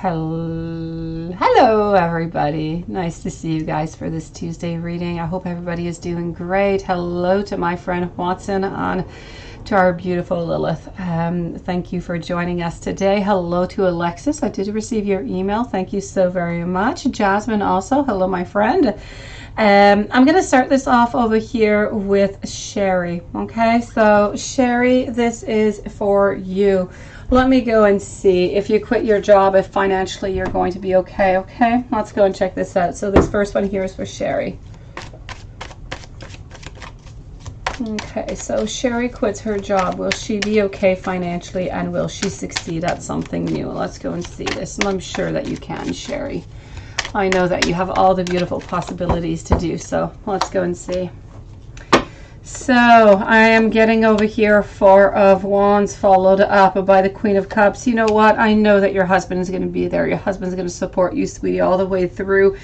Hello everybody. Nice to see you guys for this Tuesday reading. I hope everybody is doing great. Hello to my friend Watson and to our beautiful Lilith. Thank you for joining us today. Hello to Alexis. I did receive your email. Thank you so very much. Jasmine also. Hello, my friend. I'm going to start this off over here with Sherry. Okay, so Sherry, this is for you. Let me go and see if you quit your job, if financially you're going to be okay. Okay, let's go and check this out. So this first one here is for Sherry. Okay, so Sherry quits her job. Will she be okay financially, and will she succeed at something new? Let's go and see this. And I'm sure that you can, Sherry. I know that you have all the beautiful possibilities to do so. Let's go and see. So I am getting over here Four of Wands followed up by the Queen of Cups. You know what? I know that your husband is going to be there. Your husband's going to support you, sweetie, all the way through.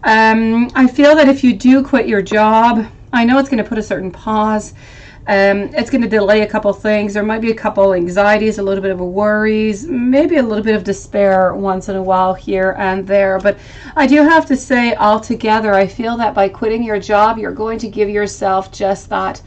I feel that if you do quit your job, I know it's going to put a certain pause. It's going to delay a couple things. There might be a couple anxieties, a little bit of worries, maybe a little bit of despair once in a while here and there. But I do have to say, altogether, I feel that by quitting your job, you're going to give yourself just that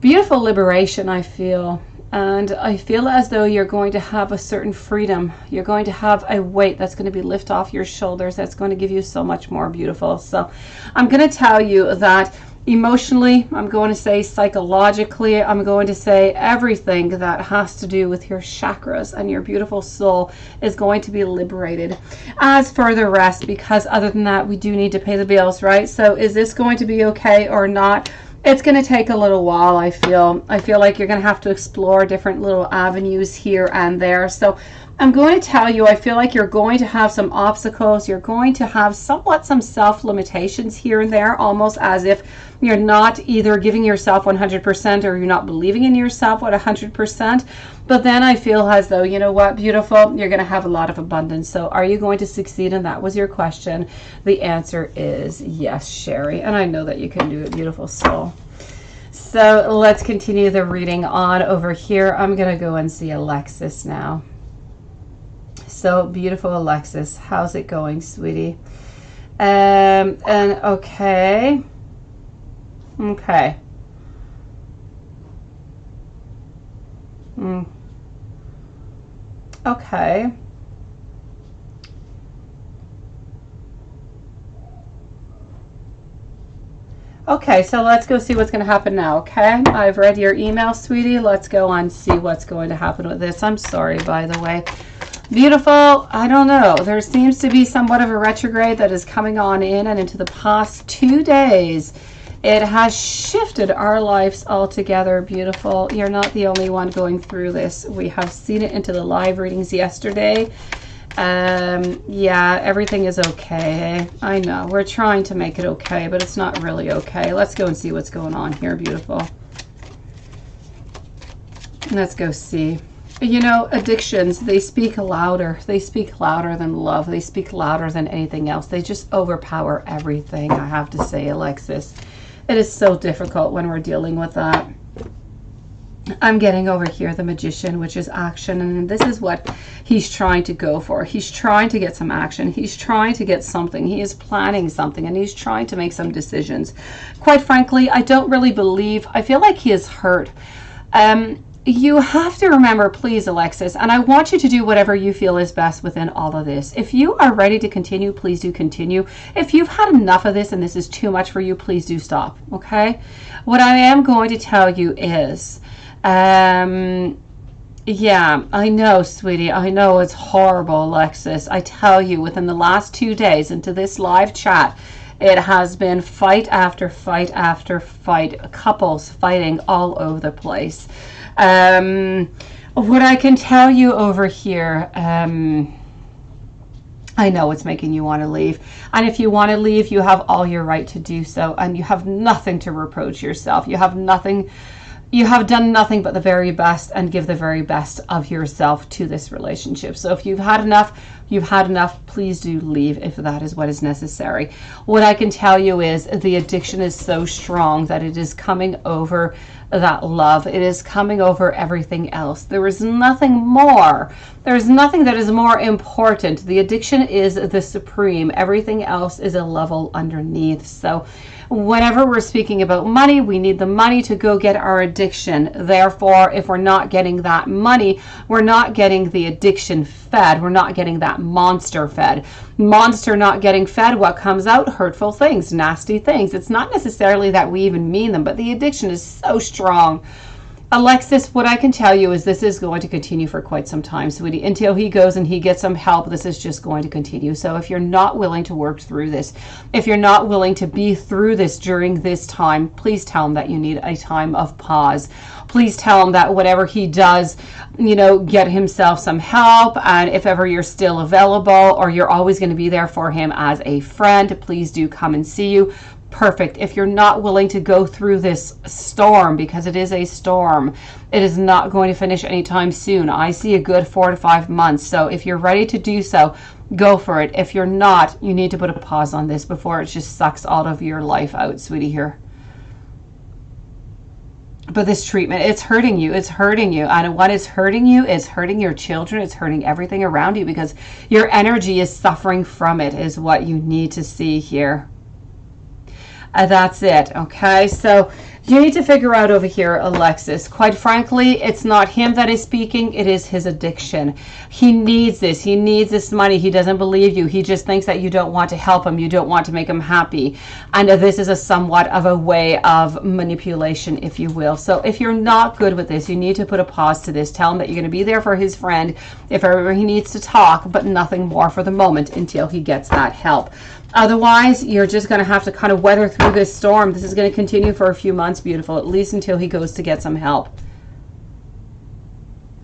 beautiful liberation, I feel. And I feel as though you're going to have a certain freedom. You're going to have a weight that's going to be lifted off your shoulders. That's going to give you so much more beautiful. So I'm going to tell you that emotionally, I'm going to say psychologically, I'm going to say everything that has to do with your chakras and your beautiful soul is going to be liberated. As for the rest, because other than that, we do need to pay the bills, right? So is this going to be okay or not? It's going to take a little while, I feel. I feel like you're going to have to explore different little avenues here and there. So I'm going to tell you, I feel like you're going to have some obstacles. You're going to have somewhat some self-limitations here and there, almost as if you're not either giving yourself 100% or you're not believing in yourself at 100%. But then I feel as though, you know what, beautiful, you're going to have a lot of abundance. So are you going to succeed? And that was your question. The answer is yes, Sherry. And I know that you can do it, beautiful soul. So let's continue the reading on over here. I'm going to go and see Alexis now. So beautiful, Alexis. How's it going, sweetie? And okay. Okay. Okay. Okay, so let's go see what's going to happen now, okay? I've read your email, sweetie. Let's go on see what's going to happen with this. I'm sorry, by the way. Beautiful, I don't know. There seems to be somewhat of a retrograde that is coming on in, and into the past 2 days, it has shifted our lives altogether. Beautiful. You're not the only one going through this. We have seen it into the live readings yesterday. Yeah, everything is okay. I know. We're trying to make it okay, but it's not really okay. Let's go and see what's going on here. Beautiful. Let's go see. You know, addictions, they speak louder. They speak louder than love. They speak louder than anything else. They just overpower everything, I have to say, Alexis. It is so difficult when we're dealing with that. I'm getting over here the Magician, which is action, and this is what he's trying to go for. He's trying to get some action. He's trying to get something. He is planning something, and he's trying to make some decisions. Quite frankly, I don't really believe, I feel like he is hurt. You have to remember, please, Alexis, and I want you to do whatever you feel is best within all of this. If you are ready to continue, please do continue. If you've had enough of this and this is too much for you, please do stop, okay? What I am going to tell you is, yeah, I know, sweetie. I know it's horrible, Alexis. I tell you, within the last 2 days into this live chat, it has been fight after fight after fight, couples fighting all over the place. What I can tell you over here, I know it's making you want to leave. And if you want to leave, you have all your right to do so. And you have nothing to reproach yourself. You have nothing You have done nothing but the very best and give the very best of yourself to this relationship. So if you've had enough, you've had enough. Please do leave if that is what is necessary. What I can tell you is the addiction is so strong that it is coming over that love. It is coming over everything else. There is nothing more. There is nothing that is more important. The addiction is the supreme. Everything else is a level underneath. So whenever we're speaking about money, we need the money to go get our addiction. Therefore, if we're not getting that money, we're not getting the addiction fed. We're not getting that monster fed. Monster not getting fed, what comes out? Hurtful things, nasty things. It's not necessarily that we even mean them, but the addiction is so strong. Alexis, what I can tell you is this is going to continue for quite some time, sweetie. Until he goes and he gets some help, this is just going to continue. So if you're not willing to work through this, if you're not willing to be through this during this time, please tell him that you need a time of pause. Please tell him that whatever he does, get himself some help. And if ever you're still available or you're always going to be there for him as a friend, please do come and see you. Perfect. If you're not willing to go through this storm, because it is a storm, it is not going to finish anytime soon. I see a good 4 to 5 months. So if you're ready to do so, go for it. If you're not, you need to put a pause on this before it just sucks all of your life out, sweetie, here. But this treatment, it's hurting you. It's hurting you. And what is hurting you is hurting your children. It's hurting everything around you because your energy is suffering from it, is what you need to see here. That's it. Okay, so you need to figure out over here, Alexis, quite frankly, it's not him that is speaking, it is his addiction. He needs this. He needs this money. He doesn't believe you. He just thinks that you don't want to help him. You don't want to make him happy. And this is a somewhat of a way of manipulation, if you will. So if you're not good with this, you need to put a pause to this. Tell him that you're going to be there for his friend if ever he needs to talk, but nothing more for the moment until he gets that help. Otherwise, you're just going to have to kind of weather through this storm. This is going to continue for a few months, beautiful, at least until he goes to get some help.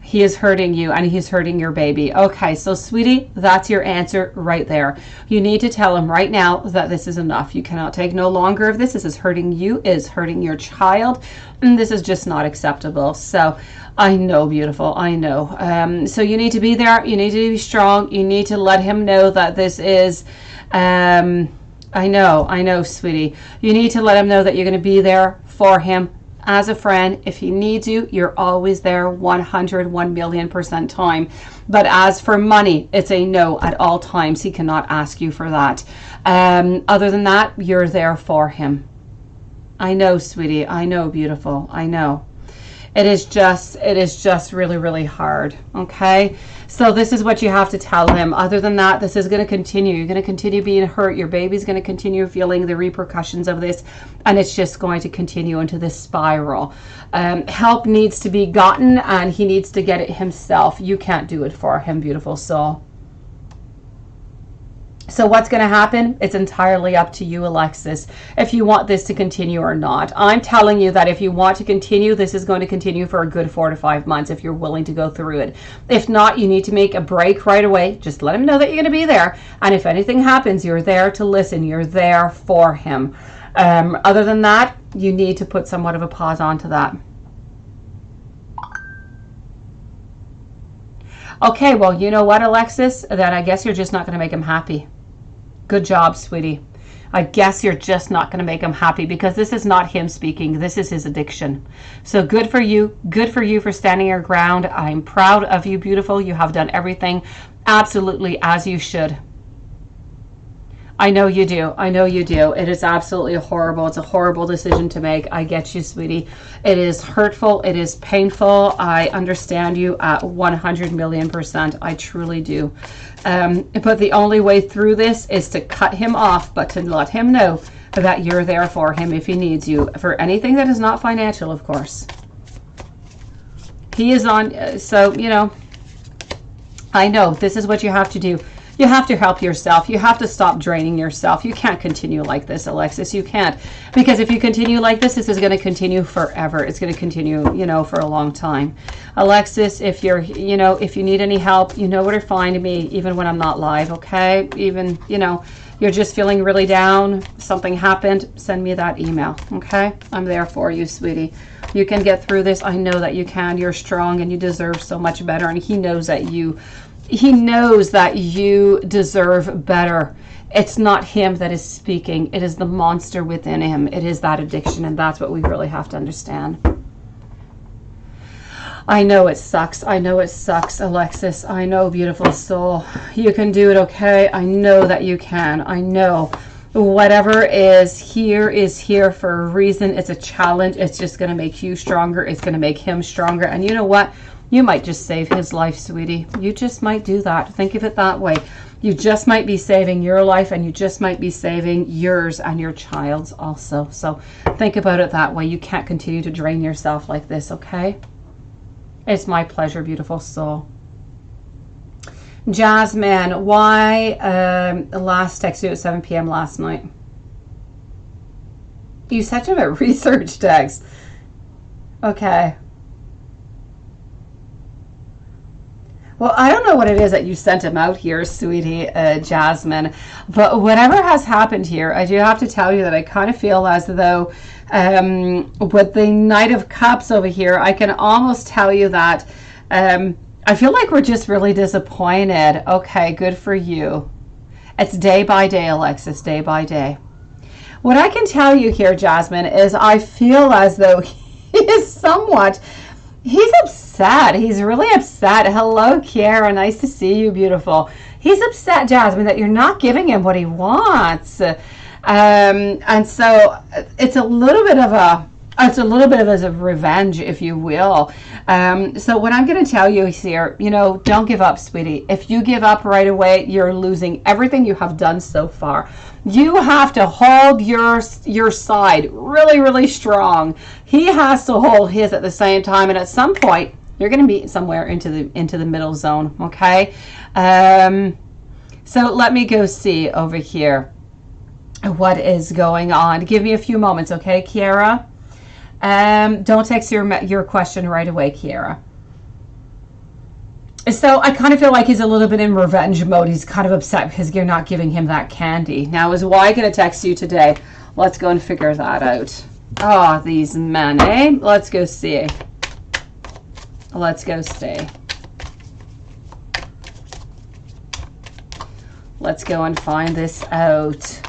He is hurting you and he's hurting your baby. Okay, so sweetie, that's your answer right there. You need to tell him right now that this is enough. You cannot take no longer of this. This is hurting you, is hurting your child, and this is just not acceptable. So I know, beautiful, I know. So you need to be there. You need to be strong. You need to let him know that this is... I know, sweetie. You need to let him know that you're going to be there for him as a friend. If he needs you, you're always there 1,000,000% time. But as for money, it's a no at all times. He cannot ask you for that. Other than that, you're there for him. I know, sweetie. I know, beautiful. I know. It is just really, really hard. Okay. So this is what you have to tell him. Other than that, this is going to continue. You're going to continue being hurt. Your baby's going to continue feeling the repercussions of this. And it's just going to continue into this spiral. Help needs to be gotten and he needs to get it himself. You can't do it for him, beautiful soul. So what's going to happen? It's entirely up to you, Alexis, if you want this to continue or not. I'm telling you that if you want to continue, this is going to continue for a good 4 to 5 months if you're willing to go through it. If not, you need to make a break right away. Just let him know that you're going to be there. And if anything happens, you're there to listen. You're there for him. Other than that, you need to put somewhat of a pause onto that. Okay, well, you know what, Alexis? Then I guess you're just not going to make him happy. Good job, sweetie. I guess you're just not going to make him happy because this is not him speaking. This is his addiction. So good for you. Good for you for standing your ground. I'm proud of you, beautiful. You have done everything absolutely as you should. I know you do. I know you do. It is absolutely horrible. It's a horrible decision to make. I get you, sweetie. It is hurtful. It is painful. I understand you at 100,000,000%. I truly do. But the only way through this is to cut him off, but to let him know that you're there for him if he needs you. For anything that is not financial, of course. He is on, so, I know this is what you have to do. You have to help yourself. You have to stop draining yourself. You can't continue like this, Alexis. You can't. Because if you continue like this is going to continue forever. It's going to continue, for a long time. Alexis, if you're, if you need any help, you know where to find me, even when I'm not live, okay? Even, you're just feeling really down, something happened, send me that email, okay? I'm there for you, sweetie. You can get through this. I know that you can. You're strong and you deserve so much better. And he knows that you deserve better. It's not him that is speaking. It is the monster within him. It is that addiction, and that's what we really have to understand. I know it sucks. I know it sucks, Alexis. I know, beautiful soul. You can do it, okay? I know that you can. I know. Whatever is here for a reason. It's a challenge. It's just going to make you stronger. It's going to make him stronger. And you know what? You might just save his life, sweetie. You just might do that. Think of it that way. You just might be saving your life, and you just might be saving yours and your child's also. So think about it that way. You can't continue to drain yourself like this, okay? It's my pleasure, beautiful soul. Jasmine, why last text you at 7 p.m. last night? You sent him a research text. Okay. Well, I don't know what it is that you sent him out here, sweetie, Jasmine, but whatever has happened here, I do have to tell you that I kind of feel as though with the Knight of Cups over here, I can almost tell you that I feel like we're just really disappointed. Okay, good for you. It's day by day, Alexis, day by day. What I can tell you here, Jasmine, is I feel as though he is he's upset. He's really upset. Hello, Kiara. Nice to see you, beautiful. He's upset, Jasmine, that you're not giving him what he wants. And so it's a little bit of a revenge, if you will. So what I'm going to tell you here, don't give up, sweetie. If you give up right away, you're losing everything you have done so far. You have to hold your side really, really strong. He has to hold his at the same time, and at some point, you're going to meet somewhere into the middle zone. Okay. So let me go see over here what is going on. Give me a few moments, okay, Kiara? Don't text your question right away, Kiara. So I kind of feel like he's a little bit in revenge mode. He's kind of upset because you're not giving him that candy. Now, is why going to text you today? Let's go and figure that out. Oh, these men, eh? Let's go see. Let's go see. Let's go and find this out.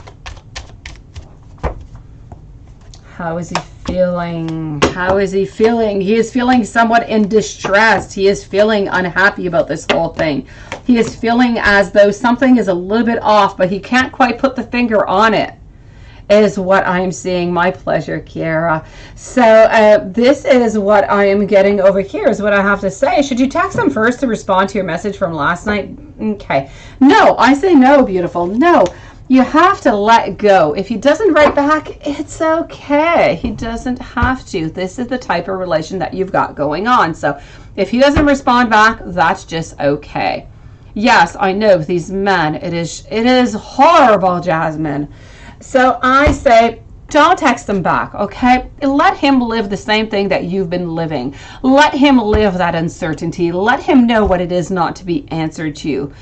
How is he feeling? How is he feeling? He is feeling somewhat in distress. He is feeling unhappy about this whole thing. He is feeling as though something is a little bit off, but he can't quite put the finger on it, is what I'm seeing. My pleasure, Kiara. So this is what I am getting over here, is what I have to say. Should you text him first to respond to your message from last night? Okay. No, I say no, beautiful. No. You have to let go. If he doesn't write back, it's okay. He doesn't have to. This is the type of relation that you've got going on. So if he doesn't respond back, that's just okay. Yes, I know these men. It is horrible, Jasmine. So I say, don't text him back, okay? Let him live the same thing that you've been living. Let him live that uncertainty. Let him know what it is not to be answered to.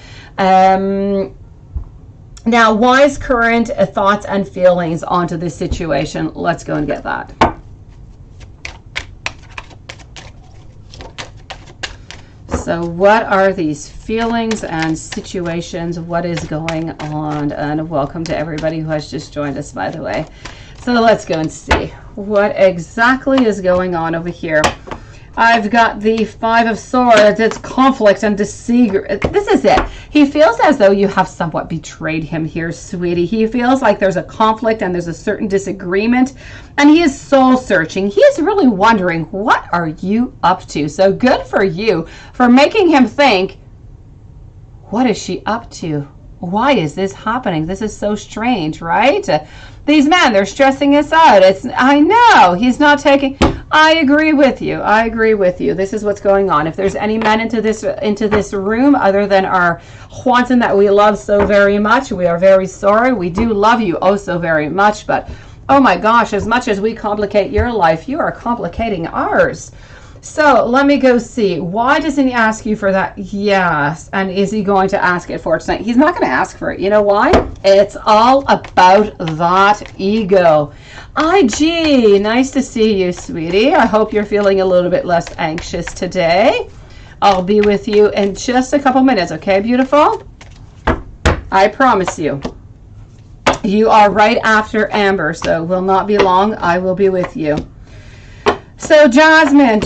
Now, wise current thoughts and feelings onto this situation. Let's go and get that. So what are these feelings and situations? What is going on? And welcome to everybody who has just joined us, by the way. So let's go and see what exactly is going on over here. I've got the Five of Swords. It's conflict and deceit. This is it. He feels as though you have somewhat betrayed him here, sweetie. He feels like there's a conflict and there's a certain disagreement, and he is soul searching. He is really wondering, what are you up to? So good for you for making him think, what is she up to? Why is this happening? This is so strange, right? These men, they're stressing us out. I know he's not taking. I agree with you. I agree with you. This is what's going on. If there's any men into this room other than our Juanson that we love so very much, we are very sorry. We do love you oh so very much, but oh my gosh, as much as we complicate your life, you are complicating ours. So let me go see. Why doesn't he ask you for that? Yes. And is he going to ask it for tonight? He's not going to ask for it. You know why? It's all about that ego. IG, nice to see you, sweetie. I hope you're feeling a little bit less anxious today. I'll be with you in just a couple minutes, okay, beautiful? I promise you. You are right after Amber, so will not be long. I will be with you. So Jasmine,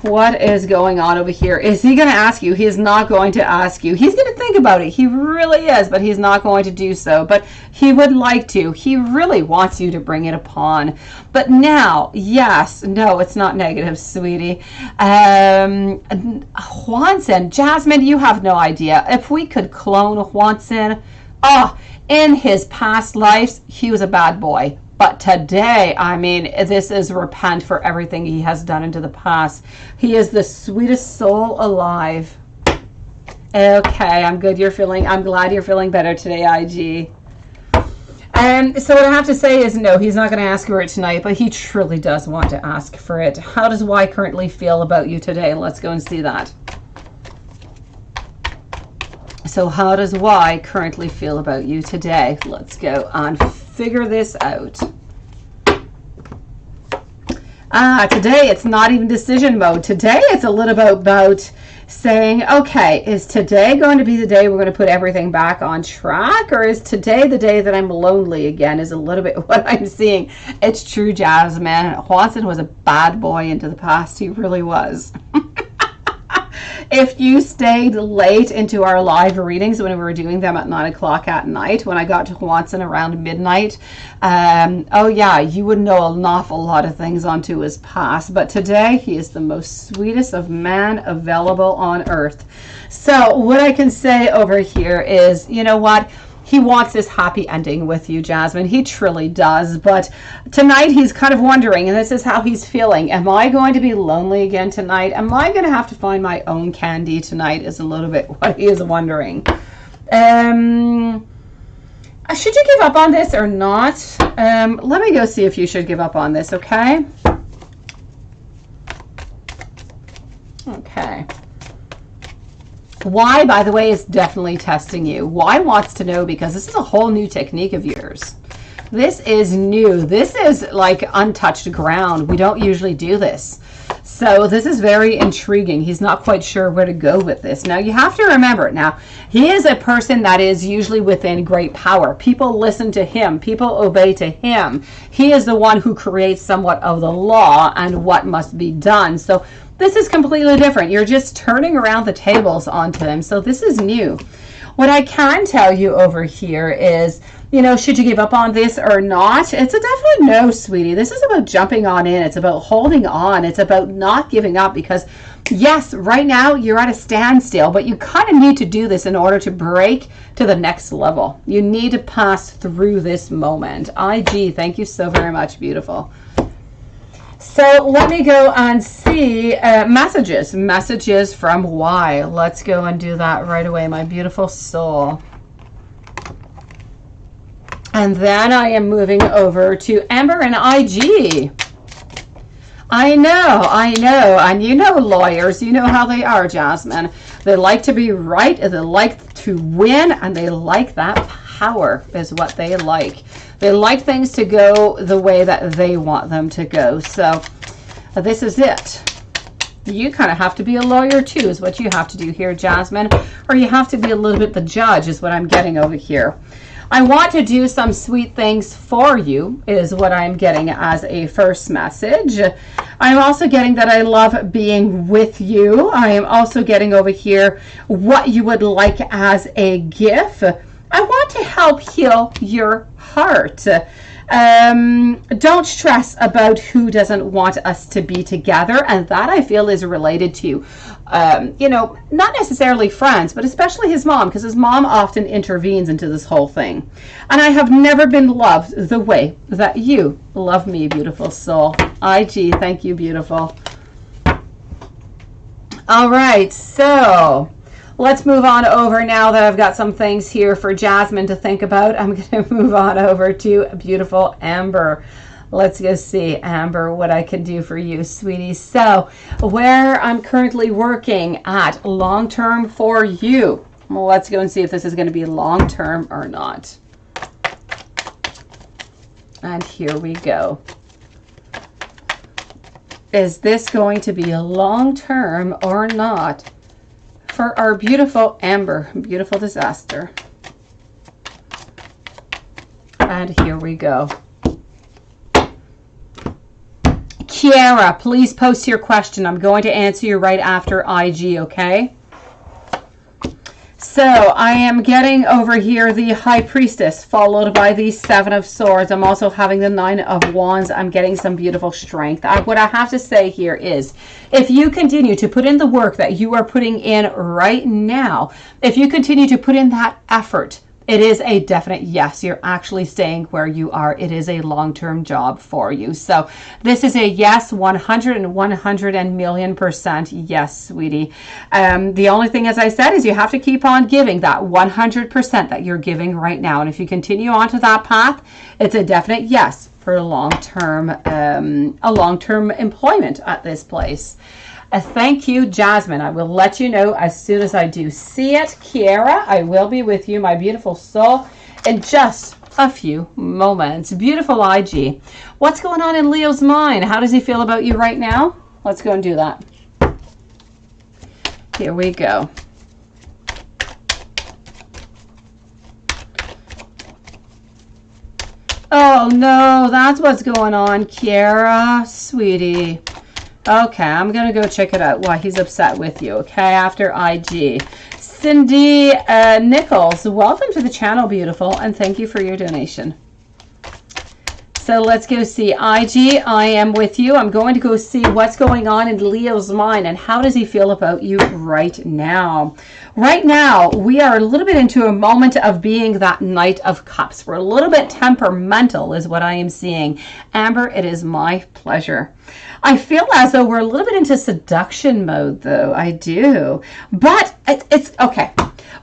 what is going on over here? Is he going to ask you? He is not going to ask you. He's going to think about it. He really is, but he's not going to do so. But he would like to. He really wants you to bring it upon. But now, yes, no, it's not negative, sweetie. Juanson, Jasmine, you have no idea. If we could clone Juanson, in his past lives, he was a bad boy. But today, I mean, this is repent for everything he has done into the past. He is the sweetest soul alive. Okay, I'm glad you're feeling better today, IG. And so what I have to say is no, he's not going to ask for it tonight, but he truly does want to ask for it. How does Y currently feel about you today? Let's go and see that. So how does Y currently feel about you today? Let's go and figure this out. Today it's not even decision mode. Today it's a little bit about saying, okay, is today going to be the day we're going to put everything back on track? Or is today the day that I'm lonely again? Is a little bit what I'm seeing. It's true, Jasmine. Juanson was a bad boy into the past. He really was. If you stayed late into our live readings when we were doing them at 9 o'clock at night, when I got to Juanson around midnight, oh yeah, you would know an awful lot of things onto his past. But today, he is the most sweetest of man available on earth. So what I can say over here is, you know what? He wants this happy ending with you, Jasmine. He truly does. But tonight he's kind of wondering, and this is how he's feeling. Am I going to be lonely again tonight? Am I going to have to find my own candy tonight is a little bit what he is wondering. Should you give up on this or not? Let me go see if you should give up on this, okay? Okay. Y, by the way, is definitely testing you. Y wants to know because this is a whole new technique of yours. This is new. This is like untouched ground. We don't usually do this. So this is very intriguing. He's not quite sure where to go with this. Now, you have to remember, now, he is a person that is usually within great power. People listen to him. People obey to him. He is the one who creates somewhat of the law and what must be done. So this is completely different. You're just turning around the tables onto him. So this is new. What I can tell you over here is, you know, should you give up on this or not? It's a definite no, sweetie. This is about jumping on in. It's about holding on. It's about not giving up because, yes, right now you're at a standstill, but you kind of need to do this in order to break to the next level. You need to pass through this moment. IG, thank you so very much, beautiful. So let me go and see messages from Y. Let's go and do that right away, my beautiful soul. And then I am moving over to Amber and IG. I know. And you know lawyers, you know how they are, Jasmine. They like to be right, they like to win, and they like that power is what they like. They like things to go the way that they want them to go. So this is it. You kind of have to be a lawyer too, is what you have to do here, Jasmine. Or you have to be a little bit the judge, is what I'm getting over here. I want to do some sweet things for you, is what I'm getting as a first message. I'm also getting that I love being with you. I am also getting over here what you would like as a gift. I want to help heal your heart. Don't stress about who doesn't want us to be together, and that I feel is related to, you know, not necessarily friends, but especially his mom, because his mom often intervenes into this whole thing. And I have never been loved the way that you love me, beautiful soul. IG, thank you, beautiful. All right, so let's move on over now that I've got some things here for Jasmine to think about. I'm going to move on over to beautiful Amber. Let's go see, Amber, what I can do for you, sweetie. So, where I'm currently working at long-term for you. Well, let's go and see if this is going to be long-term or not. And here we go. Is this going to be a long-term or not for our beautiful Amber, beautiful disaster? And here we go. Kiara, please post your question. I'm going to answer you right after IG, okay? So I am getting over here the High Priestess, followed by the Seven of Swords. I'm also having the Nine of Wands. I'm getting some beautiful strength. What I have to say here is, if you continue to put in the work that you are putting in right now, if you continue to put in that effort, it is a definite yes. You're actually staying where you are. It is a long-term job for you. So this is a yes, 100 and 100 and million% yes, sweetie. The only thing, as I said, is you have to keep on giving that 100% that you're giving right now. And if you continue on to that path, it's a definite yes for a long-term employment at this place. Thank you, Jasmine. I will let you know as soon as I do see it. Kiara, I will be with you, my beautiful soul, in just a few moments. Beautiful IG. What's going on in Leo's mind? How does he feel about you right now? Let's go and do that. Here we go. Oh, no, that's what's going on, Kiara, sweetie. Okay, I'm going to go check it out why he's upset with you, okay, after IG. Cindy Nichols, welcome to the channel, beautiful, and thank you for your donation. So let's go see IG. I am with you. I'm going to go see what's going on in Leo's mind and how does he feel about you right now. Right now, we are a little bit into a moment of being that Knight of Cups. We're a little bit temperamental is what I am seeing. Amber, it is my pleasure. I feel as though we're a little bit into seduction mode, though. I do. But it's okay.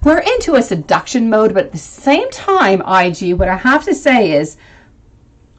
We're into a seduction mode, but at the same time, IG, what I have to say is,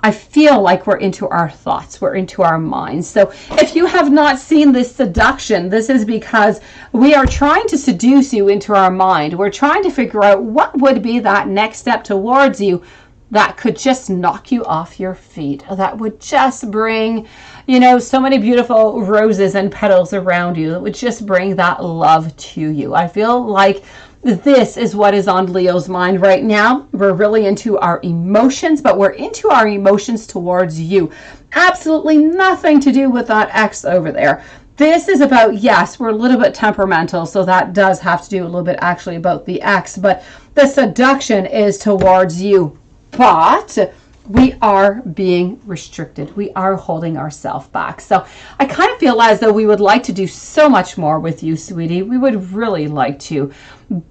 I feel like we're into our thoughts, we're into our minds. So if you have not seen this seduction, this is because we are trying to seduce you into our mind. We're trying to figure out what would be that next step towards you that could just knock you off your feet, that would just bring, you know, so many beautiful roses and petals around you, that would just bring that love to you. I feel like this is what is on Leo's mind right now. We're really into our emotions, but we're into our emotions towards you. Absolutely nothing to do with that ex over there. This is about, yes, we're a little bit temperamental, so that does have to do a little bit actually about the ex, but the seduction is towards you. But we are being restricted. We are holding ourselves back. So I kind of feel as though we would like to do so much more with you, sweetie. We would really like to,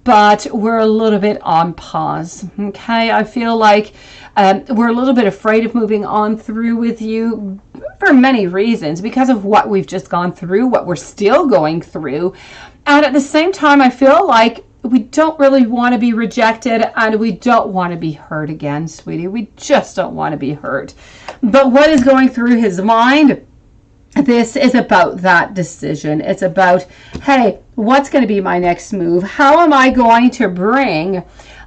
but we're a little bit on pause. Okay, I feel like we're a little bit afraid of moving on through with you for many reasons, because of what we've just gone through, what we're still going through. And at the same time, I feel like we don't really want to be rejected, and we don't want to be hurt again, sweetie. We just don't want to be hurt. But what is going through his mind? This is about that decision. It's about, hey, what's going to be my next move? How am I going to bring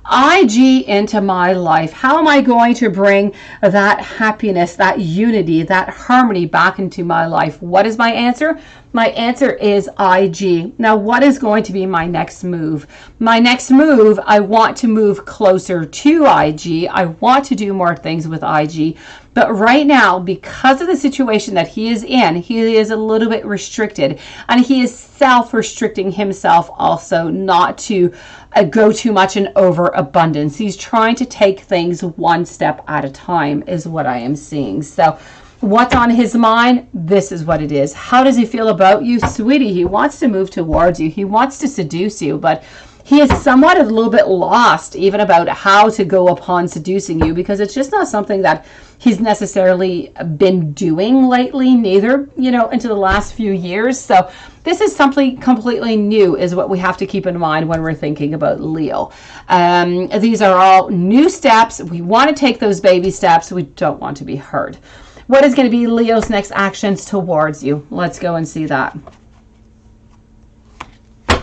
IG into my life? How am I going to bring that happiness, that unity, that harmony back into my life? What is my answer? My answer is IG. Now, what is going to be my next move? My next move, I want to move closer to IG. I want to do more things with IG. But right now, because of the situation that he is in, he is a little bit restricted. And he is self-restricting himself also not to go too much in overabundance. He's trying to take things one step at a time is what I am seeing. So what's on his mind? This is what it is. How does he feel about you? Sweetie, he wants to move towards you. He wants to seduce you, but he is somewhat a little bit lost even about how to go upon seducing you, because it's just not something that he's necessarily been doing lately, neither, you know, into the last few years. So this is something completely new is what we have to keep in mind when we're thinking about Leo. These are all new steps. We want to take those baby steps. We don't want to be hurt. What is going to be Leo's next actions towards you? Let's go and see that. I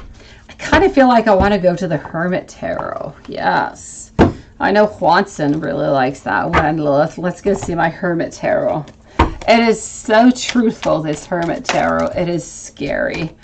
kind of feel like I want to go to the Hermit Tarot. Yes. I know Juanson really likes that one, Lilith. Let's go see my Hermit Tarot. It is so truthful, this Hermit Tarot. It is scary.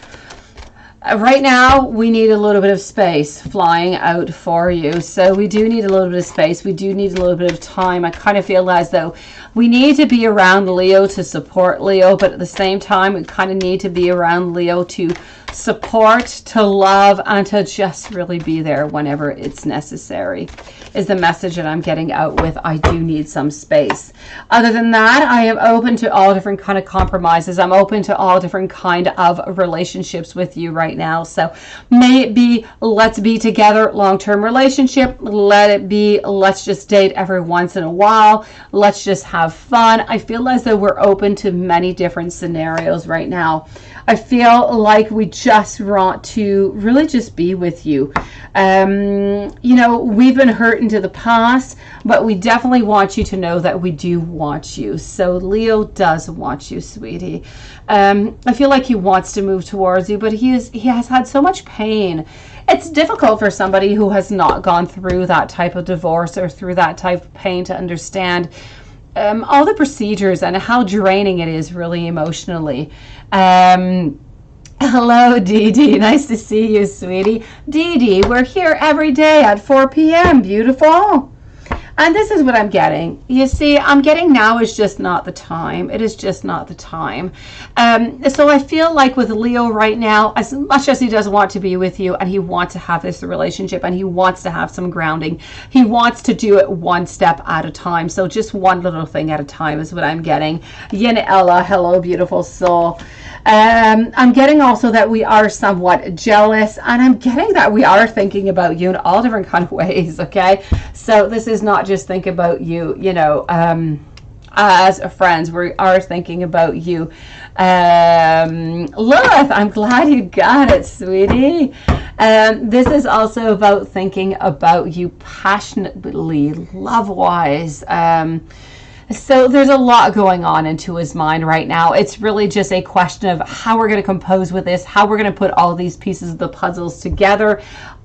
Right now, we need a little bit of space flying out for you. So we do need a little bit of space. We do need a little bit of time. I kind of feel as though we need to be around Leo to support Leo, but at the same time, we kind of need to be around Leo to support, to love, and to just really be there whenever it's necessary, is the message that I'm getting out with. I do need some space. Other than that, I am open to all different kind of compromises. I'm open to all different kind of relationships with you right now. So may it be, let's be together, long-term relationship. Let it be, let's just date every once in a while. Let's just have fun. I feel as though we're open to many different scenarios right now. I feel like we just want to really just be with you. You know, we've been hurt into the past, but we definitely want you to know that we do want you. So Leo does want you, sweetie. I feel like he wants to move towards you, but he has had so much pain. It's difficult for somebody who has not gone through that type of divorce or through that type of pain to understand all the procedures and how draining it is really emotionally. Hello, Dee Dee. Nice to see you, sweetie. Dee Dee, we're here every day at 4 p.m. Beautiful. And this is what I'm getting. You see, I'm getting now is just not the time. It is just not the time. So I feel like with Leo right now, as much as he does want to be with you and he wants to have this relationship and he wants to have some grounding, he wants to do it one step at a time. So just one little thing at a time is what I'm getting. Yin Ella, hello, beautiful soul. I'm getting also that we are somewhat jealous, and I'm getting that we are thinking about you in all different kind of ways, okay? So this is not just think about you, you know, as friends. We are thinking about you. Lilith, I'm glad you got it, sweetie. This is also about thinking about you passionately, love-wise. So there's a lot going on into his mind right now. It's really just a question of how we're going to compose with this, how we're going to put all these pieces of the puzzles together.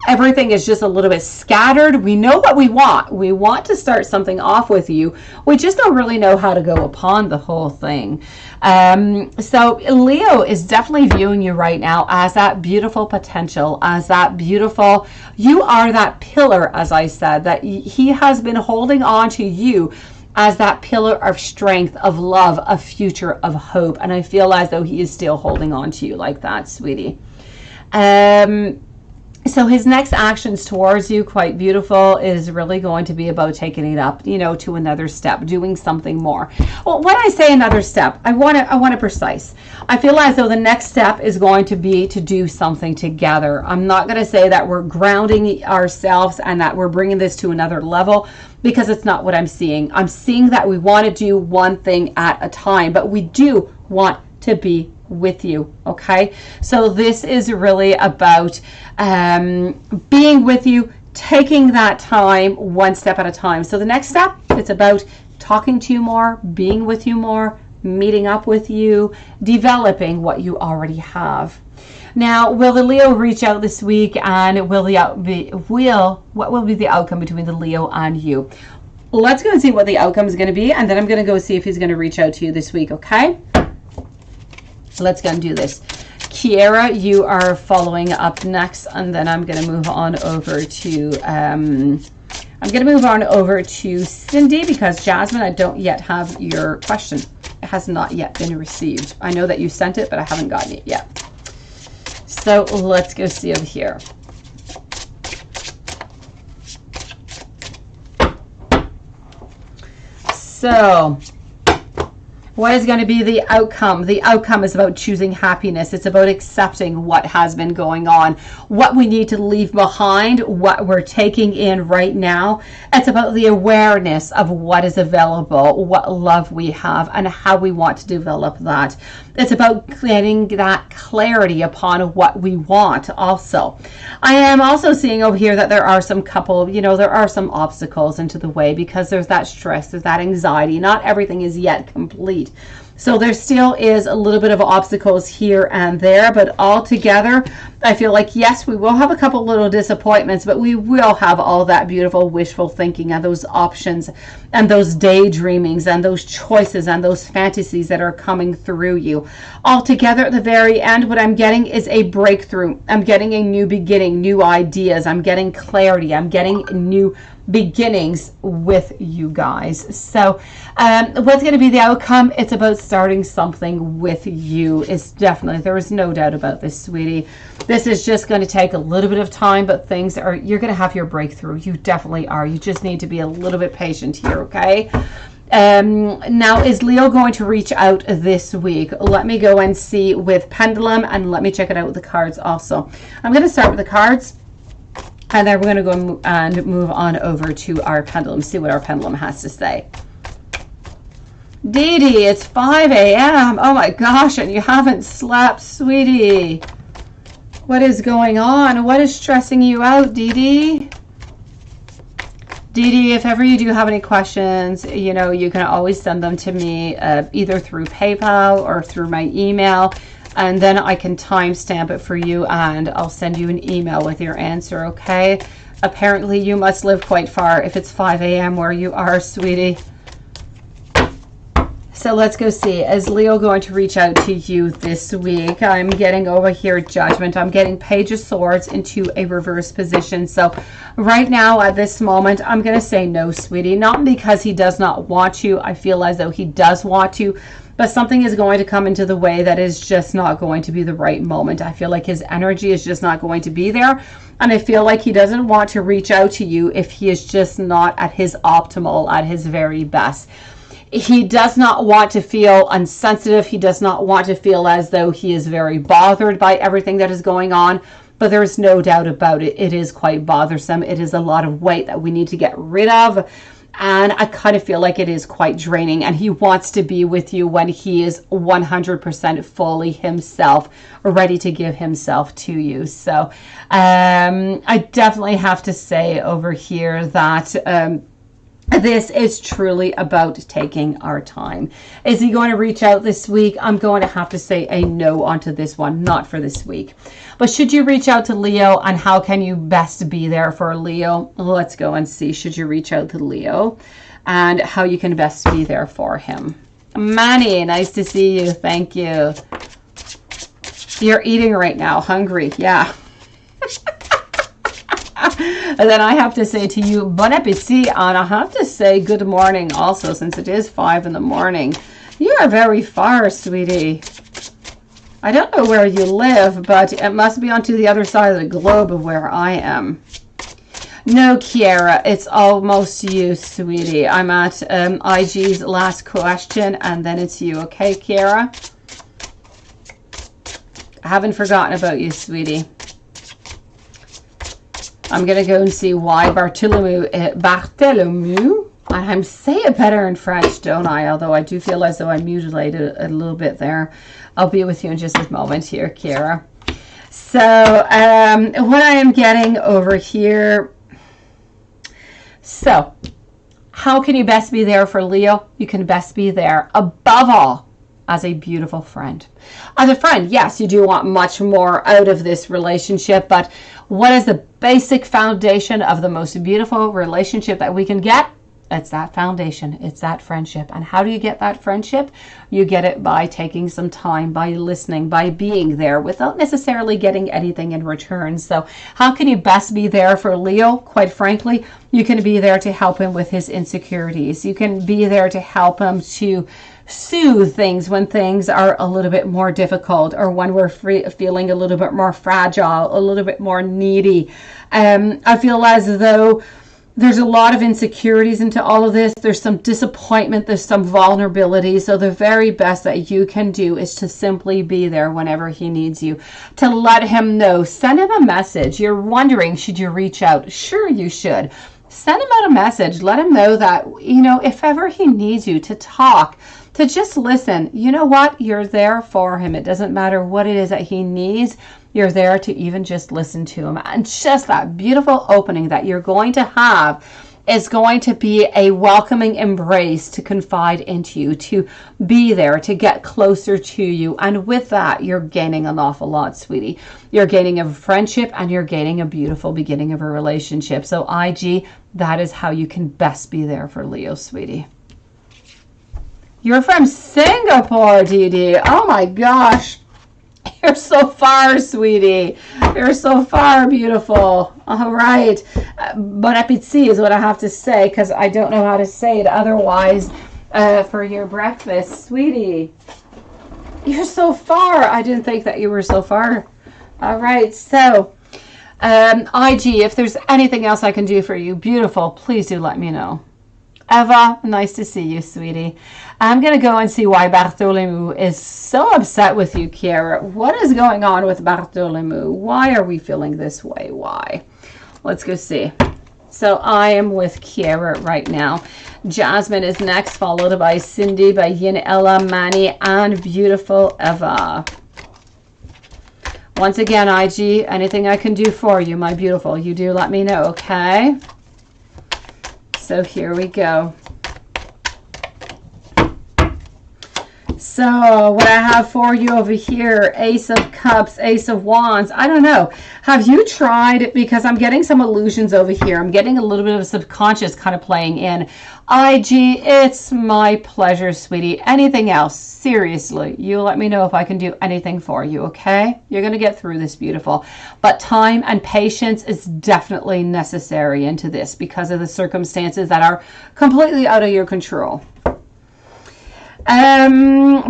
Everything is just a little bit scattered. We know what we want. We want to start something off with you. We just don't really know how to go upon the whole thing. So Leo is definitely viewing you right now as that beautiful potential, as that beautiful, you are that pillar, as I said, that he has been holding on to you as that pillar of strength, of love, of future, of hope. And I feel as though he is still holding on to you like that, sweetie. So his next actions towards you, quite beautiful, is really going to be about taking it up, you know, to another step, doing something more. Well, when I say another step, I want to precise. I feel as though the next step is going to be to do something together. I'm not going to say that we're grounding ourselves and that we're bringing this to another level, because it's not what I'm seeing. I'm seeing that we want to do one thing at a time, but we do want to be with you, okay? So this is really about being with you, taking that time one step at a time. So the next step, it's about talking to you more, being with you more, meeting up with you, developing what you already have. Now, will the Leo reach out this week, and what will be the outcome between the Leo and you? Let's go and see what the outcome is going to be, and then I'm going to go see if he's going to reach out to you this week, okay? Let's go and do this. Kiera, you are following up next, and then I'm going to move on over to Cindy, because Jasmine, I don't yet have your question. It has not yet been received. I know that you sent it, but I haven't gotten it yet. So let's go see over here. So What is going to be the outcome? The outcome is about choosing happiness. It's about accepting what has been going on, what we need to leave behind, what we're taking in right now. It's about the awareness of what is available, what love we have, and how we want to develop that. It's about getting that clarity upon what we want also. I am also seeing over here that there are some there are some obstacles into the way because there's that stress, there's that anxiety. Not everything is yet complete. So there still is a little bit of obstacles here and there, but altogether, I feel like, yes, we will have a couple little disappointments, but we will have all that beautiful wishful thinking and those options and those daydreamings and those choices and those fantasies that are coming through you. Altogether, at the very end, what I'm getting is a breakthrough. I'm getting a new beginning, new ideas. I'm getting clarity. I'm getting new beginnings with you guys. So what's going to be the outcome? It's about starting something with you. It's definitely, there is no doubt about this, sweetie. This is just going to take a little bit of time, but you're going to have your breakthrough. You definitely are. You just need to be a little bit patient here, okay? Now, is Leo going to reach out this week? Let me go and see with Pendulum, and let me check it out with the cards also. I'm going to start with the cards, and then we're going to go and move on over to our pendulum, see what our pendulum has to say. Dee Dee, it's 5 a.m. Oh my gosh, and you haven't slept, sweetie. What is going on? What is stressing you out, Dee Dee? Dee Dee, if ever you do have any questions, you can always send them to me either through PayPal or through my email. And then I can timestamp it for you and I'll send you an email with your answer, okay? Apparently you must live quite far if it's 5 a.m. where you are, sweetie. So let's go see. Is Leo going to reach out to you this week? I'm getting over here Judgment. I'm getting Page of Swords into a reverse position. So right now at this moment, I'm going to say no, sweetie. Not because he does not want you. I feel as though he does want you. But something is going to come into the way that is just not going to be the right moment. I feel like his energy is just not going to be there. And I feel like he doesn't want to reach out to you if he is just not at his optimal, at his very best. He does not want to feel insensitive. He does not want to feel as though he is very bothered by everything that is going on. But there's no doubt about it. It is quite bothersome. It is a lot of weight that we need to get rid of. And I kind of feel like it is quite draining. And he wants to be with you when he is 100% fully himself, ready to give himself to you. So I definitely have to say over here that this is truly about taking our time. Is he going to reach out this week? I'm going to have to say a no onto this one, not for this week. But should you reach out to Leo, and how can you best be there for Leo? Let's go and see. Should you reach out to Leo and how you can best be there for him? Manny, nice to see you. Thank you. You're eating right now. Hungry. Yeah. And then I have to say to you, bon appetit, and I have to say good morning also, since it is 5 in the morning. You are very far, sweetie. I don't know where you live, but it must be onto the other side of the globe of where I am. No, Kiara, it's almost you, sweetie. I'm at IG's last question, and then it's you, okay, Kiara? I haven't forgotten about you, sweetie. I'm going to go and see why Bartholomew, I say it better in French, don't I? Although I do feel as though I mutilated a little bit there. I'll be with you in just a moment here, Kira. So what I am getting over here. So how can you best be there for Leo? You can best be there above all as a beautiful friend. As a friend, yes, you do want much more out of this relationship, but what is the basic foundation of the most beautiful relationship that we can get? It's that foundation. It's that friendship. And how do you get that friendship? You get it by taking some time, by listening, by being there without necessarily getting anything in return. So how can you best be there for Leo? Quite frankly, you can be there to help him with his insecurities. You can be there to help him to soothe things when things are a little bit more difficult, or when we're feeling a little bit more fragile, a little bit more needy. I feel as though There's a lot of insecurities into all of this. There's some disappointment. There's some vulnerability. So the very best that you can do is to simply be there whenever he needs you, to let him know. Send him a message. You're wondering, should you reach out? Sure, you should. Send him out a message. Let him know that, you know, if ever he needs you to talk, to just listen, you know what? You're there for him. It doesn't matter what it is that he needs. You're there to even just listen to him. And just that beautiful opening that you're going to have is going to be a welcoming embrace to confide into you, to be there, to get closer to you. And with that, you're gaining an awful lot, sweetie. You're gaining a friendship and you're gaining a beautiful beginning of a relationship. So IG, that is how you can best be there for Leo, sweetie. You're from Singapore, Dee. Oh my gosh. You're so far, sweetie. You're so far, beautiful. All right. Bon appétit is what I have to say, because I don't know how to say it otherwise for your breakfast, sweetie. You're so far. I didn't think that you were so far. All right. So, IG, if there's anything else I can do for you, beautiful, please do let me know. Eva, nice to see you, sweetie. I'm going to go and see why Bartholomew is so upset with you, Kiara. What is going on with Bartholomew? Why are we feeling this way? Why? Let's go see. So I am with Kiara right now. Jasmine is next, followed by Cindy, by Yin, Ella, Manny, and beautiful Eva. Once again, IG, anything I can do for you, my beautiful, you do let me know, okay? So here we go. So what I have for you over here, Ace of Cups, Ace of Wands. I don't know. Have you tried, because I'm getting some illusions over here. I'm getting a little bit of a subconscious kind of playing in. IG, it's my pleasure, sweetie. Anything else? Seriously, you let me know if I can do anything for you, okay? You're going to get through this, beautiful. But time and patience is definitely necessary into this because of the circumstances that are completely out of your control.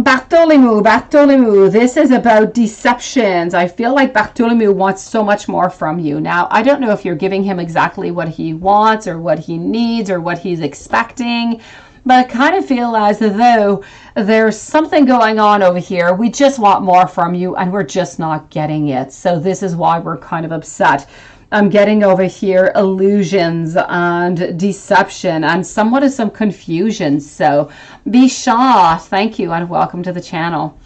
Bartholomew, this is about deceptions. I feel like Bartholomew wants so much more from you. Now, I don't know if you're giving him exactly what he wants or what he needs or what he's expecting, but I kind of feel as though there's something going on over here. We just want more from you and we're just not getting it. So this is why we're kind of upset. I'm getting over here illusions and deception and somewhat of some confusion. So Bisha, thank you and welcome to the channel.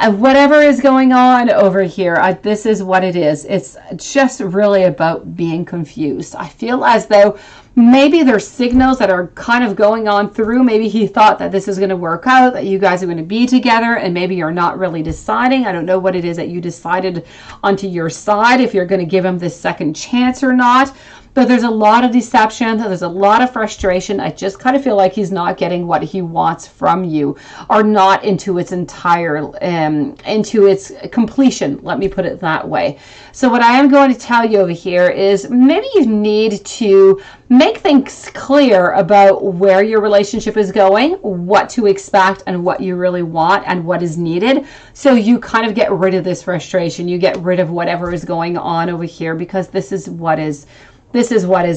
Whatever is going on over here, this is what it is. It's just really about being confused. I feel as though maybe there's signals that are kind of going on through. Maybe he thought that this is going to work out, that you guys are going to be together, and maybe you're not really deciding. I don't know what it is that you decided onto your side, if you're going to give him this second chance or not. But there's a lot of deception. There's a lot of frustration. I just kind of feel like he's not getting what he wants from you, or not into its entire, into its completion. Let me put it that way. So what I am going to tell you over here is maybe you need to make things clear about where your relationship is going, what to expect, and what you really want and what is needed. So you kind of get rid of this frustration. You get rid of whatever is going on over here, because this is what is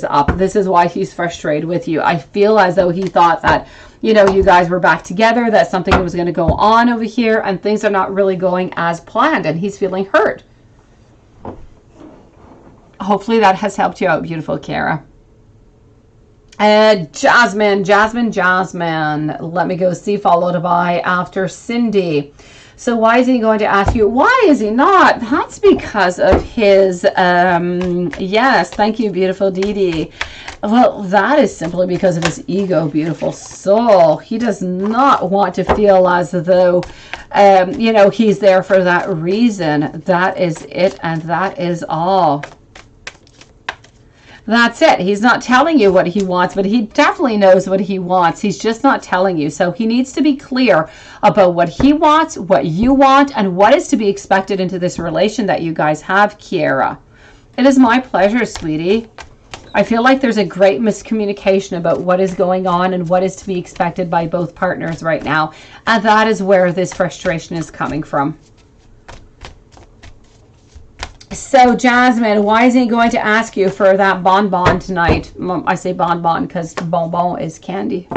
up. This is why he's frustrated with you. I feel as though he thought that, you know, you guys were back together, that something was going to go on over here, and things are not really going as planned, and he's feeling hurt. Hopefully that has helped you out, beautiful Kara. Jasmine. Let me go see, followed by after Cindy. So why is he going to ask you? Why is he not? That's because of his, yes, thank you, beautiful Dee. Well, that is simply because of his ego, beautiful soul. He does not want to feel as though, you know, he's there for that reason. That is it, and that is all. That's it. He's not telling you what he wants, but he definitely knows what he wants. He's just not telling you. So he needs to be clear about what he wants, what you want, and what is to be expected into this relation that you guys have, Kiara. It is my pleasure, sweetie. I feel like there's a great miscommunication about what is going on and what is to be expected by both partners right now. And that is where this frustration is coming from. So Jasmine, why is he going to ask you for that bonbon tonight? I say bonbon because bonbon is candy.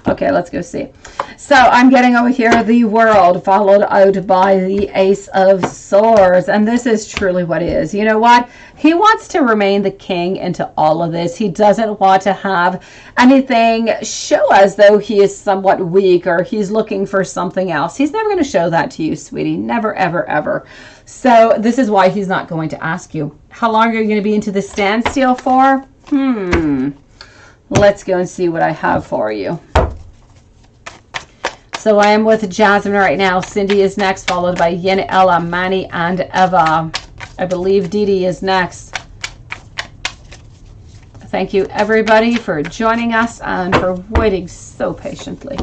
Okay, let's go see. So I'm getting over here the World, followed out by the Ace of Swords. And this is truly what it is. You know what? He wants to remain the king into all of this. He doesn't want to have anything show as though he is somewhat weak or he's looking for something else. He's never going to show that to you, sweetie. Never, ever, ever. So this is why he's not going to ask you. How long are you going to be into the standstill for? Let's go and see what I have for you. So I am with Jasmine right now. Cindy is next, followed by Yin, Ella, Manny, and Eva. I believe Dee Dee is next. Thank you, everybody, for joining us and for waiting so patiently.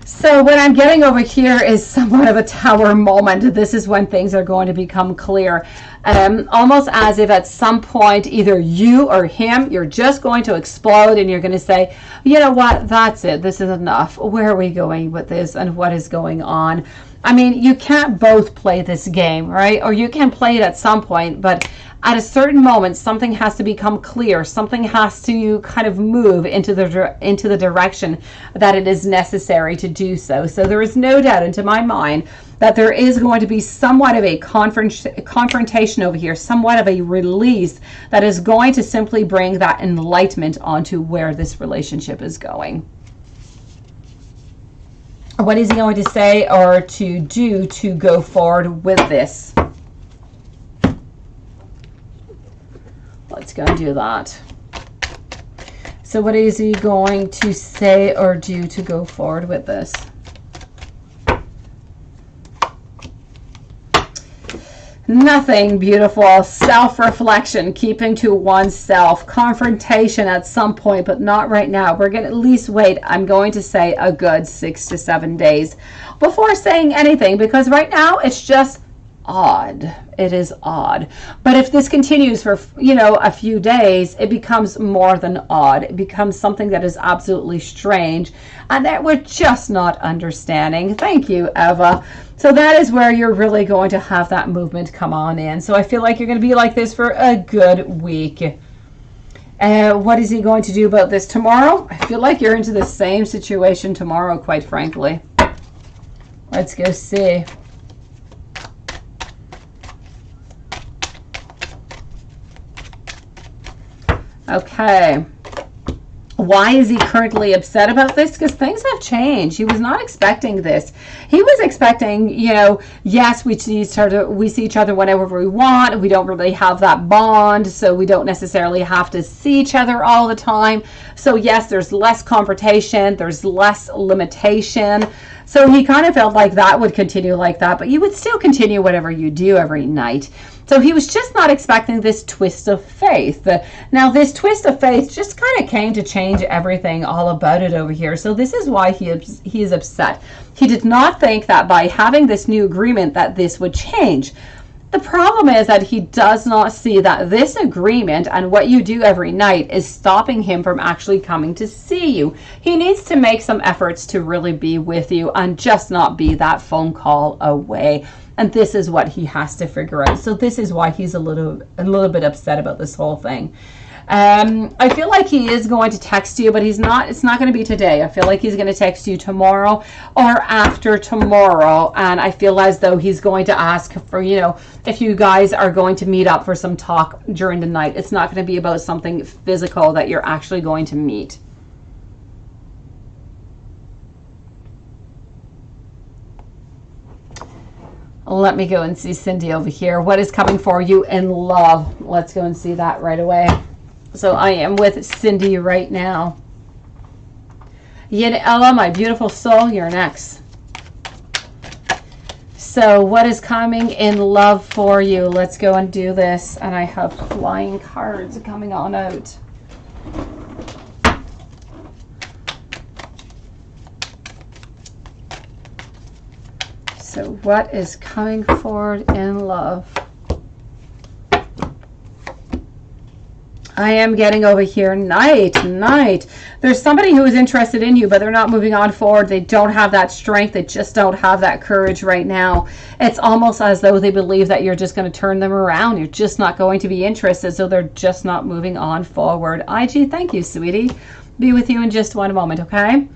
So what I'm getting over here is somewhat of a tower moment. This is when things are going to become clear. Almost as if at some point, either you or him, you're just going to explode and you're going to say, you know what, that's it. This is enough. Where are we going with this and what is going on? I mean, you can't both play this game, right? Or you can play it at some point, but at a certain moment, something has to become clear. Something has to kind of move into the direction that it is necessary to do so. So there is no doubt into my mind that there is going to be somewhat of a confrontation over here, somewhat of a release that is going to simply bring that enlightenment onto where this relationship is going. What is he going to say or to do to go forward with this? Let's go and do that. So what is he going to say or do to go forward with this? Nothing. Beautiful. Self-reflection, keeping to oneself, confrontation at some point, but not right now. We're going to at least wait, I'm going to say, a good 6 to 7 days before saying anything, because right now it's just odd. It is odd. But if this continues for, you know, a few days, it becomes more than odd. It becomes something that is absolutely strange and that we're just not understanding. Thank you, Eva. So that is where you're really going to have that movement come on in. So I feel like you're going to be like this for a good week. What is he going to do about this tomorrow? I feel like you're into the same situation tomorrow, quite frankly. Let's go see. Okay. Why is he currently upset about this? Because things have changed. He was not expecting this. He was expecting, you know, yes, we see each other whenever we want. We don't really have that bond, so we don't necessarily have to see each other all the time. So yes, there's less confrontation, there's less limitation. So he kind of felt like that would continue like that, but you would still continue whatever you do every night. So he was just not expecting this twist of faith. Now, this twist of faith just kind of came to change everything all about it over here. So this is why he is upset. He did not think that by having this new agreement that this would change. The problem is that he does not see that this agreement and what you do every night is stopping him from actually coming to see you. He needs to make some efforts to really be with you and just not be that phone call away. And this is what he has to figure out. So this is why he's a little bit upset about this whole thing. I feel like he is going to text you, but it's not going to be today. I feel like he's going to text you tomorrow or after tomorrow. And I feel as though he's going to ask for, you know, if you guys are going to meet up for some talk during the night. It's not going to be about something physical that you're actually going to meet. Let me go and see Cindy over here. What is coming for you in love? Let's go and see that right away. So I am with Cindy right now. Yin Ella, my beautiful soul, you're next. So what is coming in love for you? Let's go and do this. And I have flying cards coming on out. So what is coming forward in love? I am getting over here Knight. There's somebody who is interested in you, but they're not moving on forward. They don't have that strength. They just don't have that courage right now. It's almost as though they believe that you're just going to turn them around. You're just not going to be interested, so they're just not moving on forward. IG, thank you, sweetie. Be with you in just one moment, okay?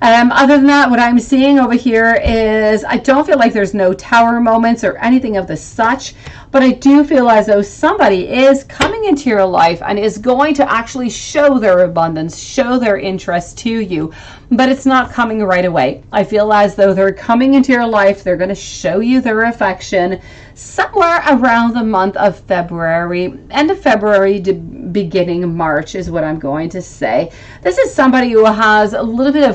Other than that, what I'm seeing over here is I don't feel like there's no tower moments or anything of the such, but I do feel as though somebody is coming into your life and is going to actually show their abundance, show their interest to you, but it's not coming right away. I feel as though they're coming into your life, they're going to show you their affection somewhere around the month of February, end of February to beginning March is what I'm going to say. This is somebody who has a little bit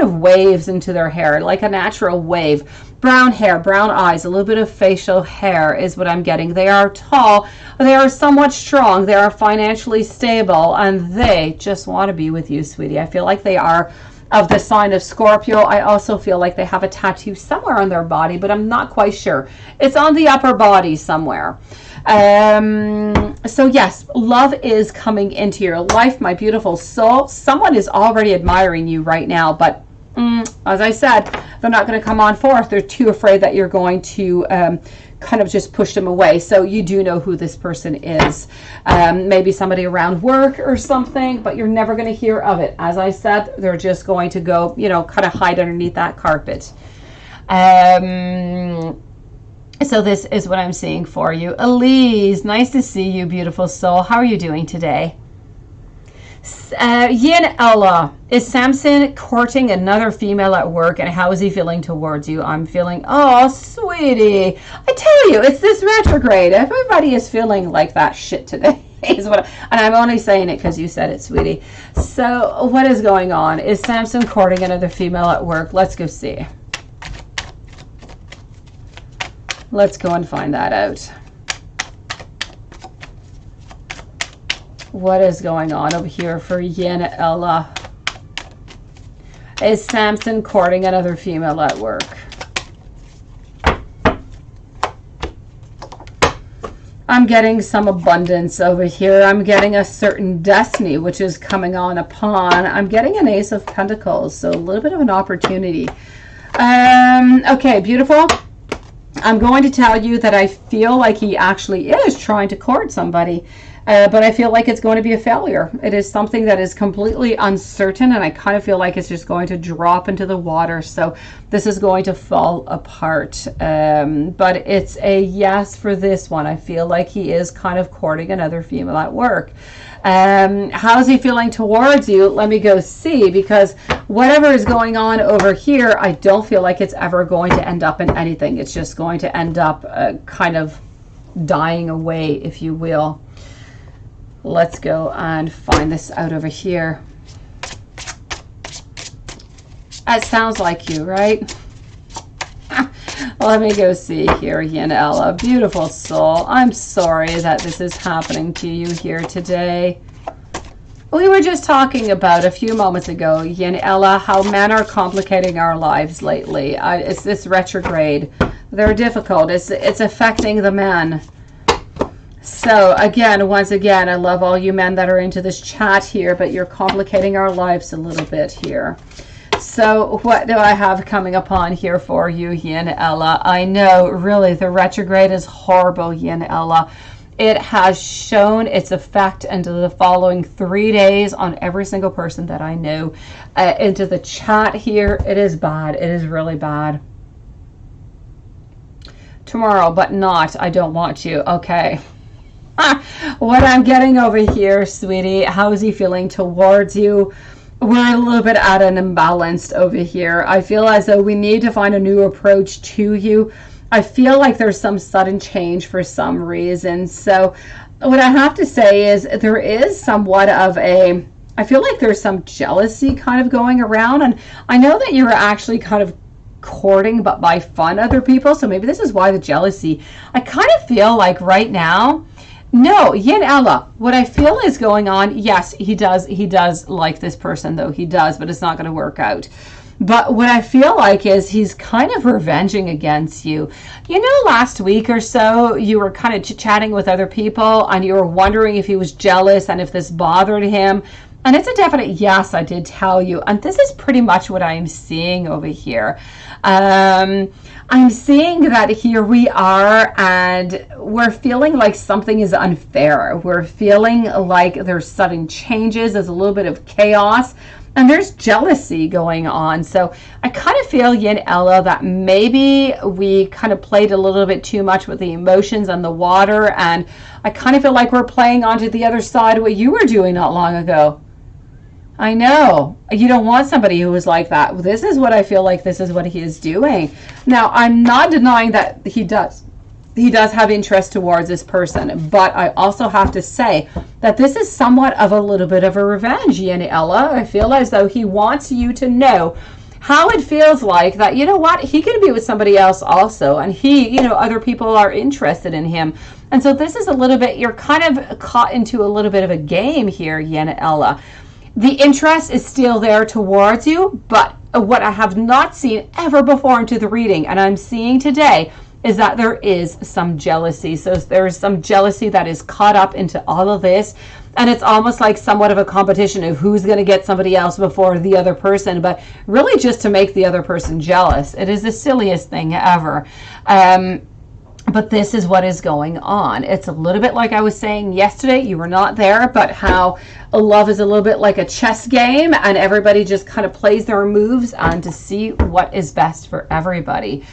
of waves into their hair, like a natural wave. Brown hair, brown eyes, a little bit of facial hair is what I'm getting. They are tall, they are somewhat strong, they are financially stable, and they just want to be with you, sweetie. I feel like they are of the sign of Scorpio. I also feel like they have a tattoo somewhere on their body, but I'm not quite sure. It's on the upper body somewhere. So yes, love is coming into your life, my beautiful soul. Someone is already admiring you right now, but as I said, they're not going to come on forth. They're too afraid that you're going to kind of just push them away. So you do know who this person is. Maybe somebody around work or something, but you're never going to hear of it. As I said, they're just going to go, you know, kind of hide underneath that carpet. So this is what I'm seeing for you. Elise, nice to see you, beautiful soul. How are you doing today? Yin Ella, is Samson courting another female at work, and how is he feeling towards you? I'm feeling, oh, sweetie. I tell you, it's this retrograde. Everybody is feeling like that shit today. Is what, and I'm only saying it because you said it, sweetie. So what is going on? Is Samson courting another female at work? Let's go see. Let's go and find that out. What is going on over here for Yin Ella? Is Samson courting another female at work? I'm getting some abundance over here. I'm getting a certain destiny, which is coming on upon. I'm getting an Ace of Pentacles, so a little bit of an opportunity. Okay, beautiful. I'm going to tell you that I feel like he actually is trying to court somebody. But I feel like it's going to be a failure. It is something that is completely uncertain, and I kind of feel like it's just going to drop into the water. So this is going to fall apart. But it's a yes for this one. I feel like he is kind of courting another female at work. How's he feeling towards you? Let me go see, because whatever is going on over here, I don't feel like it's ever going to end up in anything. It's just going to end up kind of dying away, if you will. Let's go and find this out over here. That sounds like you, right? Let me go see here, Yin Ella. Beautiful soul. I'm sorry that this is happening to you here today. We were just talking about a few moments ago, Yin Ella, how men are complicating our lives lately. It's this retrograde. They're difficult. It's affecting the men. So again, once again, I love all you men that are into this chat here, but you're complicating our lives a little bit here. So what do I have coming upon here for you, Yin Ella? I know, really, the retrograde is horrible, Yin Ella. It has shown its effect into the following 3 days on every single person that I know. Into the chat here, it is bad. It is really bad. Tomorrow, but not. I don't want you. Okay. What I'm getting over here, sweetie, how is he feeling towards you? We're a little bit at an imbalanced over here. I feel as though we need to find a new approach to you. I feel like there's some sudden change for some reason. So what I have to say is there is somewhat of a, I feel like there's some jealousy kind of going around. And I know that you're actually kind of courting, but by fun, other people. So maybe this is why the jealousy. I kind of feel like right now, no, Yin Ella, what I feel is going on, yes, he does like this person, though, he does, but it's not going to work out. But what I feel like is he's kind of revenging against you. You know, last week or so, you were kind of chit-chatting with other people and you were wondering if he was jealous and if this bothered him. And it's a definite yes, I did tell you. And this is pretty much what I'm seeing over here. I'm seeing that here we are and we're feeling like something is unfair. We're feeling like there's sudden changes. There's a little bit of chaos. And there's jealousy going on. So I kind of feel, Yin Ella, that maybe we kind of played a little bit too much with the emotions and the water. And I kind of feel like we're playing onto the other side of what you were doing not long ago. I know. You don't want somebody who is like that. This is what I feel like this is what he is doing. Now, I'm not denying that he does have interest towards this person, but I also have to say that this is somewhat of a little bit of a revenge, Yin Ella. I feel as though he wants you to know how it feels like that, you know what, he can be with somebody else also, and he, you know, other people are interested in him. And so this is a little bit, you're kind of caught into a little bit of a game here, Yin Ella. The interest is still there towards you, but what I have not seen ever before into the reading, and I'm seeing today, is that there is some jealousy. So there's some jealousy that is caught up into all of this. And it's almost like somewhat of a competition of who's going to get somebody else before the other person, but really just to make the other person jealous. It is the silliest thing ever. But this is what is going on. It's a little bit like I was saying yesterday, you were not there, but how love is a little bit like a chess game and everybody just kind of plays their moves on to see what is best for everybody.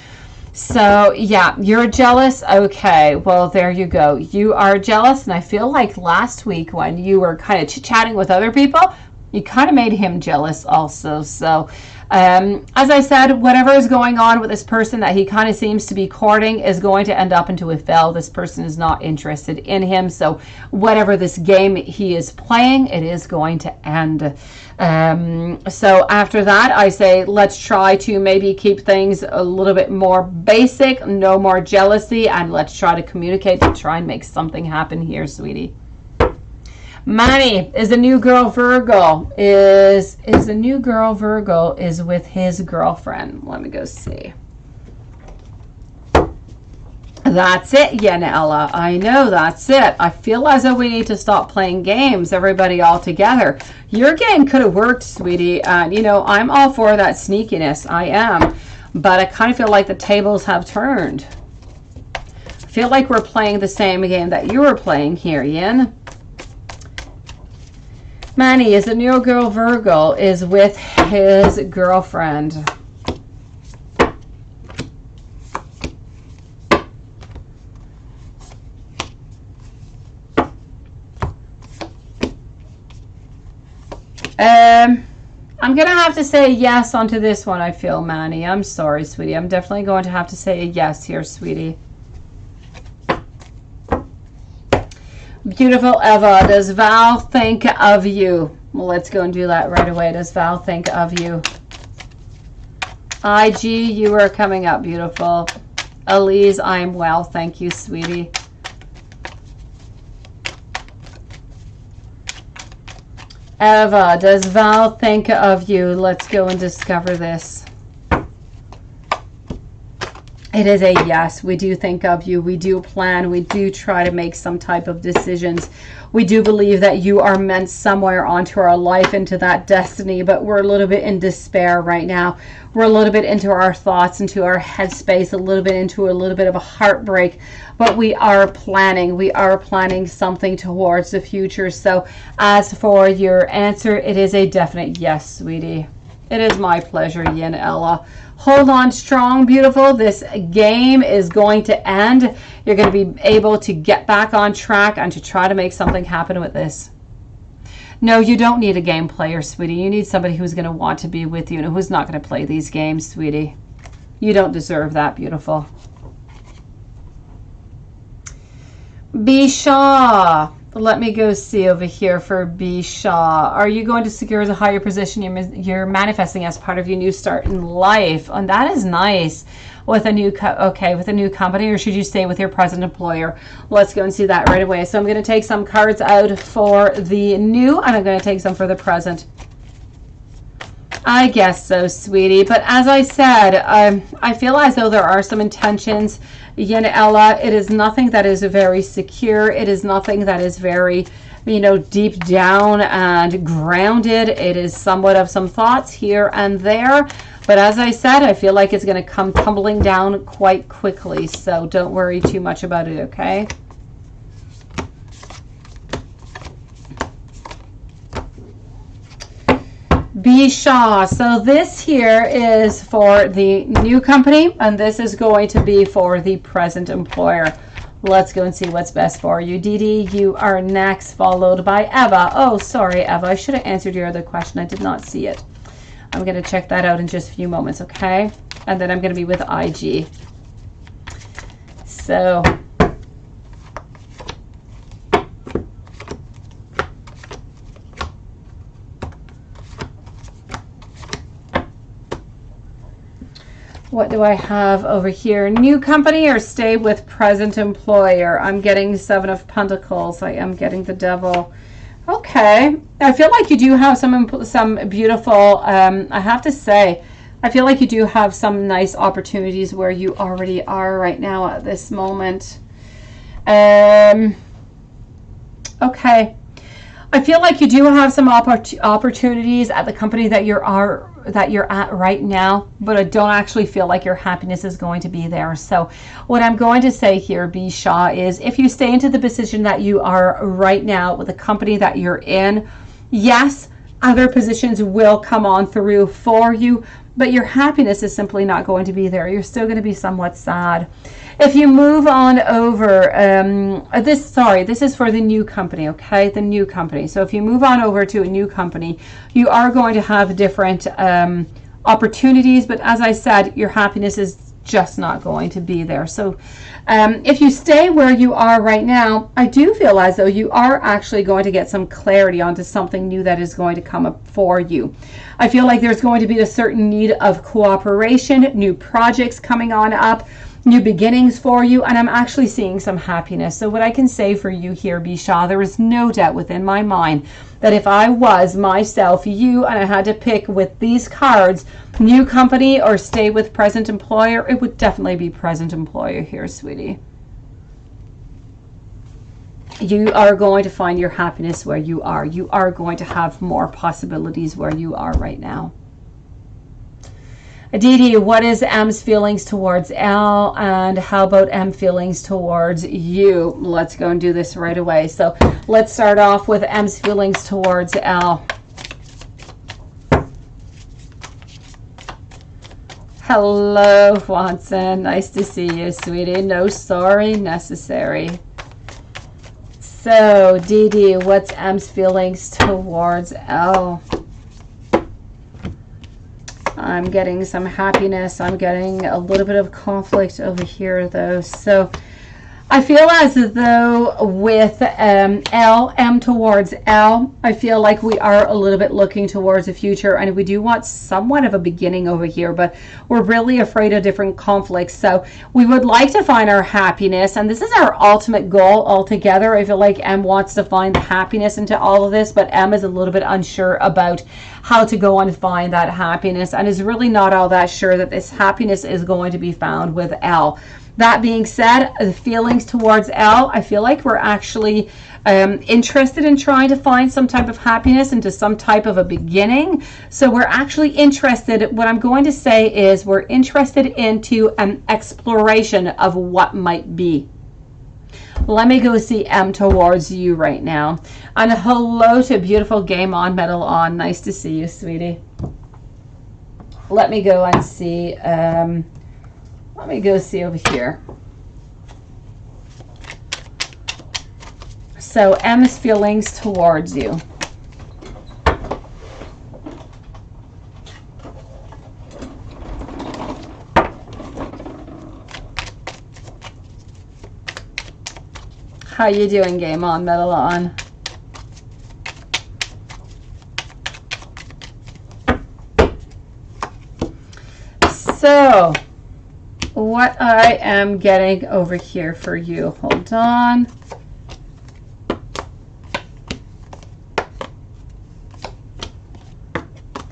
So yeah, you're jealous. Okay, well, there you go. You are jealous. And I feel like last week when you were kind of chit-chatting with other people, you kind of made him jealous also. So as I said, whatever is going on with this person that he kind of seems to be courting is going to end up into a fail. This person is not interested in him. So whatever this game he is playing, it is going to end. So after that, I say, let's try to maybe keep things a little bit more basic, no more jealousy, and let's try to communicate to try and make something happen here, sweetie. Manny, is the new girl Virgo, is the new girl Virgo is with his girlfriend. Let me go see. That's it, Yanella. I know, that's it. I feel as though we need to stop playing games, everybody all together. Your game could have worked, sweetie. And, you know, I'm all for that sneakiness. I am. But I kind of feel like the tables have turned. I feel like we're playing the same game that you were playing here, Yin. Manny, is the new girl Virgo is with his girlfriend. I'm going to have to say yes onto this one, I feel, Manny. I'm sorry, sweetie. I'm definitely going to have to say a yes here, sweetie. Beautiful Eva, does Val think of you? Well, let's go and do that right away. Does Val think of you? IG, you are coming up, beautiful. Elise, I'm well. Thank you, sweetie. Eva, does Val think of you? Let's go and discover this. It is a yes. We do think of you. We do plan. We do try to make some type of decisions. We do believe that you are meant somewhere onto our life, into that destiny, but we're a little bit in despair right now. We're a little bit into our thoughts, into our headspace, a little bit into a little bit of a heartbreak, but we are planning. We are planning something towards the future. So as for your answer, it is a definite yes, sweetie. It is my pleasure, Yin Ella. Hold on strong, beautiful. This game is going to end. You're going to be able to get back on track and to try to make something happen with this. No, you don't need a game player, sweetie. You need somebody who's going to want to be with you and who's not going to play these games, sweetie. You don't deserve that, beautiful. Bisha. Let me go see over here for Bisha. Are you going to secure the higher position you're manifesting as part of your new start in life? And that is nice. With a new with a new company, or should you stay with your present employer? Let's go and see that right away. So I'm going to take some cards out for the new, and I'm going to take some for the present. I guess so, sweetie. But as I said, I feel as though there are some intentions. Yin Ella, it is nothing that is very secure. It is nothing that is very, you know, deep down and grounded. It is somewhat of some thoughts here and there. But as I said, I feel like it's going to come tumbling down quite quickly. So don't worry too much about it, okay? B. Shaw. So this here is for the new company, and this is going to be for the present employer. Let's go and see what's best for you. Dee Dee, you are next, followed by Eva. Oh, sorry, Eva. I should have answered your other question. I did not see it. I'm going to check that out in just a few moments, okay? And then I'm going to be with IG. So... what do I have over here? New company or stay with present employer? I'm getting 7 of Pentacles. I am getting the Devil. Okay. I feel like you do have some beautiful, I have to say, I feel like you do have some nice opportunities where you already are right now at this moment. Okay. I feel like you do have some opportunities at the company that you're at right now, but I don't actually feel like your happiness is going to be there. So what I'm going to say here, B. Shaw, is if you stay into the position that you are right now with the company that you're in, yes, other positions will come on through for you, but your happiness is simply not going to be there. You're still going to be somewhat sad. If you move on over, this is for the new company, okay? The new company. So if you move on over to a new company, you are going to have different opportunities, but as I said, your happiness is just not going to be there. So if you stay where you are right now, I do feel as though you are actually going to get some clarity onto something new that is going to come up for you. I feel like there's going to be a certain need of cooperation, new projects coming on up, new beginnings for you, and I'm actually seeing some happiness. So what I can say for you here, Bisha, there is no doubt within my mind that if I was myself, you, and I had to pick with these cards, new company or stay with present employer, it would definitely be present employer here, sweetie. You are going to find your happiness where you are. You are going to have more possibilities where you are right now. Aditi, what is M's feelings towards L, and how about M feelings towards you? Let's go and do this right away. So let's start off with M's feelings towards L. Hello, Watson. Nice to see you, sweetie. No sorry necessary. So, Dee, what's M's feelings towards L? I'm getting some happiness. I'm getting a little bit of conflict over here, though. So I feel as though with M towards L, I feel like we are a little bit looking towards the future, and we do want somewhat of a beginning over here, but we're really afraid of different conflicts. So we would like to find our happiness, and this is our ultimate goal altogether. I feel like M wants to find happiness into all of this, but M is a little bit unsure about how to go and find that happiness, and is really not all that sure that this happiness is going to be found with L. That being said, the feelings towards L, I feel like we're actually interested in trying to find some type of happiness into some type of a beginning. So we're actually interested, what I'm going to say is we're interested into an exploration of what might be. Let me go see M towards you right now. And hello to beautiful Game On, Metal On. Nice to see you, sweetie. Let me go and see. Let me go see over here. So M's feelings towards you. How you doing, Game On, Metal On? So what I am getting over here for you, hold on.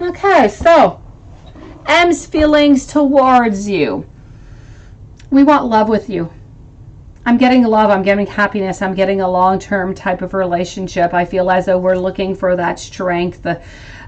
Okay, Okay, so M's feelings towards you. We want love with you. I'm getting love, I'm getting happiness, I'm getting a long-term type of relationship. I feel as though we're looking for that strength. But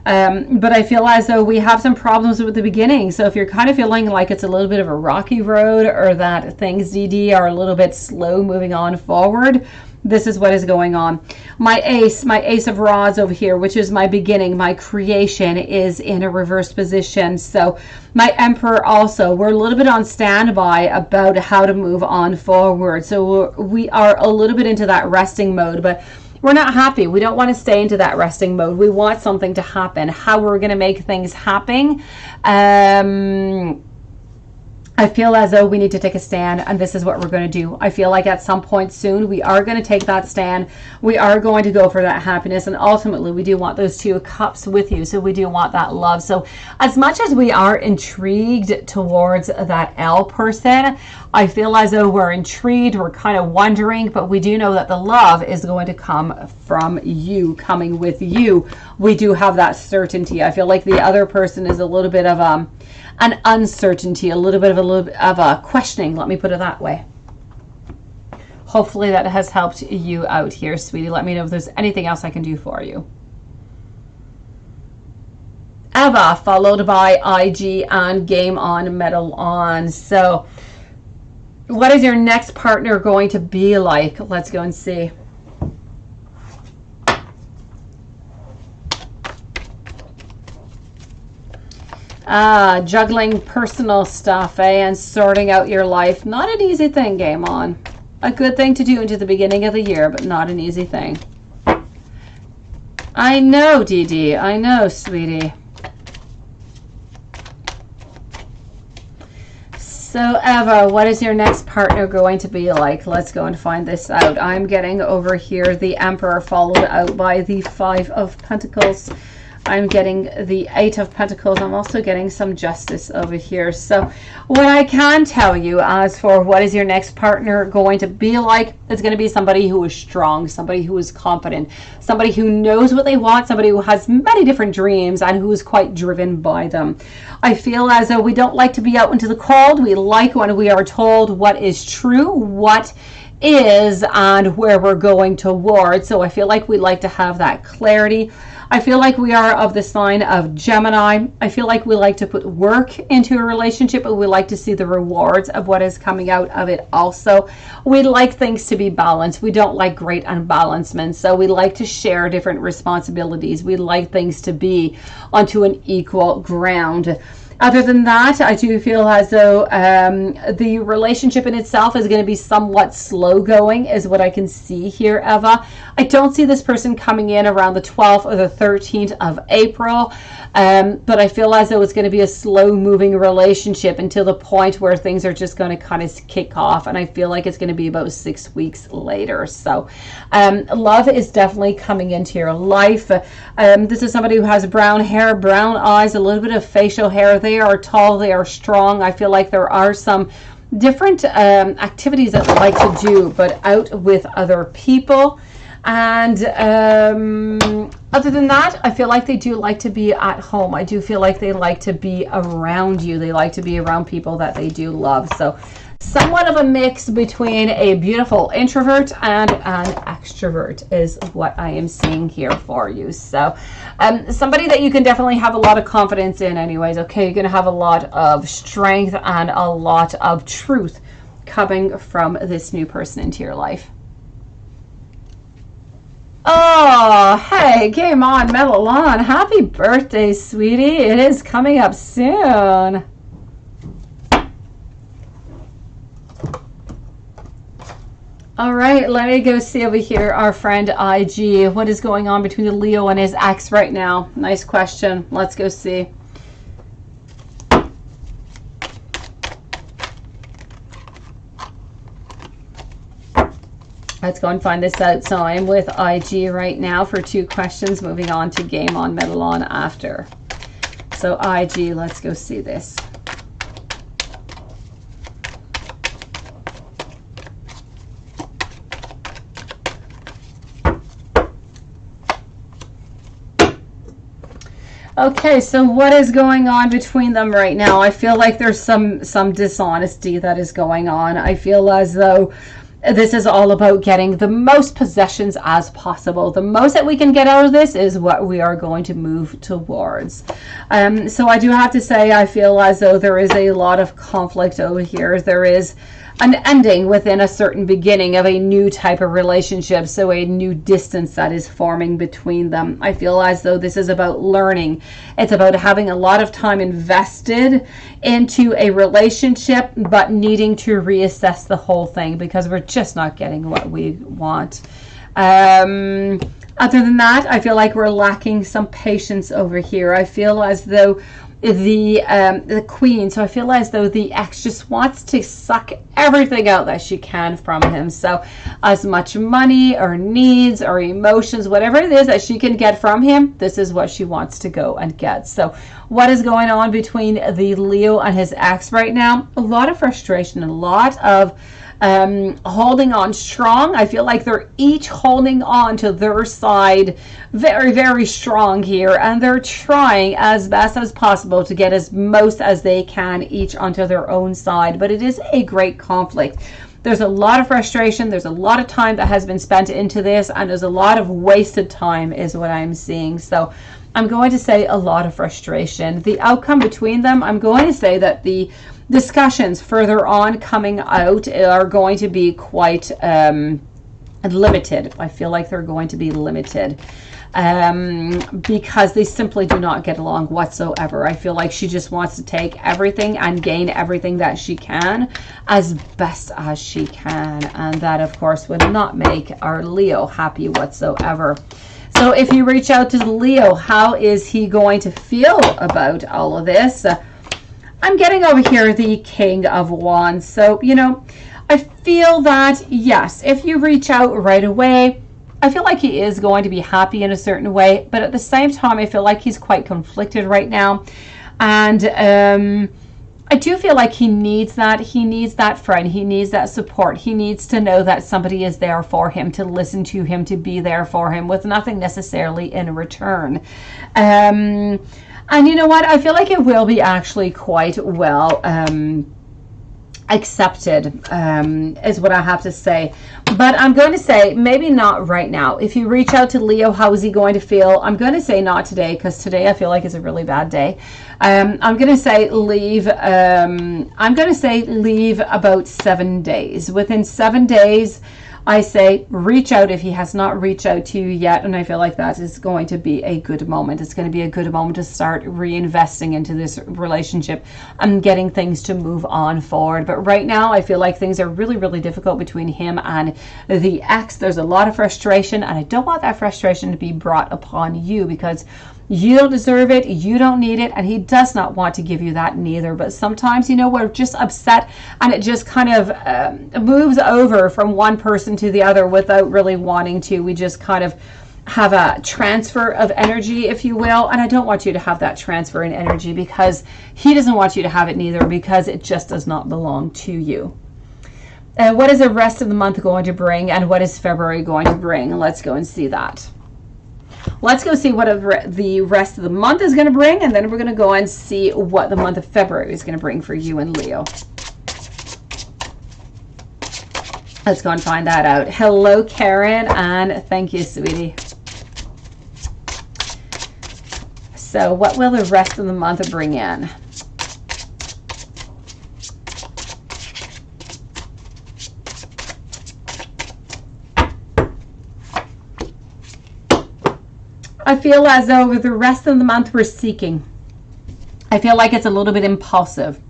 I feel as though we have some problems with the beginning. So if you're kind of feeling like it's a little bit of a rocky road, or that things, DD, are a little bit slow moving on forward, this is what is going on. My ace of rods over here, which is my beginning, my creation, is in a reverse position. So my emperor also, we're a little bit on standby about how to move on forward. So we are a little bit into that resting mode, but we're not happy. We don't want to stay into that resting mode. We want something to happen. How we're going to make things happen, I feel as though we need to take a stand, and this is what we're going to do. I feel like at some point soon we are going to take that stand. We are going to go for that happiness, and ultimately we do want those 2 cups with you. So we do want that love. So as much as we are intrigued towards that L person, I feel as though we're intrigued, we're kind of wondering, but we do know that the love is going to come from you, coming with you. We do have that certainty. I feel like the other person is a little bit of an uncertainty, a little bit of a questioning, let me put it that way. Hopefully that has helped you out here, sweetie. Let me know if there's anything else I can do for you. Eva, followed by IG and Game On, Metal On. So what is your next partner going to be like? Let's go and see. Juggling personal stuff, and sorting out your life. Not an easy thing, Game On. A good thing to do into the beginning of the year, but not an easy thing. I know, DD. I know, sweetie. So, Eva, what is your next partner going to be like? Let's go and find this out. I'm getting over here the Emperor, followed out by the 5 of Pentacles. I'm getting the 8 of Pentacles. I'm also getting some Justice over here. So what I can tell you as for what is your next partner going to be like, it's going to be somebody who is strong, somebody who is confident, somebody who knows what they want, somebody who has many different dreams and who is quite driven by them. I feel as though we don't like to be out into the cold. We like when we are told what is true, what is, and where we're going toward. So I feel like we like to have that clarity. I feel like we are of the sign of Gemini. I feel like we like to put work into a relationship, but we like to see the rewards of what is coming out of it also. We like things to be balanced. We don't like great unbalancement. So we like to share different responsibilities. We like things to be onto an equal ground. Other than that, I do feel as though the relationship in itself is going to be somewhat slow going, is what I can see here, Eva. I don't see this person coming in around the 12th or the 13th of April, but I feel as though it's going to be a slow moving relationship until the point where things are just going to kind of kick off, and I feel like it's going to be about 6 weeks later. So love is definitely coming into your life. This is somebody who has brown hair, brown eyes, a little bit of facial hair. They are tall, they are strong. I feel like there are some different activities that they like to do, but out with other people. And other than that, I feel like they do like to be at home. I do feel like they like to be around you. They like to be around people that they do love. So somewhat of a mix between a beautiful introvert and an extrovert is what I am seeing here for you. So somebody that you can definitely have a lot of confidence in anyways. Okay, you're going to have a lot of strength and a lot of truth coming from this new person into your life. Oh, hey, Game On, Metal On. Happy birthday, sweetie. It is coming up soon. All right, let me go see over here our friend IG. What is going on between the Leo and his ex right now? Nice question. Let's go see. Let's go and find this out. So I'm with IG right now for 2 questions, moving on to Game On, Metal On after. So IG, let's go see this. Okay, so what is going on between them right now? I feel like there's some dishonesty that is going on. I feel as though this is all about getting the most possessions as possible. The most that we can get out of this is what we are going to move towards. So I do have to say, I feel as though there is a lot of conflict over here. There is an ending within a certain beginning of a new type of relationship, so a new distance that is forming between them. I feel as though this is about learning. It's about having a lot of time invested into a relationship, but needing to reassess the whole thing because we're just not getting what we want. Other than that, I feel like we're lacking some patience over here. I feel as though the queen, so I feel as though the ex just wants to suck everything out that she can from him. So as much money or needs or emotions, whatever it is that she can get from him, this is what she wants to go and get. So what is going on between the Leo and his ex right now? A lot of frustration, a lot of holding on strong. I feel like they're each holding on to their side very, very strong here, and they're trying as best as possible to get as most as they can each onto their own side. But it is a great conflict. There's a lot of frustration. There's a lot of time that has been spent into this, and there's a lot of wasted time is what I'm seeing. So I'm going to say a lot of frustration. The outcome between them, I'm going to say that the discussions further on coming out are going to be quite limited. I feel like they're going to be limited because they simply do not get along whatsoever. I feel like she just wants to take everything and gain everything that she can as best as she can, and that of course would not make our Leo happy whatsoever. So if you reach out to Leo, how is he going to feel about all of this? I'm getting over here the King of Wands. So, you know, I feel that, yes, if you reach out right away, I feel like he is going to be happy in a certain way. But at the same time, I feel like he's quite conflicted right now. And I do feel like he needs that. He needs that friend. He needs that support. He needs to know that somebody is there for him, to listen to him, to be there for him with nothing necessarily in return. And you know what? I feel like it will be actually quite well accepted, is what I have to say. But I'm going to say maybe not right now. If you reach out to Leo, how is he going to feel? I'm going to say not today, because today I feel like it's a really bad day. I'm going to say leave. I'm going to say leave about 7 days. Within 7 days, I say reach out if he has not reached out to you yet, and I feel like that is going to be a good moment. It's going to be a good moment to start reinvesting into this relationship and getting things to move on forward. But right now, I feel like things are really, really difficult between him and the ex. There's a lot of frustration, and I don't want that frustration to be brought upon you because you don't deserve it, you don't need it, and he does not want to give you that neither. But sometimes, you know, we're just upset and it just kind of moves over from one person to the other without really wanting to. We just kind of have a transfer of energy, if you will, and I don't want you to have that transfer in energy because he doesn't want you to have it neither, because it just does not belong to you. What is the rest of the month going to bring, and what is February going to bring? Let's go and see that. Let's go see what the rest of the month is going to bring, and then we're going to go and see what the month of February is going to bring for you and Leo. Let's go and find that out. Hello, Karen, and thank you, sweetie. So what will the rest of the month bring in? I feel as though over the rest of the month we're seeking. I feel like it's a little bit impulsive.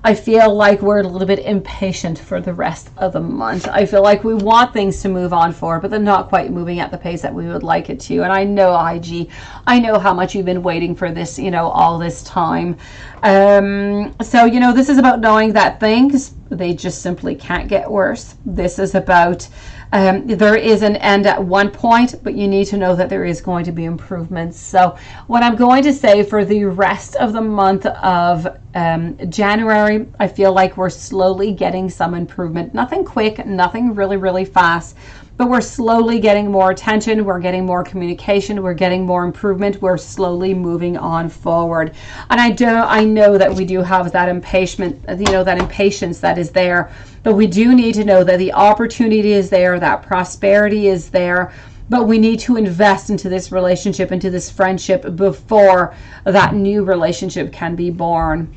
I feel like we're a little bit impatient for the rest of the month. I feel like we want things to move on forward, but they're not quite moving at the pace that we would like it to. And I know, IG, I know how much you've been waiting for this, you know, all this time. So, you know, this is about knowing that things, they just simply can't get worse. This is about there is an end at one point, but you need to know that there is going to be improvements. So what I'm going to say for the rest of the month of January, I feel like we're slowly getting some improvement. Nothing quick, nothing really, really fast, but we're slowly getting more attention, we're getting more communication, we're getting more improvement, we're slowly moving on forward. And I know that we do have that impatience, that impatience that is there, but we do need to know that the opportunity is there, that prosperity is there, but we need to invest into this relationship, into this friendship, before that new relationship can be born.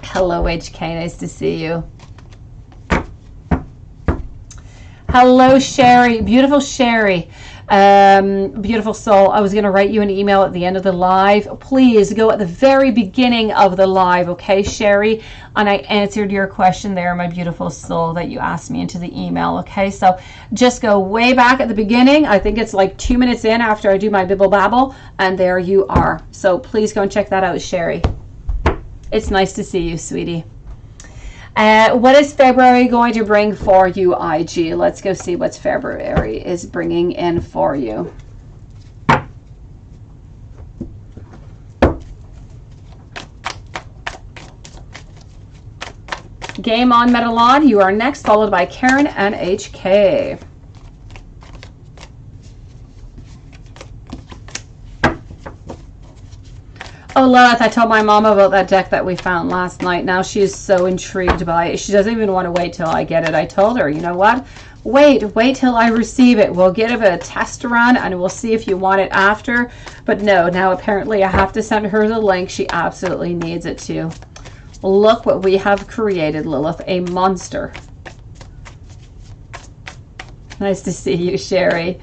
Hello, HK, nice to see you. Hello, Sherry, beautiful Sherry, beautiful soul. I was going to write you an email at the end of the live. Please go at the very beginning of the live, okay, Sherry? And I answered your question there, my beautiful soul, that you asked me into the email, okay? So just go way back at the beginning. I think it's like 2 minutes in after I do my bibble babble, and there you are. So please go and check that out, Sherry. It's nice to see you, sweetie. What is February going to bring for you, IG? Let's go see what February is bringing in for you. Game on, Metalon. You are next, followed by Karen and HK. Oh, Lilith, I told my mom about that deck that we found last night. Now she's so intrigued by it. She doesn't even want to wait till I get it. I told her, you know what? Wait till I receive it. We'll give it a test run and we'll see if you want it after. But no, now apparently I have to send her the link. She absolutely needs it too. Look what we have created, Lilith. A monster. Nice to see you, Sherry.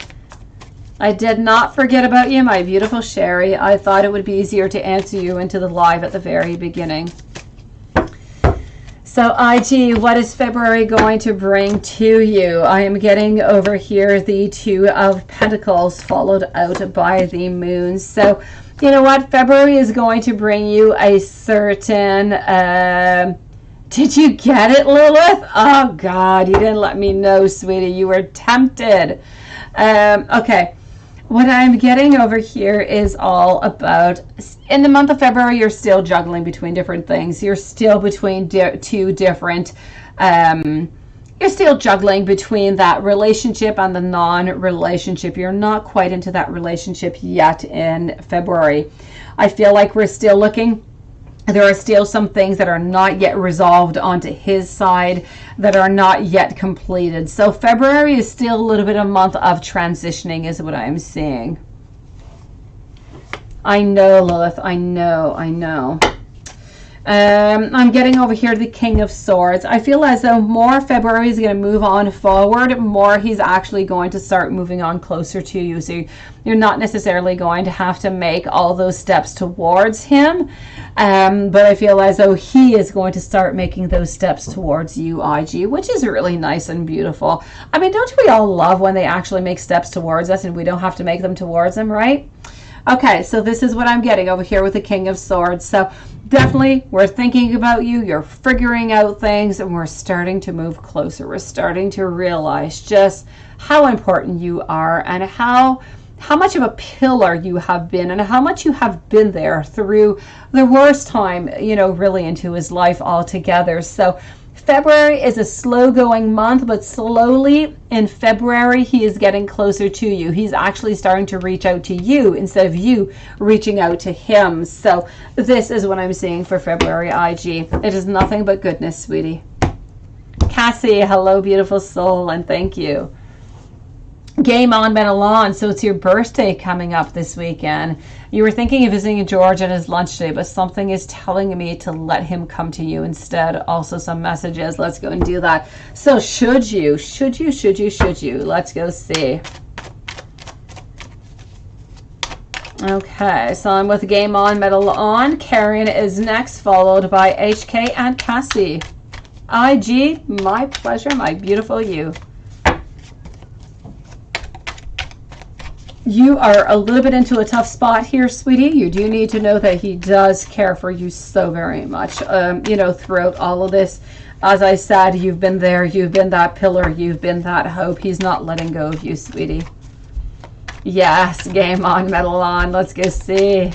I did not forget about you, my beautiful Sherry. I thought it would be easier to answer you into the live at the very beginning. So, IG, what is February going to bring to you? I am getting over here the Two of Pentacles followed out by the Moon. So, you know what? February is going to bring you a certain... did you get it, Lilith? Oh, God, you didn't let me know, sweetie. You were tempted. Okay. What I'm getting over here is all about, in the month of February, you're still juggling between different things. You're still between two different, you're still juggling between that relationship and the non-relationship. You're not quite into that relationship yet in February. I feel like we're still looking. There are still some things that are not yet resolved onto his side, that are not yet completed. So February is still a little bit of a month of transitioning is what I'm seeing. I know, Lilith. I know. I'm getting over here the King of Swords. I feel as though more February is going to move on forward, more he's actually going to start moving on closer to you. So you're not necessarily going to have to make all those steps towards him. But I feel as though he is going to start making those steps towards you, IG, which is really nice and beautiful. I mean, don't we all love when they actually make steps towards us and we don't have to make them towards them, right? Okay, so this is what I'm getting over here with the King of Swords. So definitely we're thinking about you, you're figuring out things, and we're starting to move closer. We're starting to realize just how important you are and how much of a pillar you have been and how much you have been there through the worst time, you know, really into his life altogether. So February is a slow going month, but slowly in February, he is getting closer to you. He's actually starting to reach out to you instead of you reaching out to him. So this is what I'm seeing for February, IG. It is nothing but goodness, sweetie. Cassie, hello, beautiful soul, and thank you. Game on, Benelon. So it's your birthday coming up this weekend. You were thinking of visiting George at his lunch today, but something is telling me to let him come to you instead. Also some messages. Let's go and do that. So should you? Let's go see. Okay, so I'm with Game on, Metal on. Karen is next, followed by HK and Cassie. IG, my pleasure, my beautiful you. You are a little bit into a tough spot here, sweetie. You do need to know that he does care for you so very much. You know, throughout all of this, as I said, you've been there. You've been that pillar. You've been that hope. He's not letting go of you, sweetie. Yes, game on, metal on. Let's go see.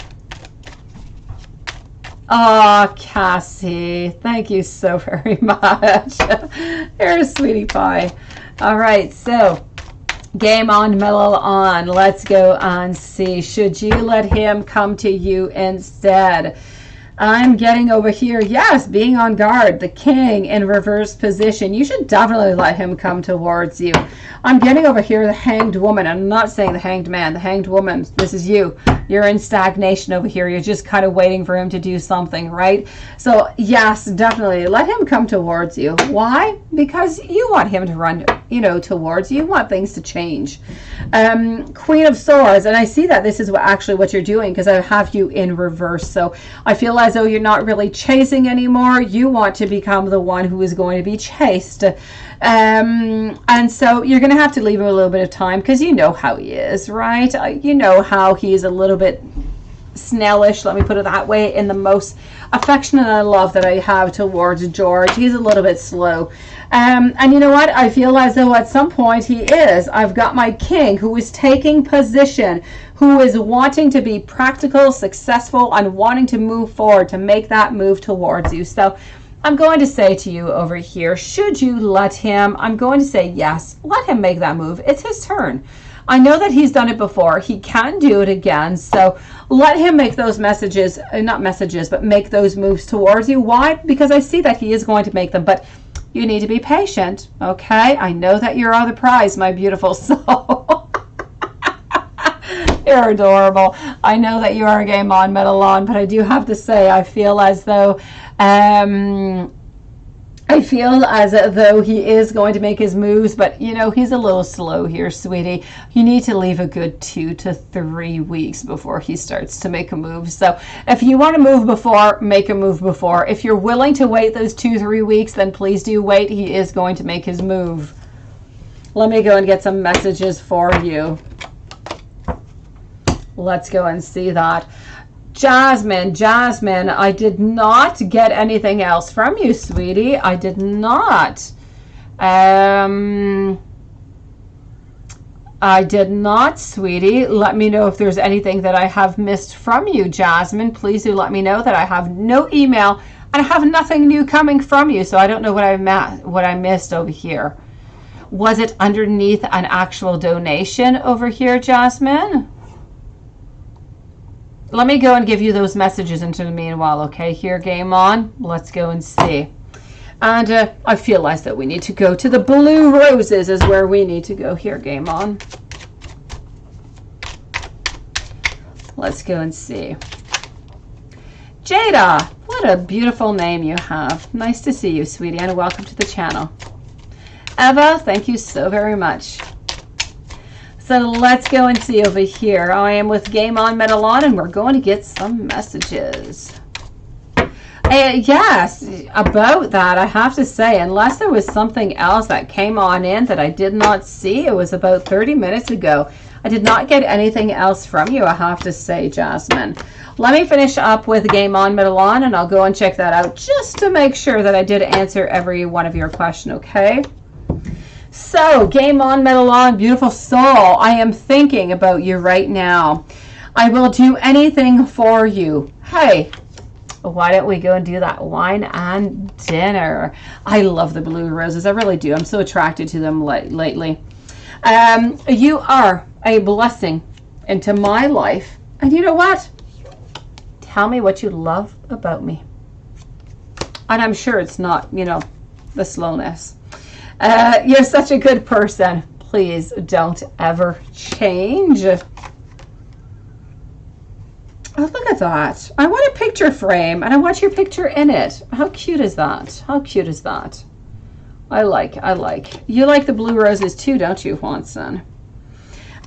Oh, Cassie, thank you so very much. You're a sweetie pie. All right, so game on, metal on. Let's go and see. Should you let him come to you instead? I'm getting over here, yes, being on guard, the king in reverse position. You should definitely let him come towards you. I'm getting over here the hanged woman. I'm not saying the hanged man, the hanged woman. This is you. You're in stagnation over here. You're just kind of waiting for him to do something, right? So yes, definitely let him come towards you. Why? Because you want him to run, towards you. You want things to change. Queen of Swords, and I see that this is actually what you're doing because I have you in reverse. So I feel as though you're not really chasing anymore. You want to become the one who is going to be chased. And so you're going to have to leave him a little bit of time because you know how he is, right? You know how he's a little bit snellish, let me put it that way, in the most affectionate and love that I have towards George. He's a little bit slow. And you know what? I feel as though at some point he is. I've got my king who is taking position, who is wanting to be practical, successful, and wanting to move forward, to make that move towards you. So I'm going to say to you over here, should you let him? I'm going to say yes, let him make that move. It's his turn. I know that he's done it before. He can do it again. So let him make those messages, not messages, but make those moves towards you. Why? Because I see that he is going to make them, but you need to be patient, okay? I know that you're on the prize, my beautiful soul. You're adorable. I know that you are a game on, metal on, but I do have to say, I feel as though he is going to make his moves, but he's a little slow here, sweetie. You need to leave a good 2 to 3 weeks before he starts to make a move. So if you want to move before, make a move before. If you're willing to wait those 2-3 weeks, then please do wait. He is going to make his move. Let me go and get some messages for you. Let's go and see that. Jasmine, I did not get anything else from you, sweetie. I did not. I did not, sweetie. Let me know if there's anything that I have missed from you, Jasmine. Please do let me know that I have no email and I have nothing new coming from you, so I don't know what I missed over here. Was it underneath an actual donation over here, Jasmine? Let me go and give you those messages into the meanwhile, okay? Here, game on. Let's go and see. And I feel as though we need to go to the blue roses is where we need to go. Here, game on. Let's go and see. Jada, what a beautiful name you have. Nice to see you, sweetie, and welcome to the channel. Eva, thank you so very much. So let's go and see over here. I am with Game On, Metal On, and we're going to get some messages. Yes, about that, I have to say, unless there was something else that came on in that I did not see, it was about 30 minutes ago. I did not get anything else from you, I have to say, Jasmine. Let me finish up with Game On, Metal On, and I'll go and check that out just to make sure that I did answer every one of your questions, okay? So, Game On, Metal On, beautiful soul, I am thinking about you right now. I will do anything for you. Hey, why don't we go and do that wine and dinner? I love the blue roses. I really do. I'm so attracted to them lately. You are a blessing into my life. And you know what? Tell me what you love about me. And I'm sure it's not, the slowness. You're such a good person. Please don't ever change. Oh, look at that. I want a picture frame and I want your picture in it. How cute is that? How cute is that? I like. You like the blue roses too, don't you, Juanson?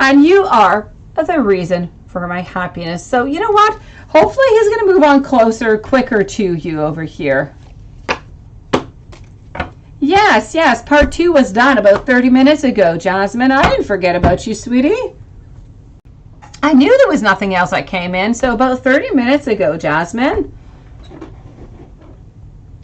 And you are the reason for my happiness. So you know what? Hopefully he's going to move on closer, quicker to you over here. Yes, part 2 was done about 30 minutes ago, Jasmine. I didn't forget about you, sweetie. I knew there was nothing else that came in, so about 30 minutes ago, Jasmine.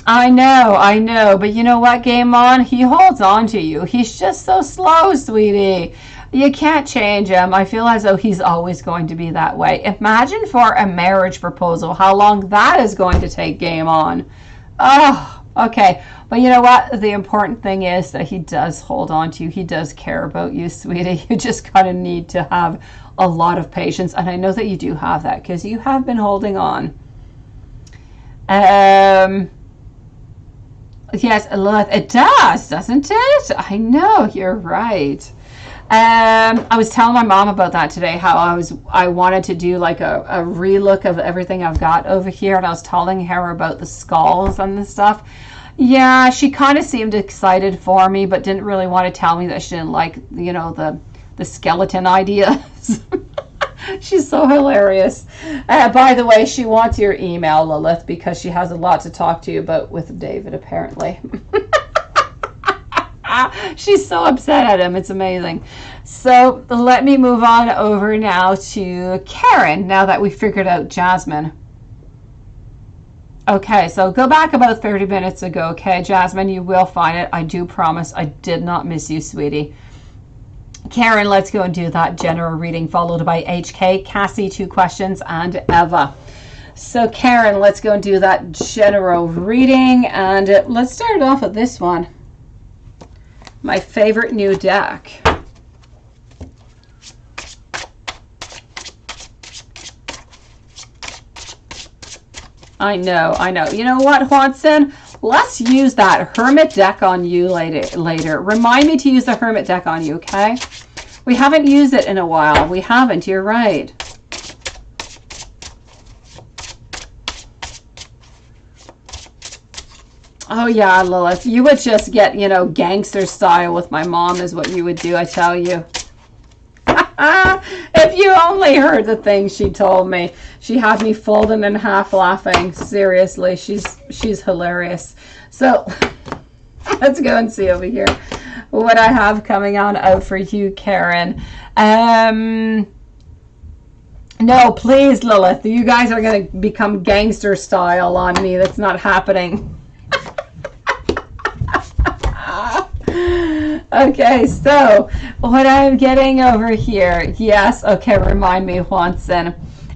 I know, but you know what, Game On? He holds on to you. He's just so slow, sweetie. You can't change him. I feel as though he's always going to be that way. Imagine for a marriage proposal, how long that is going to take, game on. Oh, okay. But you know what? The important thing is that he does hold on to you. He does care about you, sweetie. You just kind of need to have a lot of patience. And I know that you do have that because you have been holding on. Yes, it does, doesn't it? I know, you're right. I was telling my mom about that today, how I wanted to do like a relook of everything I've got over here, and I was telling her about the skulls and the stuff. Yeah, she kind of seemed excited for me, but didn't really want to tell me that she didn't like, you know, the skeleton ideas. She's so hilarious. By the way, she wants your email, Lilith, because she has a lot to talk to you about with David, apparently. She's so upset at him. It's amazing. So let me move on over now to Karen, now that we figured out Jasmine. Okay, so go back about 30 minutes ago, okay, Jasmine? You will find it. I do promise. I did not miss you, sweetie. Karen, let's go and do that general reading, followed by HK, Cassie, 2 questions, and Eva. So Karen, let's go and do that general reading, and let's start off with this one. My favorite new deck. I know. You know what, Juanson? Let's use that Hermit deck on you later. Remind me to use the Hermit deck on you, okay? We haven't used it in a while. We haven't, you're right. Oh yeah, Lilith, you would just get, you know, gangster style with my mom is what you would do, I tell you. If you only heard the things she told me. She had me folding in half laughing. Seriously, she's hilarious. So let's go and see over here what I have coming on out for you, Karen. No, please, Lilith, you guys are going to become gangster style on me. That's not happening. Okay, so what I'm getting over here, yes, okay, remind me, Juanson.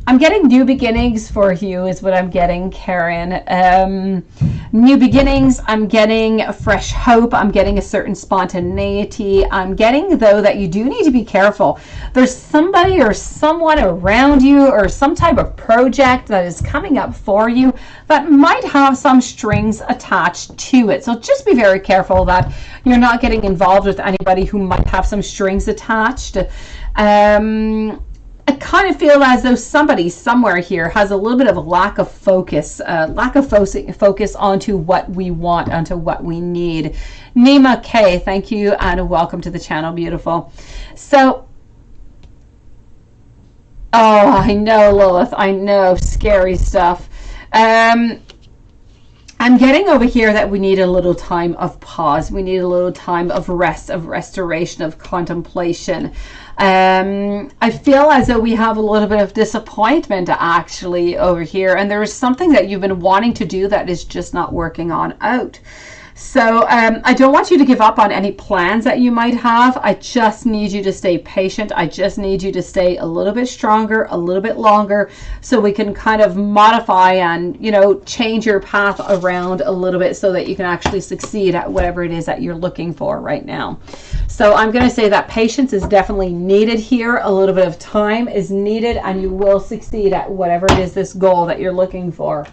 I'm getting new beginnings for you is what I'm getting, Karen. New beginnings, I'm getting a fresh hope. I'm getting a certain spontaneity. I'm getting, though, that you do need to be careful. There's somebody or someone around you or some type of project that is coming up for you that might have some strings attached to it. So just be very careful that you're not getting involved with anybody who might have some strings attached. I kind of feel as though somebody somewhere here has a little bit of a lack of focus onto what we want, onto what we need. Nima K, thank you and welcome to the channel, beautiful. So, oh, I know, Lilith, I know, scary stuff. I'm getting over here that we need a little time of pause. We need a little time of rest, of restoration, of contemplation. I feel as though we have a little bit of disappointment actually over here, and there is something that you've been wanting to do that is just not working on out. So I don't want you to give up on any plans that you might have. I just need you to stay patient. I just need you to stay a little bit stronger, a little bit longer, so we can kind of modify and, you know, change your path around a little bit so that you can actually succeed at whatever it is that you're looking for right now. So I'm going to say that patience is definitely needed here. A little bit of time is needed, and you will succeed at whatever it is, this goal that you're looking for.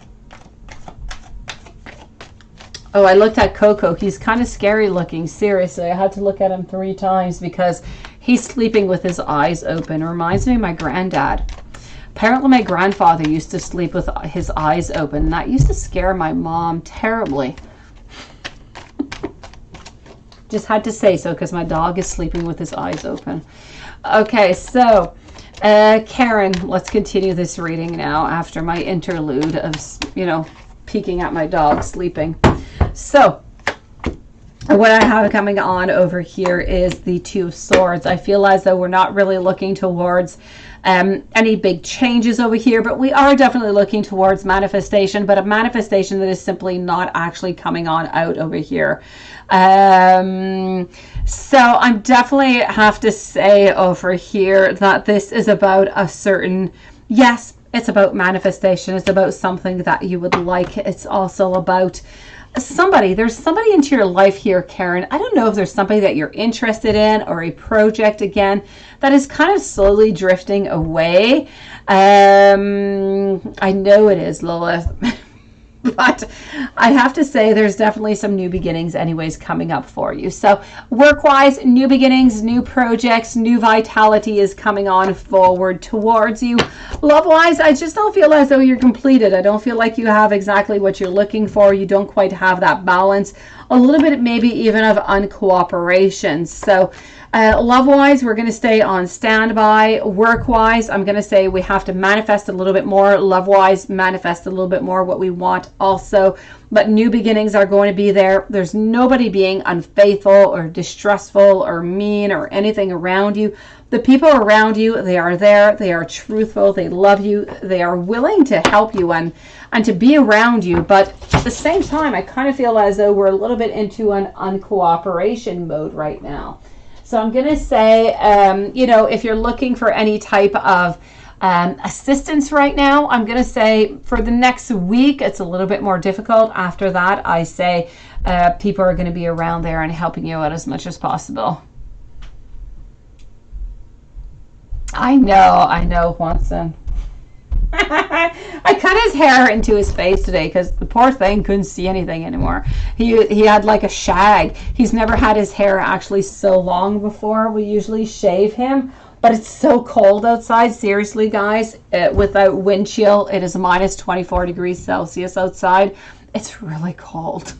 Oh, I looked at Coco. He's kind of scary looking. Seriously, I had to look at him 3 times because he's sleeping with his eyes open. Reminds me of my granddad. Apparently, my grandfather used to sleep with his eyes open. And that used to scare my mom terribly. Just had to say so because my dog is sleeping with his eyes open. Okay, so Karen, let's continue this reading now after my interlude of, you know, peeking at my dog sleeping. So what I have coming on over here is the 2 of Swords. I feel as though we're not really looking towards any big changes over here, but we are definitely looking towards manifestation, but a manifestation that is simply not actually coming on out over here. So I'm definitely have to say over here that this is about a certain, yes, it's about manifestation. It's about something that you would like. It's also about somebody. There's somebody into your life here, Karen. I don't know if there's somebody that you're interested in or a project again that is kind of slowly drifting away. I know it is, Lilith. But I have to say there's definitely some new beginnings anyways coming up for you. So work-wise, new beginnings, new projects, new vitality is coming on forward towards you. Love-wise, I just don't feel as though you're completed. I don't feel like you have exactly what you're looking for. You don't quite have that balance. A little bit maybe even of uncooperation. So love-wise, we're going to stay on standby. Work-wise, I'm going to say we have to manifest a little bit more. Love-wise, manifest a little bit more what we want also. But new beginnings are going to be there. There's nobody being unfaithful or distrustful or mean or anything around you. The people around you, they are there. They are truthful. They love you. They are willing to help you and to be around you. But at the same time, I kind of feel as though we're a little bit into an uncooperation mode right now. So I'm going to say, you know, if you're looking for any type of assistance right now, I'm going to say for the next week, it's a little bit more difficult. After that, I say people are going to be around there and helping you out as much as possible. I know, Watson. I cut his hair into his face today because the poor thing couldn't see anything anymore. He had like a shag. He's never had his hair actually so long before. We usually shave him, but it's so cold outside. Seriously, guys, without wind chill, it is minus 24 degrees Celsius outside. It's really cold.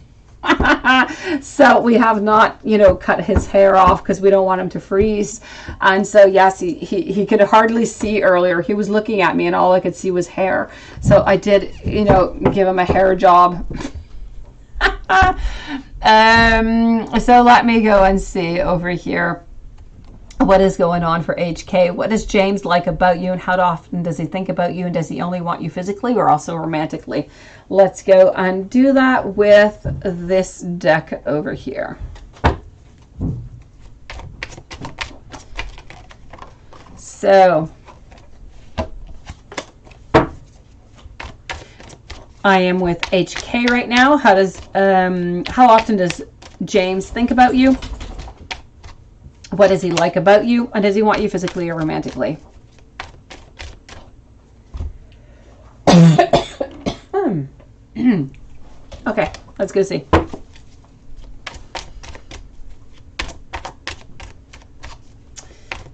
So we have not, you know, cut his hair off because we don't want him to freeze. And so yes, he could hardly see earlier. He was looking at me and all I could see was hair. So I did, you know, give him a hair job. So let me go and see over here what is going on for HK. What is James like about you, and how often does he think about you, and does he only want you physically or also romantically? Let's go and do that with this deck over here. So I am with HK right now. How often does James think about you? What does he like about you? And does he want you physically or romantically? Okay, let's go see.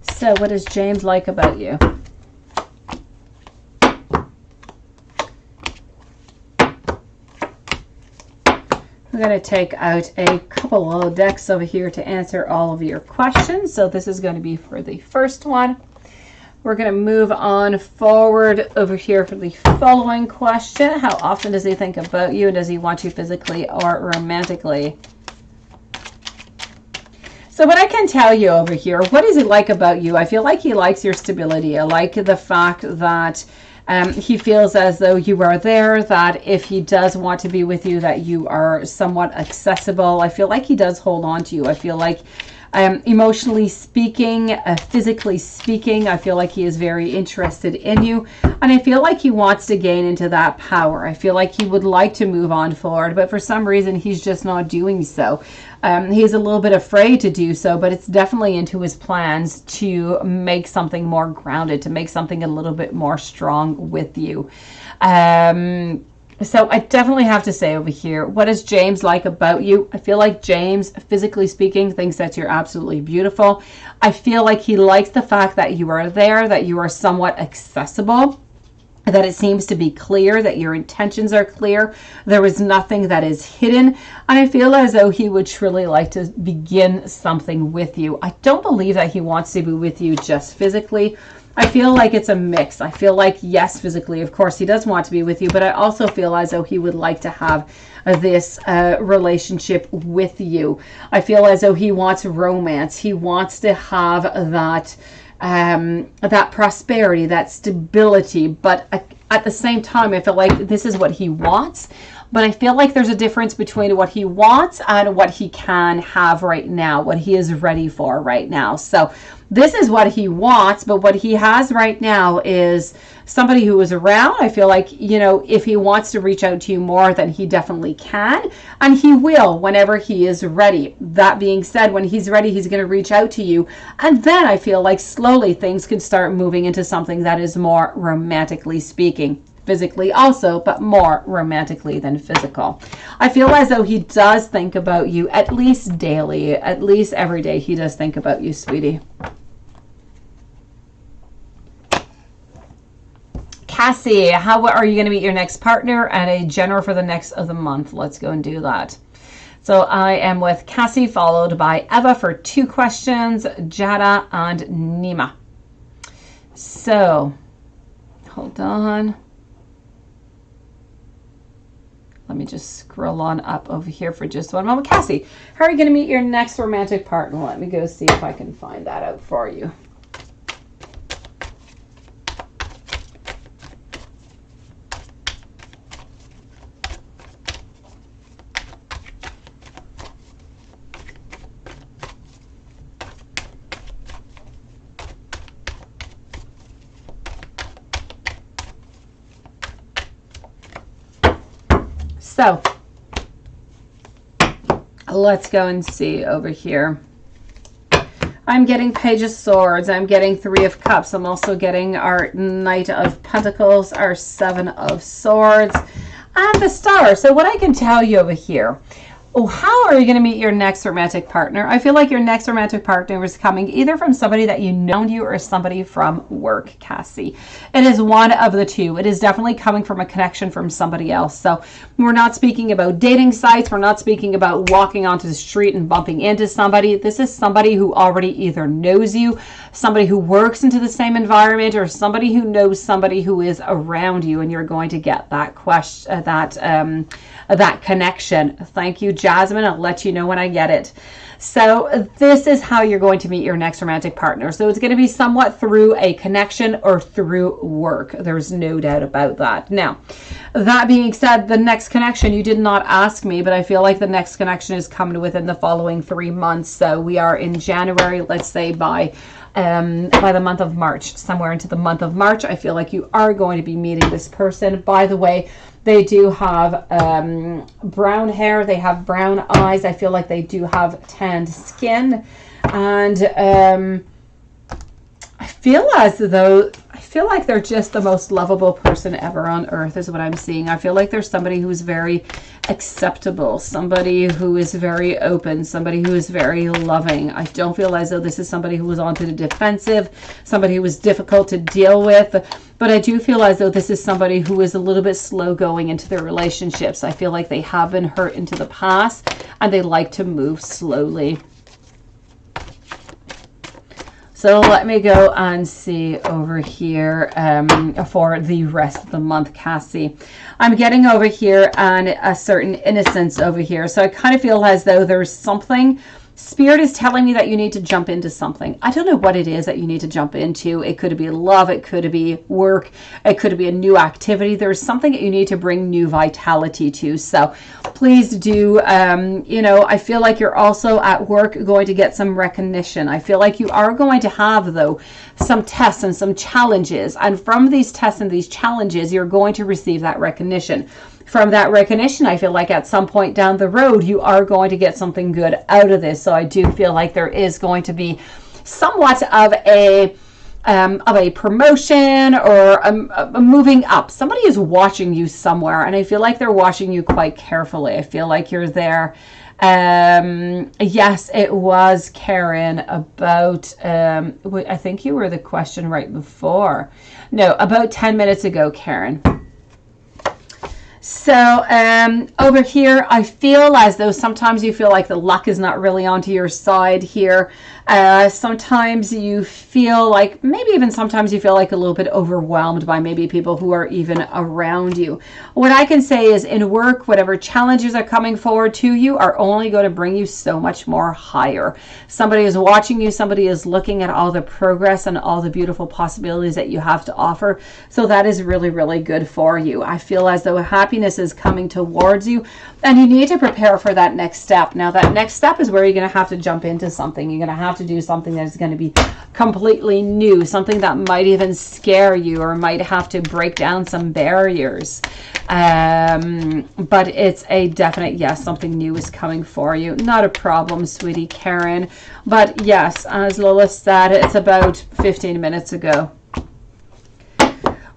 So what does James like about you? I'm going to take out a couple of decks over here to answer all of your questions. So this is going to be for the first one. We're going to move on forward over here for the following question. How often does he think about you, and does he want you physically or romantically? So what I can tell you over here, what does he like about you? I feel like he likes your stability. I like the fact that he feels as though you are there, that if he does want to be with you, that you are somewhat accessible. I feel like he does hold on to you. I feel like emotionally speaking, physically speaking, I feel like he is very interested in you. And I feel like he wants to gain into that power. I feel like he would like to move on forward, but for some reason, he's just not doing so. He's a little bit afraid to do so, but it's definitely into his plans to make something more grounded, to make something a little bit more strong with you. So I definitely have to say over here, what does James like about you? I feel like James, physically speaking, thinks that you're absolutely beautiful. I feel like he likes the fact that you are there, that you are somewhat accessible, that it seems to be clear, that your intentions are clear. There is nothing that is hidden. And I feel as though he would truly like to begin something with you. I don't believe that he wants to be with you just physically. I feel like it's a mix. I feel like, yes, physically, of course, he does want to be with you, but I also feel as though he would like to have this relationship with you. I feel as though he wants romance. He wants to have that that prosperity, that stability, but at the same time, I feel like this is what he wants, but I feel like there's a difference between what he wants and what he can have right now, what he is ready for right now. So this is what he wants, but what he has right now is somebody who is around. I feel like, you know, if he wants to reach out to you more, then he definitely can, and he will whenever he is ready. That being said, when he's ready, he's going to reach out to you, and then I feel like slowly things could start moving into something that is more romantically speaking. Physically also, but more romantically than physical. I feel as though he does think about you at least daily, at least every day. He does think about you, sweetie. Cassie, how are you going to meet your next partner, and a general for the next of the month? Let's go and do that. So I am with Cassie, followed by Eva for 2 questions, Jada and Nima. So hold on. Let me just scroll on up over here for just one moment. Cassie, how are you going to meet your next romantic partner? Let me go see if I can find that out for you. So let's go and see over here. I'm getting Page of Swords. I'm getting 3 of Cups. I'm also getting our Knight of Pentacles, our 7 of Swords, and the Star. So what I can tell you over here, how are you going to meet your next romantic partner? I feel like your next romantic partner is coming either from somebody that you know you or somebody from work, Cassie. It is one of the two. It is definitely coming from a connection from somebody else. So we're not speaking about dating sites. We're not speaking about walking onto the street and bumping into somebody. This is somebody who already either knows you, somebody who works into the same environment, or somebody who knows somebody who is around you, and you're going to get that question, that connection. Thank you, Jasmine. I'll let you know when I get it. So this is how you're going to meet your next romantic partner. So it's going to be somewhat through a connection or through work. There's no doubt about that. Now, that being said, the next connection, you did not ask me, but I feel like the next connection is coming within the following 3 months. So we are in January, let's say by the month of March, somewhere into the month of March, I feel like you are going to be meeting this person. By the way, they do have brown hair. They have brown eyes. I feel like they do have tanned skin. And I feel like they're just the most lovable person ever on earth is what I'm seeing. I feel like there's somebody who's very acceptable, somebody who is very open, somebody who is very loving. I don't feel as though this is somebody who was onto the defensive, somebody who was difficult to deal with, but I do feel as though this is somebody who is a little bit slow going into their relationships. I feel like they have been hurt into the past and they like to move slowly. So let me go and see over here for the rest of the month, Cassie. I'm getting over here and a certain innocence over here. So I kind of feel as though there's something. Spirit is telling me that you need to jump into something. I don't know what it is that you need to jump into. It could be love. It could be work. It could be a new activity. There's something that you need to bring new vitality to. So please do, I feel like you're also at work going to get some recognition. I feel like you are going to have, though, some tests and some challenges. And from these tests and these challenges, you're going to receive that recognition. From that recognition, I feel like at some point down the road, you are going to get something good out of this. So I do feel like there is going to be somewhat of a promotion or a moving up. Somebody is watching you somewhere, and I feel like they're watching you quite carefully. I feel like you're there. Yes, it was Karen about, I think you were the question right before. No, about 10 minutes ago, Karen. So over here, I feel as though sometimes you feel like the luck is not really onto your side here. Sometimes you feel like, maybe even sometimes you feel like a little bit overwhelmed by maybe people who are even around you. What I can say is in work, whatever challenges are coming forward to you are only going to bring you so much more higher. Somebody is watching you. Somebody is looking at all the progress and all the beautiful possibilities that you have to offer. So that is really, really good for you. I feel as though happiness happiness is coming towards you, and you need to prepare for that next step. Now, that next step is where you're going to have to jump into something. You're going to have to do something that is going to be completely new, something that might even scare you or might have to break down some barriers. But it's a definite yes, something new is coming for you. Not a problem, sweetie Karen. But yes, as Lola said, it's about 15 minutes ago.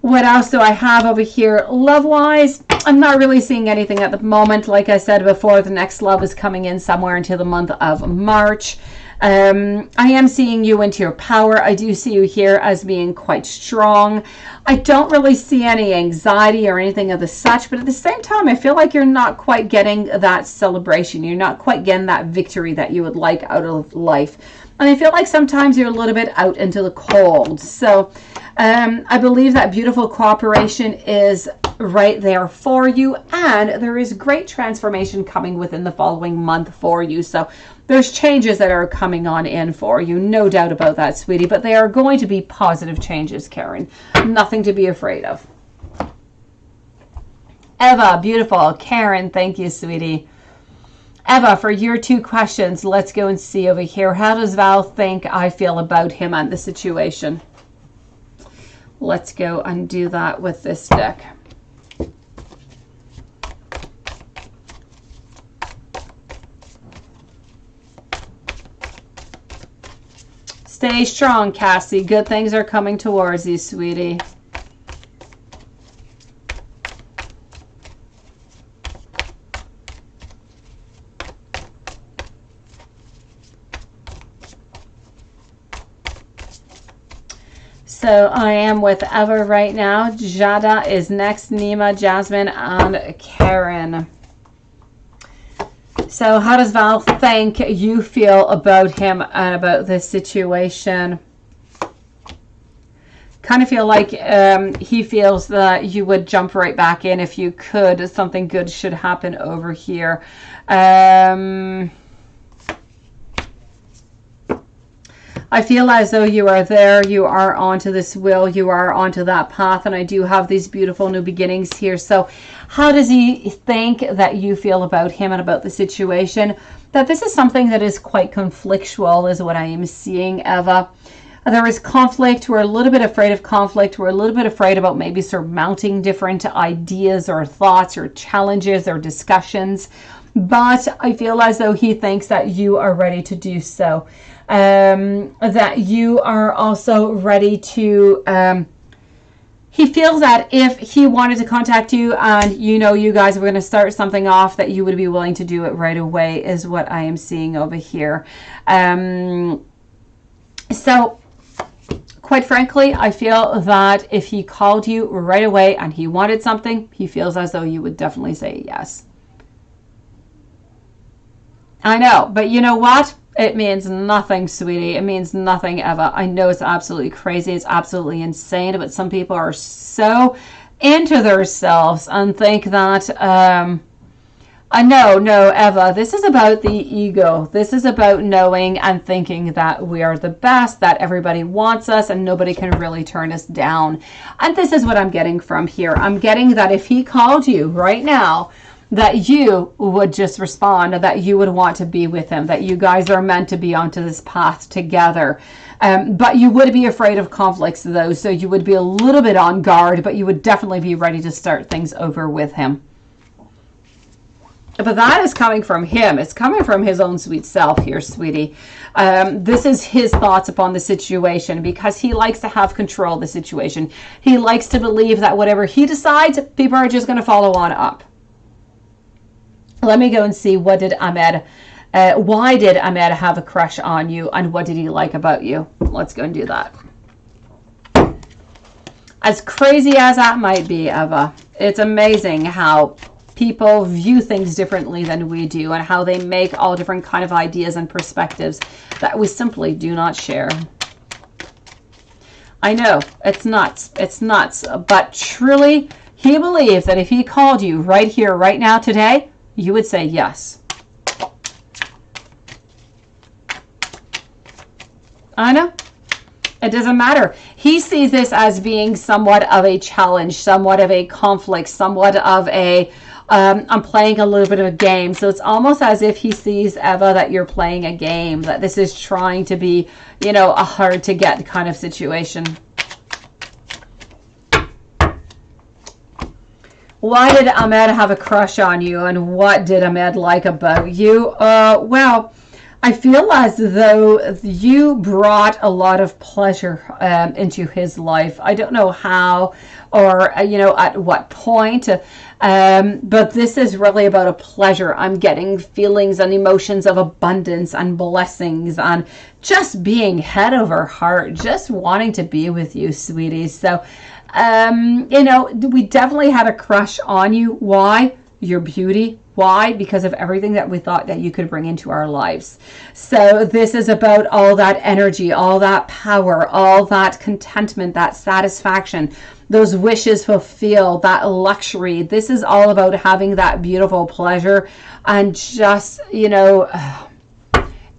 What else do I have over here? Love-wise, I'm not really seeing anything at the moment. Like I said before, the next love is coming in somewhere into the month of March. I am seeing you into your power. I do see you here as being quite strong. I don't really see any anxiety or anything of the such, but at the same time, I feel like you're not quite getting that celebration. You're not quite getting that victory that you would like out of life. And I feel like sometimes you're a little bit out into the cold. So I believe that beautiful cooperation is right there for you, and there is great transformation coming within the following month for you. So there's changes that are coming on in for you, no doubt about that, sweetie, but they are going to be positive changes, Karen. Nothing to be afraid of. Eva, beautiful. Karen, thank you, sweetie. Eva, for your 2 questions, let's go and see over here. How does Val think I feel about him and the situation? Let's go and do that with this deck. Stay strong, Cassie. Good things are coming towards you, sweetie. So I am with Eva right now. Jada is next, Nima, Jasmine, and Karen. So how does Val think you feel about him and about this situation? Kind of feel like he feels that you would jump right back in if you could. Something good should happen over here. I feel as though you are there, you are onto this wheel, you are onto that path, and I do have these beautiful new beginnings here. So how does he think that you feel about him and about the situation? That this is something that is quite conflictual is what I am seeing, Eva. There is conflict. We're a little bit afraid of conflict. We're a little bit afraid about maybe surmounting different ideas or thoughts or challenges or discussions. But I feel as though he thinks that you are ready to do so. That you are also ready to, he feels that if he wanted to contact you and you know you guys were going to start something off, that you would be willing to do it right away is what I am seeing over here. So quite frankly, I feel that if he called you right away and he wanted something, he feels as though you would definitely say yes. I know, but you know what? It means nothing, sweetie. It means nothing, Eva. I know it's absolutely crazy. It's absolutely insane. But some people are so into themselves and think that, no, Eva, this is about the ego. This is about knowing and thinking that we are the best, that everybody wants us and nobody can really turn us down. And this is what I'm getting from here. I'm getting that if he called you right now, that you would just respond, that you would want to be with him, that you guys are meant to be onto this path together. But you would be afraid of conflicts, though, so you would be a little bit on guard, but you would definitely be ready to start things over with him. But that is coming from him. It's coming from his own sweet self here, sweetie. This is his thoughts upon the situation because he likes to have control of the situation. He likes to believe that whatever he decides, people are just going to follow on up. Let me go and see what did Ahmed, why did Ahmed have a crush on you and what did he like about you? Let's go and do that. As crazy as that might be, Eva, it's amazing how people view things differently than we do and how they make all different kind of ideas and perspectives that we simply do not share. I know, it's nuts, but truly, he believes that if he called you right here, right now, today, you would say yes. I know. It doesn't matter. He sees this as being somewhat of a challenge, somewhat of a conflict, somewhat of a, I'm playing a little bit of a game. So it's almost as if he sees, Eva, that you're playing a game, that this is trying to be, you know, a hard to get kind of situation. Why did Ahmed have a crush on you, and what did Ahmed like about you? Well, I feel as though you brought a lot of pleasure into his life. I don't know how or, you know, at what point, but this is really about a pleasure. I'm getting feelings and emotions of abundance and blessings and just being head over heart, just wanting to be with you, sweetie. So, you know, we definitely had a crush on you. Why? Your beauty. Why? Because of everything that we thought that you could bring into our lives. So this is about all that energy, all that power, all that contentment, that satisfaction, those wishes fulfilled, that luxury. This is all about having that beautiful pleasure and just, you know,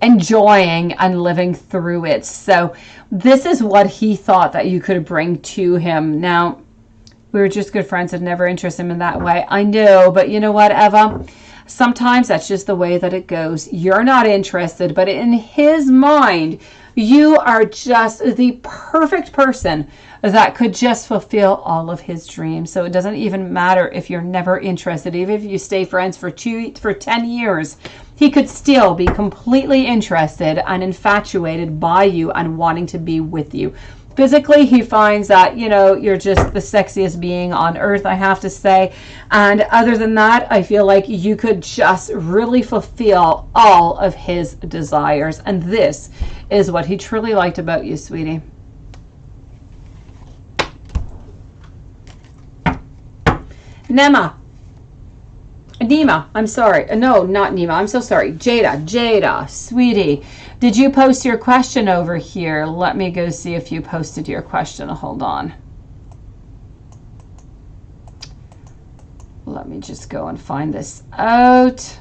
enjoying and living through it. So this is what he thought that you could bring to him. Now, we were just good friends. I'd never interest him in that way. I know, but you know what, Eva? Sometimes that's just the way that it goes. You're not interested, but in his mind, you are just the perfect person that could just fulfill all of his dreams. So it doesn't even matter if you're never interested. Even if you stay friends for 10 years, he could still be completely interested and infatuated by you and wanting to be with you. Physically, he finds that, you know, you're just the sexiest being on earth, I have to say. And other than that, I feel like you could just really fulfill all of his desires. And this is what he truly liked about you, sweetie. Nima, I'm sorry. No, not Nima. I'm so sorry. Jada, sweetie. Did you post your question over here? Let me go see if you posted your question. Hold on. Let me just go and find this out.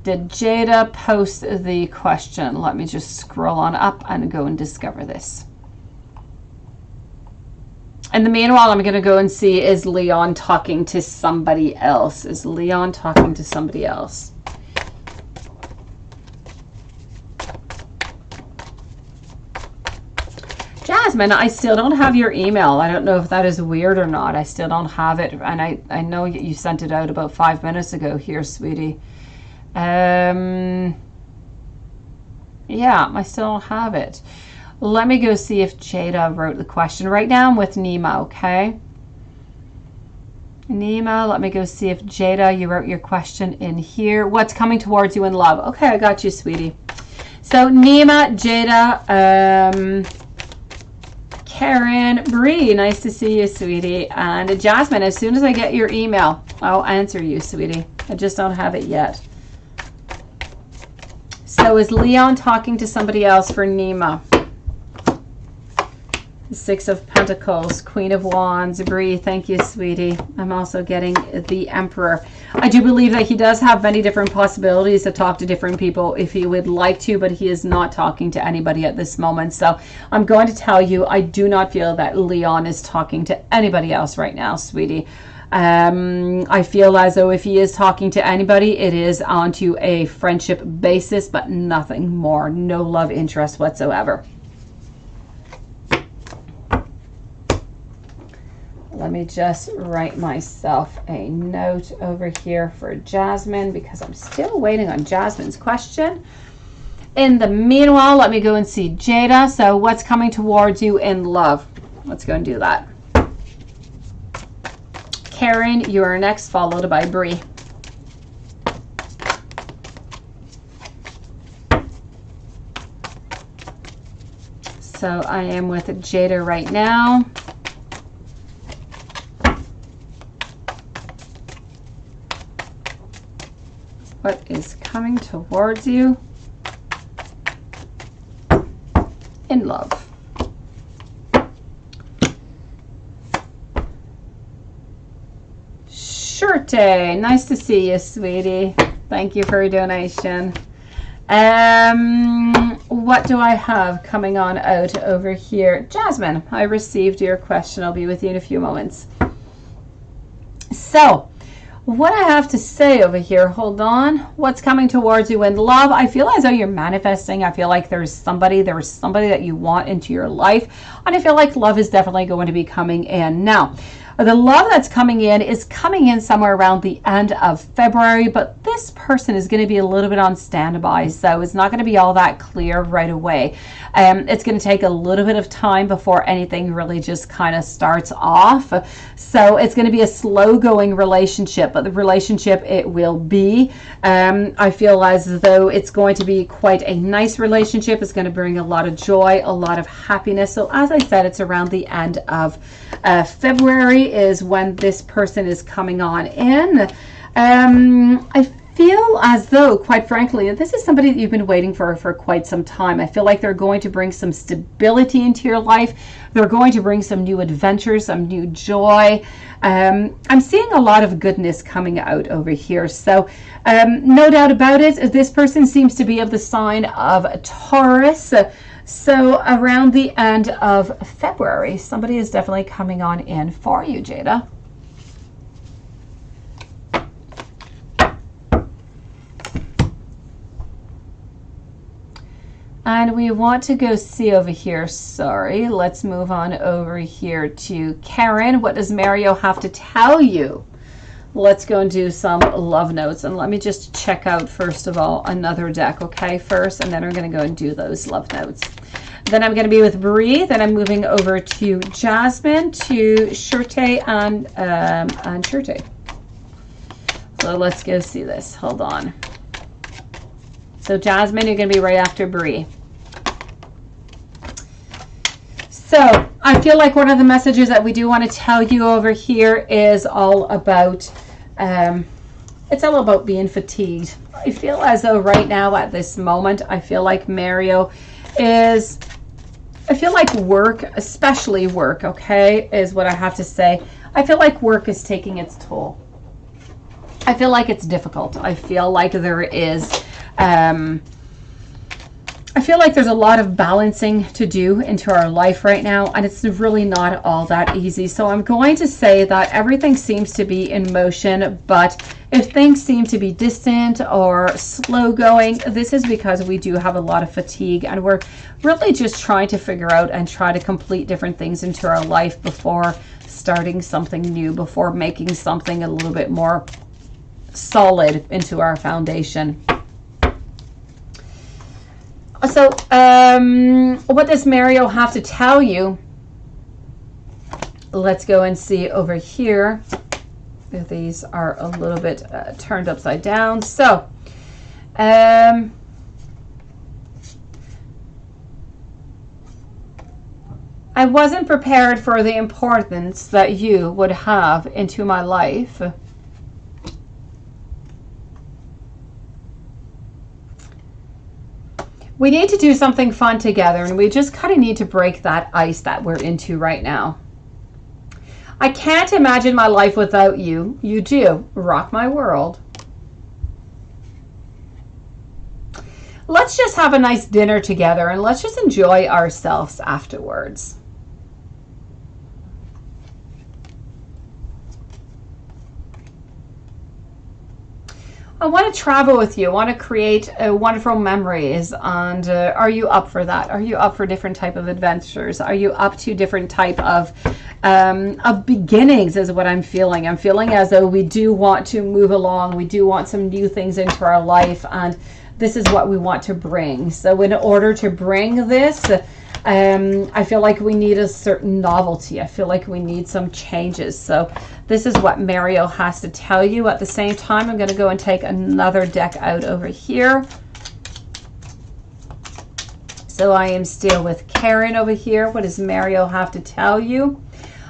Did Jada post the question? Let me just scroll on up and go and discover this. In the meanwhile, I'm going to go and see, is Leon talking to somebody else? Is Leon talking to somebody else? Jasmine, I still don't have your email. I don't know if that is weird or not. I still don't have it. And I know you sent it out about 5 minutes ago here, sweetie. Yeah, I still don't have it. Let me go see if Jada wrote the question. Right now I'm with Nima, okay? Nima, let me go see if Jada, you wrote your question in here. What's coming towards you in love? Okay, I got you, sweetie. So Nima, Jada, Karen, Bree, nice to see you, sweetie. And Jasmine, as soon as I get your email, I'll answer you, sweetie. I just don't have it yet. So is Leon talking to somebody else for Nima? Six of Pentacles, Queen of Wands, Bree, thank you, sweetie. I'm also getting the Emperor. I do believe that he does have many different possibilities to talk to different people if he would like to, but he is not talking to anybody at this moment. So I'm going to tell you, I do not feel that Leon is talking to anybody else right now, sweetie. I feel as though if he is talking to anybody, it is onto a friendship basis, but nothing more. No love interest whatsoever. Let me just write myself a note over here for Jasmine because I'm still waiting on Jasmine's question. In the meanwhile, let me go and see Jada. So what's coming towards you in love? Let's go and do that. Karen, you are next, followed by Bree. So I am with Jada right now. What is coming towards you in love? Shirte, nice to see you, sweetie. Thank you for your donation. what do I have coming on out over here? Jasmine, I received your question. I'll be with you in a few moments. So, what I have to say over here, hold on. What's coming towards you in love? I feel as though you're manifesting. I feel like there's somebody that you want into your life. And I feel like love is definitely going to be coming in. Now, the love that's coming in is coming in somewhere around the end of February, but this person is going to be a little bit on standby, so it's not going to be all that clear right away. It's going to take a little bit of time before anything really just kind of starts off. So it's going to be a slow going relationship, but the relationship it will be. I feel as though it's going to be quite a nice relationship. It's going to bring a lot of joy, a lot of happiness. So as I said, it's around the end of February is when this person is coming on in. I feel as though, quite frankly, this is somebody that you've been waiting for quite some time. I feel like they're going to bring some stability into your life. They're going to bring some new adventures, some new joy. I'm seeing a lot of goodness coming out over here. So no doubt about it, this person seems to be of the sign of Taurus. So around the end of February, somebody is definitely coming on in for you, Jada. And we want to go see over here. Sorry, let's move on over here to Karen. What does Mario have to tell you? Let's go and do some love notes. And let me just check out, first of all, another deck, okay, first. And then we're going to go and do those love notes. Then I'm going to be with Bree. Then I'm moving over to Jasmine, to Shirte, and Shirte. So let's go see this. Hold on. So Jasmine, you're going to be right after Bree. So I feel like one of the messages that we do want to tell you over here is all about, it's all about being fatigued. I feel as though right now at this moment, I feel like Mario is, I feel like work, especially work, okay, is what I have to say. I feel like work is taking its toll. I feel like it's difficult. I feel like there is, I feel like there's a lot of balancing to do into our life right now, and it's really not all that easy. So I'm going to say that everything seems to be in motion, but if things seem to be distant or slow going, this is because we do have a lot of fatigue, and we're really just trying to figure out and try to complete different things into our life before starting something new, before making something a little bit more solid into our foundation. So, what does Mario have to tell you? Let's go and see over here. These are a little bit turned upside down. So, I wasn't prepared for the importance that you would have into my life. We need to do something fun together, and we just kind of need to break that ice that we're into right now. I can't imagine my life without you. You do. Rock my world. Let's just have a nice dinner together, and let's just enjoy ourselves afterwards. I want to travel with you. I want to create wonderful memories. And are you up for that? Are you up for different type of adventures? Are you up to different type of beginnings is what I'm feeling. I'm feeling as though we do want to move along. We do want some new things into our life. And this is what we want to bring. So in order to bring this, I feel like we need a certain novelty. I feel like we need some changes. So this is what Mario has to tell you. At the same time, I'm going to go and take another deck out over here. So I am still with Karen over here. What does Mario have to tell you?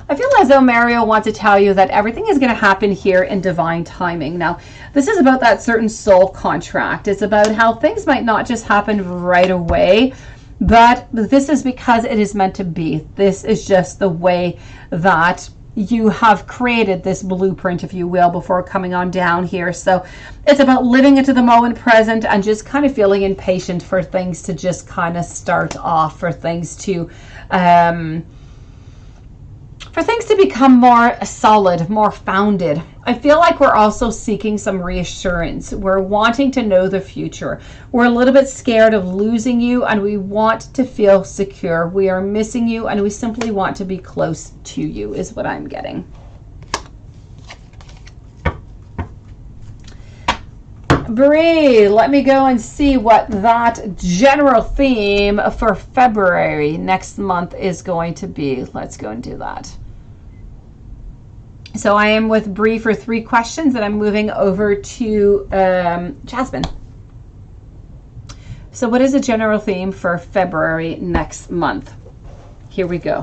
I feel as though Mario wants to tell you that everything is going to happen here in divine timing. Now, this is about that certain soul contract. It's about how things might not just happen right away, but this is because it is meant to be. This is just the way that you have created this blueprint, if you will, before coming on down here. So it's about living into the moment present and just kind of feeling impatient for things to just kind of start off, for things to become more solid, more founded. I feel like we're also seeking some reassurance. We're wanting to know the future. We're a little bit scared of losing you, and we want to feel secure. We are missing you, and we simply want to be close to you, is what I'm getting. Bree, let me go and see what that general theme for February next month is going to be. Let's go and do that. So I am with Bree for 3 questions, and I'm moving over to Jasmine. So what is the general theme for February next month? Here we go.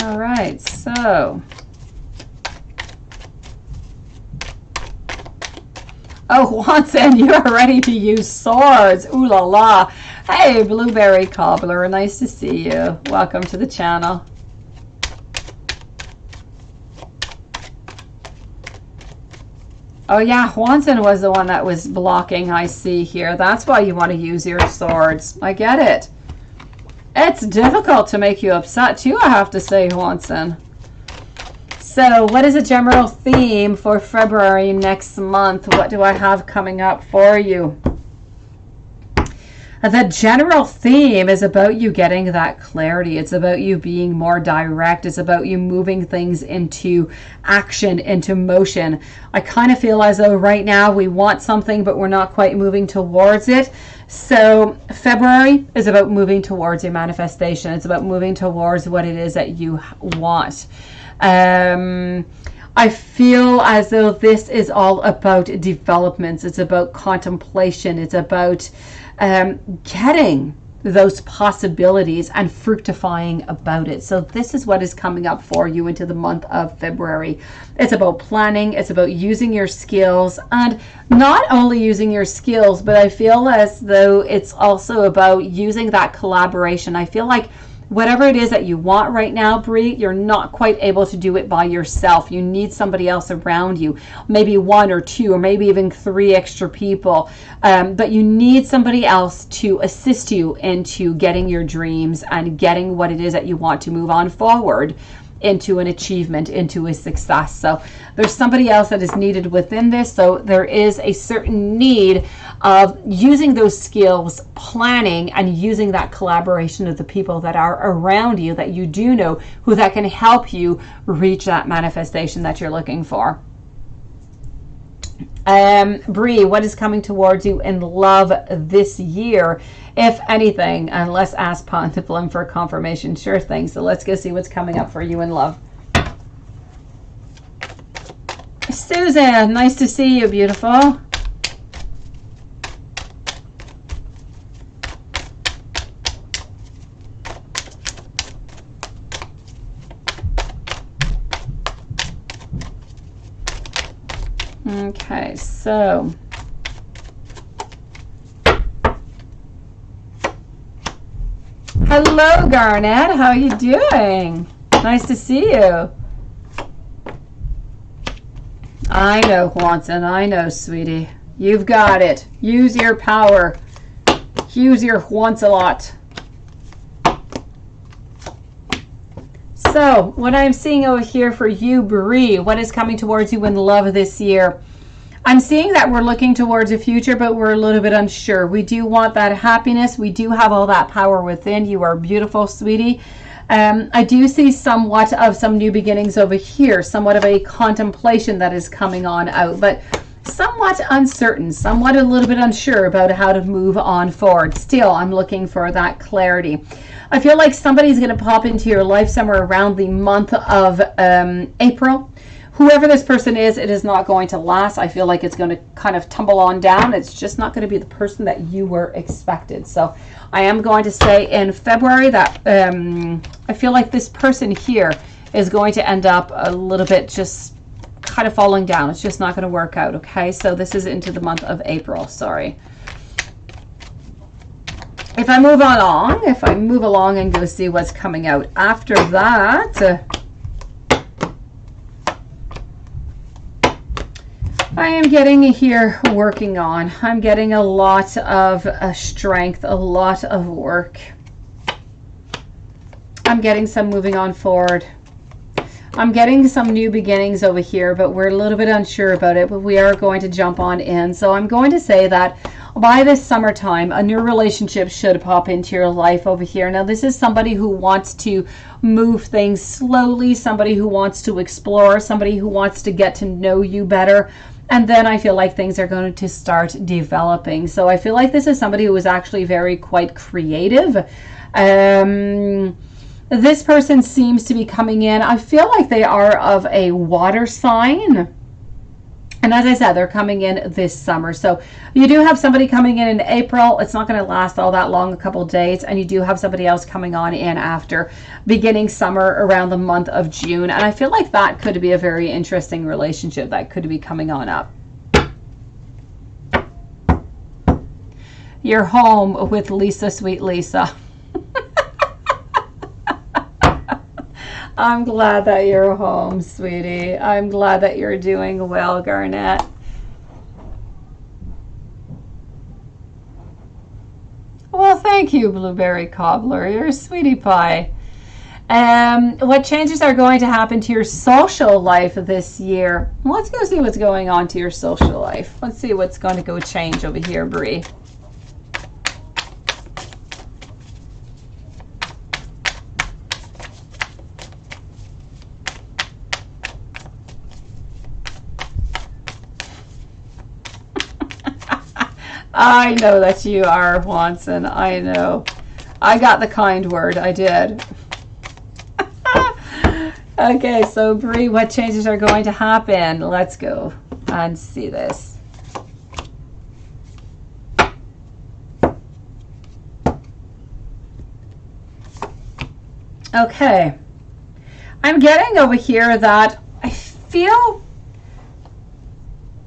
All right, so oh, Watson, you are ready to use swords. Ooh la la. Hey, Blueberry Cobbler, nice to see you. Welcome to the channel. Oh yeah, Watson was the one that was blocking, I see here. That's why you want to use your swords. I get it. It's difficult to make you upset too, I have to say, Watson. So what is a general theme for February next month? What do I have coming up for you? The general theme is about you getting that clarity. It's about you being more direct. It's about you moving things into action, into motion. I kind of feel as though right now we want something, but we're not quite moving towards it. So February is about moving towards your manifestation. It's about moving towards what it is that you want. I feel as though this is all about developments. It's about contemplation. It's about getting those possibilities and fructifying about it. So this is what is coming up for you into the month of February. It's about planning. It's about using your skills, and not only using your skills, but I feel as though it's also about using that collaboration. I feel like whatever it is that you want right now, Bree, you're not quite able to do it by yourself. You need somebody else around you, maybe 1 or 2 or maybe even 3 extra people. But you need somebody else to assist you into getting your dreams and getting what it is that you want to move on forward into an achievement, into a success. So there's somebody else that is needed within this. So there is a certain need of using those skills, planning, and using that collaboration of the people that are around you that you do know, who that can help you reach that manifestation that you're looking for. Bree, what is coming towards you in love this year, if anything? And let's ask Pontiflim for confirmation. Sure thing. So let's go see what's coming up for you in love. Susan, nice to see you, beautiful. Okay, so hello, Garnet. How are you doing? Nice to see you. I know, Watson. I know, sweetie. You've got it. Use your power. Use your once-a-lot. So, what I'm seeing over here for you, Bree, what is coming towards you in love this year? I'm seeing that we're looking towards a future, but we're a little bit unsure. We do want that happiness. We do have all that power within. You are beautiful, sweetie. I do see somewhat of some new beginnings over here, somewhat of a contemplation that is coming on out, but somewhat uncertain, somewhat a little bit unsure about how to move on forward. Still, I'm looking for that clarity. I feel like somebody's going to pop into your life somewhere around the month of April. Whoever this person is, it is not going to last. I feel like it's going to kind of tumble on down. It's just not going to be the person that you were expected. So I am going to say in February that I feel like this person here is going to end up a little bit just kind of falling down. It's just not going to work out, okay? So this is into the month of April, sorry. If I move along and go see what's coming out after that, I am getting here working on. I'm getting a lot of strength, a lot of work. I'm getting some moving on forward. I'm getting some new beginnings over here, but we're a little bit unsure about it, but we are going to jump on in. So I'm going to say that by this summertime, a new relationship should pop into your life over here. Now, this is somebody who wants to move things slowly, somebody who wants to explore, somebody who wants to get to know you better. And then I feel like things are going to start developing. So I feel like this is somebody who is actually quite creative. This person seems to be coming in. I feel like they are of a water sign. And as I said, they're coming in this summer. So you do have somebody coming in April. It's not going to last all that long, a couple days. And you do have somebody else coming on in after beginning summer around the month of June. And I feel like that could be a very interesting relationship that could be coming on up. You're home with Lisa, sweet Lisa. I'm glad that you're home, sweetie. I'm glad that you're doing well, Garnett. Well, thank you, Blueberry Cobbler. You're a sweetie pie. What changes are going to happen to your social life this year? Let's go see what's going on to your social life. Let's see what's going to go change over here, Bree. I know that you are, Watson. I know. I got the kind word. I did. Okay, so Bree, what changes are going to happen? Let's go and see this. Okay. I'm getting over here that I feel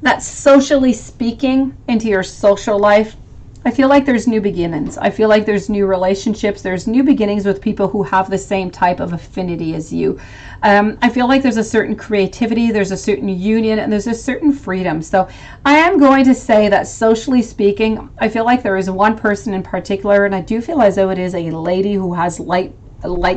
that socially speaking into your social life, I feel like there's new beginnings. I feel like there's new relationships. There's new beginnings with people who have the same type of affinity as you. I feel like there's a certain creativity, there's a certain union, and there's a certain freedom. So I am going to say that socially speaking, I feel like there is one person in particular, and I do feel as though it is a lady who has light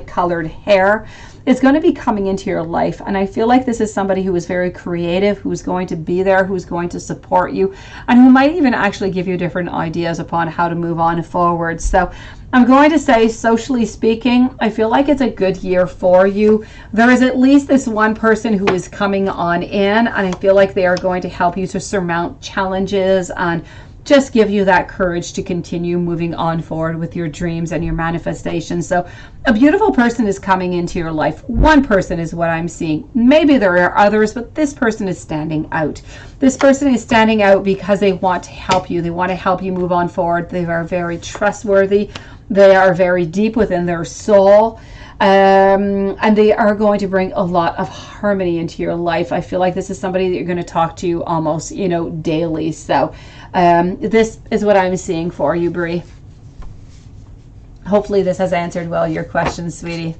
colored hair, is going to be coming into your life. And I feel like this is somebody who is very creative, who's going to be there, who's going to support you, and who might even actually give you different ideas upon how to move on forward. So I'm going to say, socially speaking, I feel like it's a good year for you. There is at least this one person who is coming on in, and I feel like they are going to help you to surmount challenges and just give you that courage to continue moving on forward with your dreams and your manifestations. So a beautiful person is coming into your life. One person is what I'm seeing. Maybe there are others, but this person is standing out. This person is standing out because they want to help you. They want to help you move on forward. They are very trustworthy. They are very deep within their soul. And they are going to bring a lot of harmony into your life. I feel like this is somebody that you're going to talk to almost, daily. So this is what I'm seeing for you, Bree. Hopefully this has answered well your questions, sweetie.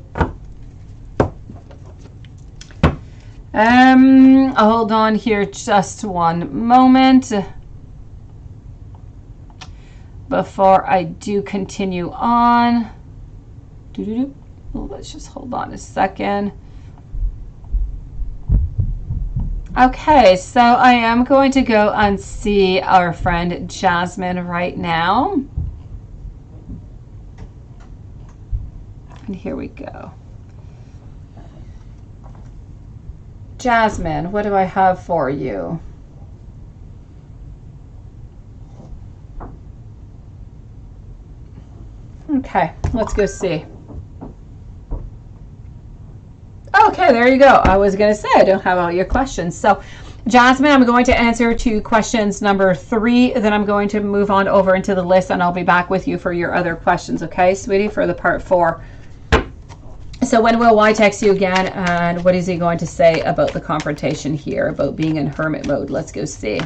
Hold on here just one moment before I do continue on. Let's just hold on a second. Okay, so I am going to go and see our friend Jasmine right now. And here we go. Jasmine, what do I have for you? Okay, let's go see. Okay, there you go. I was going to say I don't have all your questions. So, Jasmine, I'm going to answer to questions number 3. Then I'm going to move on over into the list, and I'll be back with you for your other questions. Okay, sweetie, for the part 4. So when will Y text you again, and what is he going to say about the confrontation here, about being in hermit mode? Let's go see.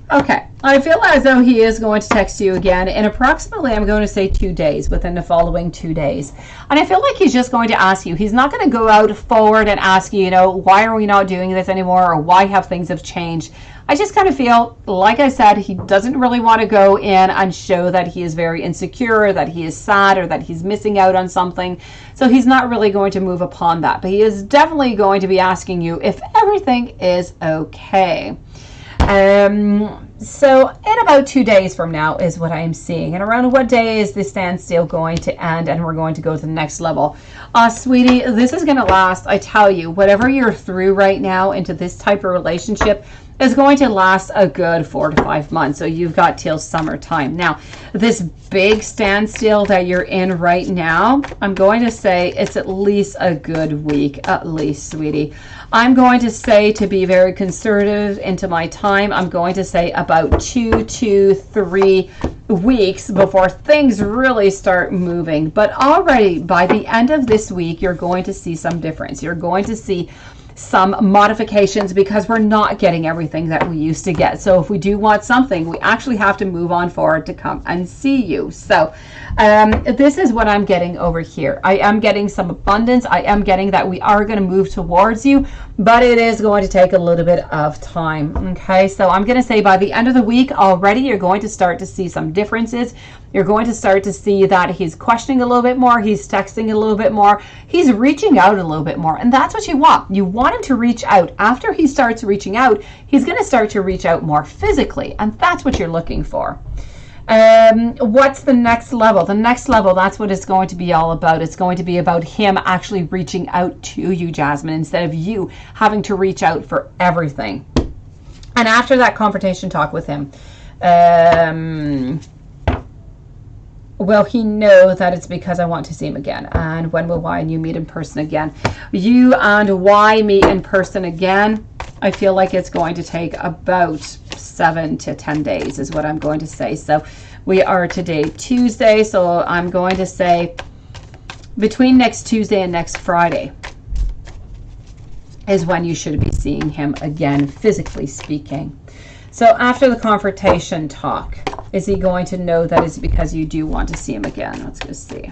Okay, I feel as though he is going to text you again in approximately, I'm going to say 2 days, within the following 2 days. And I feel like he's just going to ask you. He's not going to go out forward and ask you, you know, why are we not doing this anymore, or why have things have changed? I just kind of feel, like I said, he doesn't really want to go in and show that he is very insecure, that he is sad, or that he's missing out on something. So he's not really going to move upon that. But he is definitely going to be asking you if everything is okay. So in about 2 days from now is what I am seeing. And around what day is this standstill going to end and we're going to go to the next level? Sweetie, this is going to last, I tell you, whatever you're through right now into this type of relationship is going to last a good 4 to 5 months. So you've got till summertime. Now, this big standstill that you're in right now, I'm going to say it's at least a good week, at least, sweetie. I'm going to say, to be very conservative into my time, I'm going to say about 2 to 3 weeks before things really start moving. But already by the end of this week, you're going to see some difference. You're going to see some modifications because we're not getting everything that we used to get. So if we do want something, we actually have to move on forward to come and see you. So this is what I'm getting over here. I am getting some abundance. I am getting that we are going to move towards you, but it is going to take a little bit of time. Okay, so I'm going to say by the end of the week already, you're going to start to see some differences. You're going to start to see that he's questioning a little bit more. He's texting a little bit more. He's reaching out a little bit more. And that's what you want. You want him to reach out. After he starts reaching out, he's going to start to reach out more physically. And that's what you're looking for. What's the next level? The next level, that's what it's going to be all about. It's going to be about him actually reaching out to you, Jasmine, instead of you having to reach out for everything. And after that confrontation talk with him, will he know that it's because I want to see him again? And when will Y and you meet in person again? You and Y meet in person again. I feel like it's going to take about 7 to 10 days is what I'm going to say. So we are today Tuesday. So I'm going to say between next Tuesday and next Friday is when you should be seeing him again, physically speaking. So after the confrontation talk, is he going to know that it's because you do want to see him again? Let's go see.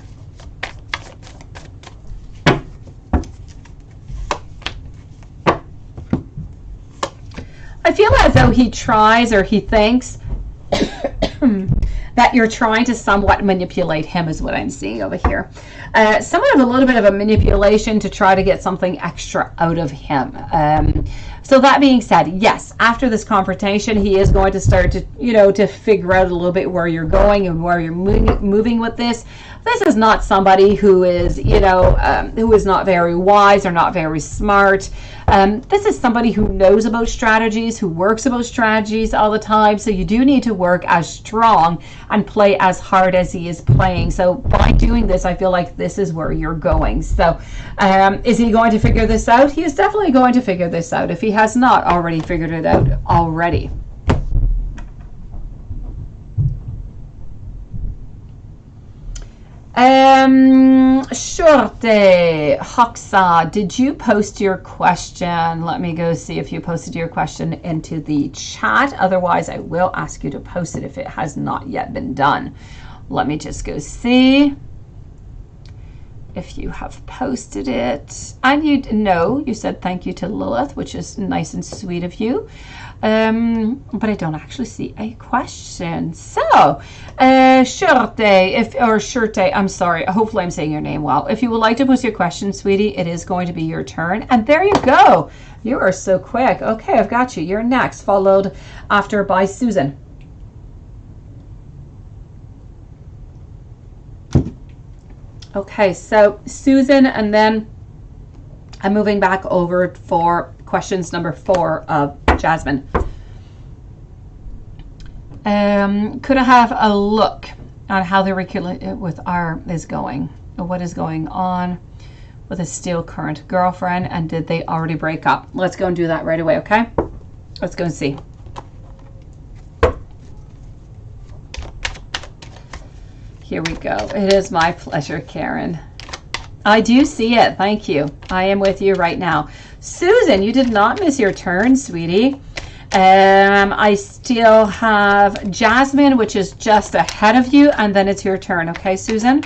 I feel as though he tries, or he thinks that you're trying to somewhat manipulate him is what I'm seeing over here. Somewhat of a little bit of a manipulation to try to get something extra out of him. So that being said, yes, after this confrontation, he is going to start to, you know, to figure out a little bit where you're going and where you're moving with this. This is not somebody who is, you know, who is not very wise or not very smart. This is somebody who knows about strategies, who works about strategies all the time. So you do need to work as strong and play as hard as he is playing. So by doing this, I feel like this is where you're going. So is he going to figure this out? He is definitely going to figure this out if he has not already figured it out already. Shorte Hoxa, did you post your question? Let me go see if you posted your question into the chat. Otherwise, I will ask you to post it if it has not yet been done. Let me just go see if you have posted it. And you said thank you to Lilith, which is nice and sweet of you. But I don't actually see a question. So, Shurte, I'm sorry. Hopefully I'm saying your name well. If you would like to post your question, sweetie, it is going to be your turn. And there you go. You are so quick. Okay, I've got you. You're next, followed after by Susan. Okay, so Susan, and then I'm moving back over for questions number 4 of Jasmine. Could I have a look on how the relationship with R is going? What is going on with a still current girlfriend, and did they already break up? Let's go and do that right away, okay? Let's go and see. Here we go. It is my pleasure, Karen. I do see it. Thank you. I am with you right now. Susan, you did not miss your turn, sweetie. I still have Jasmine, which is just ahead of you, and then it's your turn. Okay, Susan?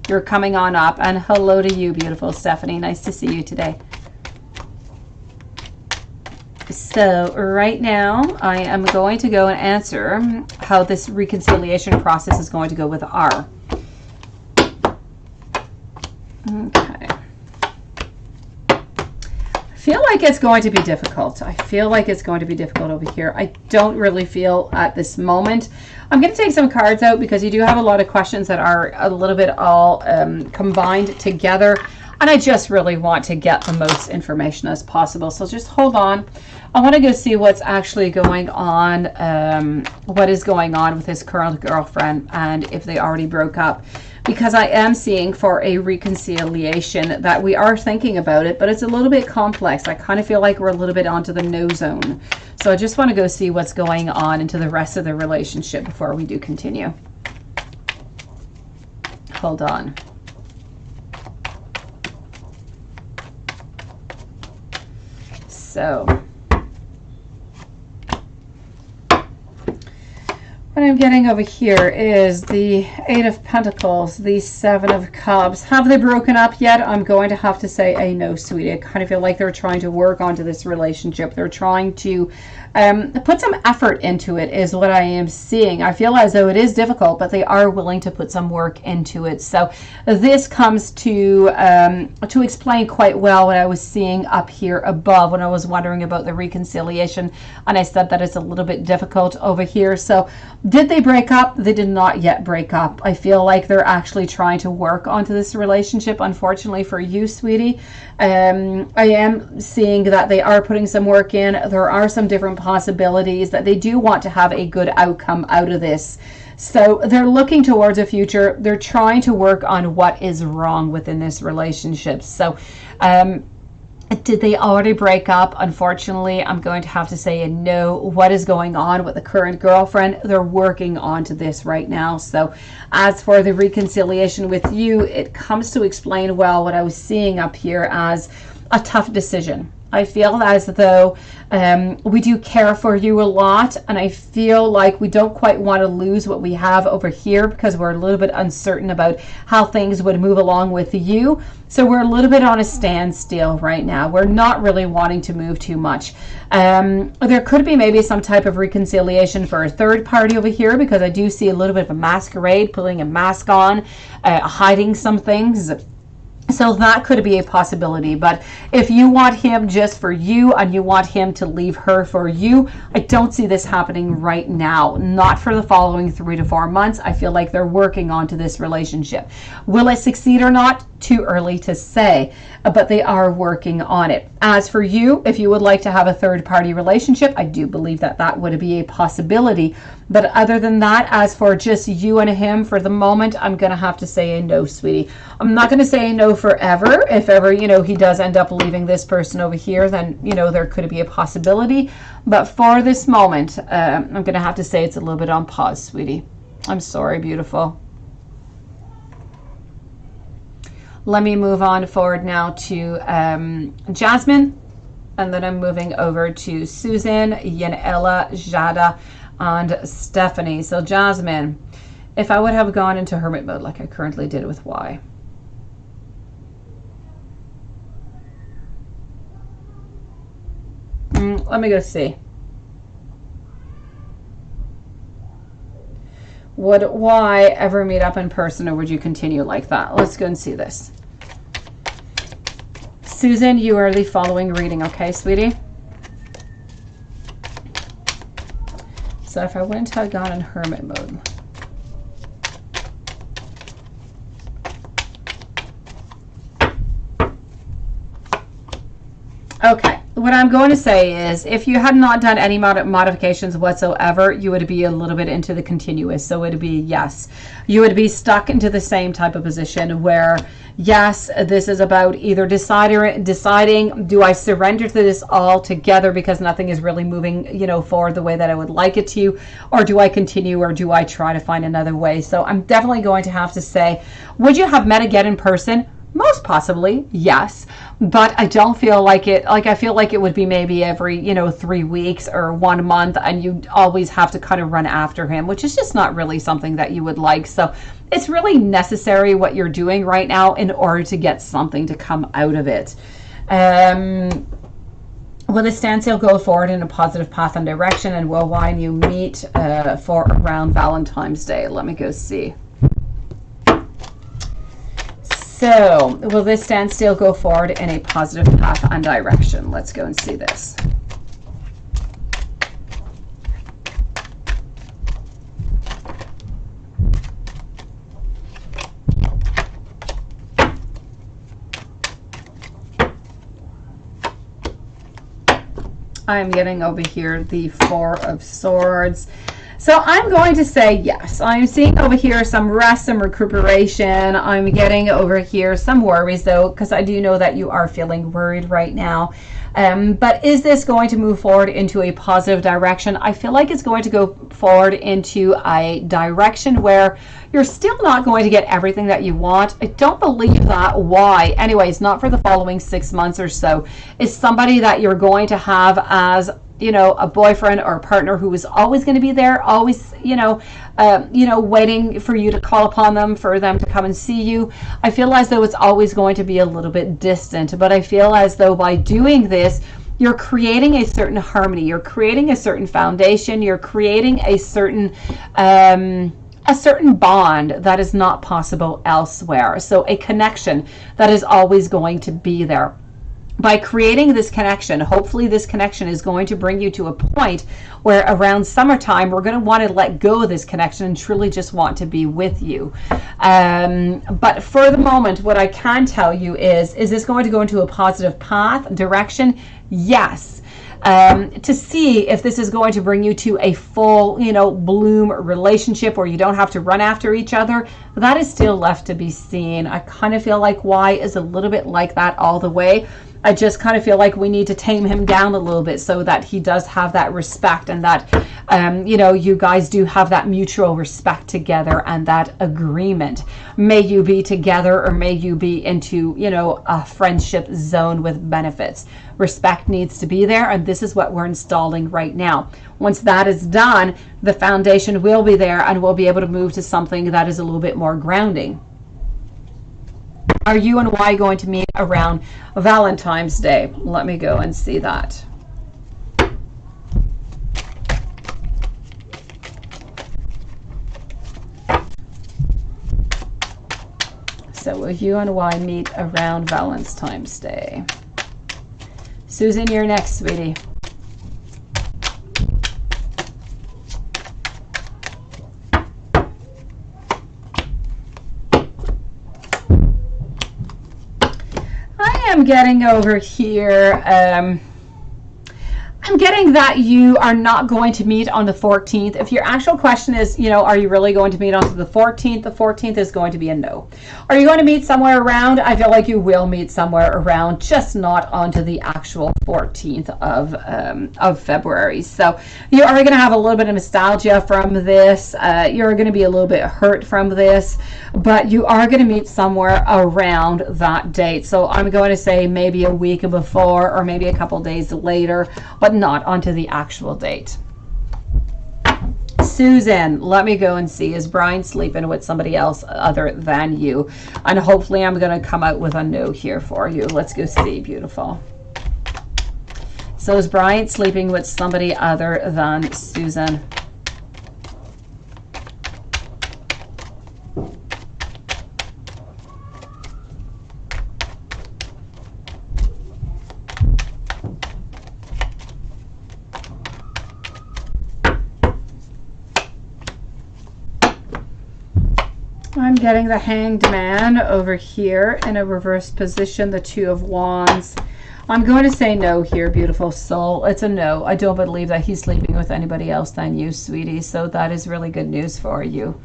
You're coming on up. And hello to you, beautiful Stephanie. Nice to see you today. So right now, I am going to go and answer how this reconciliation process is going to go with R. Okay. I feel like it's going to be difficult. I feel like it's going to be difficult over here. I don't really feel at this moment. I'm going to take some cards out because you do have a lot of questions that are a little bit all combined together. And I just really want to get the most information as possible. So just hold on. I want to go see what's actually going on, what is going on with his current girlfriend and if they already broke up. Because I am seeing for a reconciliation that we are thinking about it, but it's a little bit complex. I kind of feel like we're a little bit onto the no zone. So I just want to go see what's going on into the rest of the relationship before we do continue. Hold on. So what I'm getting over here is the Eight of Pentacles, the Seven of Cups. Have they broken up yet? I'm going to have to say a no, sweetie. I kind of feel like they're trying to work onto this relationship. They're trying to put some effort into it is what I am seeing. I feel as though it is difficult, but they are willing to put some work into it. So this comes to explain quite well what I was seeing up here above when I was wondering about the reconciliation. And I said that it's a little bit difficult over here. So did they break up? They did not yet break up. I feel like they're actually trying to work onto this relationship. Unfortunately for you, sweetie, I am seeing that they are putting some work in. There are some different possibilities that they do want to have a good outcome out of this. So they're looking towards a future. They're trying to work on what is wrong within this relationship. So did they already break up? Unfortunately, I'm going to have to say a no. What is going on with the current girlfriend? They're working onto this right now. So as for the reconciliation with you, it comes to explain well what I was seeing up here as a tough decision. I feel as though we do care for you a lot, and I feel like we don't quite want to lose what we have over here because we're a little bit uncertain about how things would move along with you. So we're a little bit on a standstill right now. We're not really wanting to move too much. There could be maybe some type of reconciliation for a third party over here because I do see a little bit of a masquerade, putting a mask on, hiding some things. So that could be a possibility. But if you want him just for you and you want him to leave her for you, I don't see this happening right now. Not for the following 3 to 4 months. I feel like they're working onto this relationship. Will it succeed or not? Too early to say, but they are working on it. As for you, if you would like to have a third party relationship, I do believe that that would be a possibility. But other than that, as for just you and him for the moment, I'm going to have to say a no, sweetie. I'm not going to say a no forever. If ever, he does end up leaving this person over here, then, there could be a possibility. But for this moment, I'm going to have to say it's a little bit on pause, sweetie. I'm sorry, beautiful. Let me move on forward now to Jasmine, and then I'm moving over to Susan, Yanela, Jada, and Stephanie. So Jasmine, if I would have gone into hermit mode like I currently did with Y. Let me go see. Would Y ever meet up in person, or would you continue like that? Let's go and see this. Susan, you are the following reading, okay, sweetie? So if I went to gone in hermit mode. Okay, what I'm going to say is if you had not done any modifications whatsoever, you would be a little bit into the continuous. So it would be yes. You would be stuck into the same type of position where, yes, this is about either deciding, do I surrender to this all together because nothing is really moving, you know, forward the way that I would like it to, or do I continue, or do I try to find another way? So I'm definitely going to have to say, would you have met again in person? Most possibly, yes, but I don't feel like it. Like I feel like it would be maybe every, you know, 3 weeks or 1 month, and you always have to kind of run after him, which is just not really something that you would like. So it's really necessary what you're doing right now in order to get something to come out of it. Will the standstill go forward in a positive path and direction, and will when you meet for around Valentine's Day? Let me go see. So, will this standstill go forward in a positive path and direction? Let's go and see this. I'm getting over here the Four of Swords. So I'm going to say yes. I'm seeing over here some rest, some recuperation. I'm getting over here some worries though, because I do know that you are feeling worried right now. But is this going to move forward into a positive direction? I feel like it's going to go forward into a direction where you're still not going to get everything that you want. I don't believe that. Why? Anyways, not for the following 6 months or so. It's somebody that you're going to have as, you know, a boyfriend or a partner who is always going to be there, always, waiting for you to call upon them, for them to come and see you. I feel as though it's always going to be a little bit distant, but I feel as though by doing this, you're creating a certain harmony, you're creating a certain foundation, you're creating a certain bond that is not possible elsewhere. So a connection that is always going to be there. By creating this connection, hopefully this connection is going to bring you to a point where around summertime, we're going to want to let go of this connection and truly just want to be with you. But for the moment, what I can tell you is this going to go into a positive path, direction? Yes. To see if this is going to bring you to a full, bloom relationship where you don't have to run after each other, that is still left to be seen. I kind of feel like Y is a little bit like that all the way. I just kind of feel like we need to tame him down a little bit so that he does have that respect, and that, you guys do have that mutual respect together and that agreement. May you be together, or may you be into, a friendship zone with benefits. Respect needs to be there, and this is what we're installing right now. Once that is done, the foundation will be there, and we'll be able to move to something that is a little bit more grounding. Are you and Y going to meet around Valentine's Day? Let me go and see that. So will you and Y meet around Valentine's Day? Susan, you're next, sweetie. I'm getting over here, I'm getting that you are not going to meet on the 14th. If your actual question is, are you really going to meet on the 14th? The 14th is going to be a no. Are you going to meet somewhere around? I feel like you will meet somewhere around, just not onto the actual 14th of February. So you are going to have a little bit of nostalgia from this. You're going to be a little bit hurt from this, but you are going to meet somewhere around that date. So I'm going to say maybe a week before, or maybe a couple days later, but not onto the actual date. Susan, let me go and see, is Brian sleeping with somebody else other than you? And hopefully I'm going to come out with a no here for you. Let's go see. Beautiful. So is Brian sleeping with somebody other than Susan? I'm getting the Hanged Man over here in a reverse position, the Two of Wands. I'm going to say no here, beautiful soul. It's a no. I don't believe that he's sleeping with anybody else than you, sweetie. So that is really good news for you.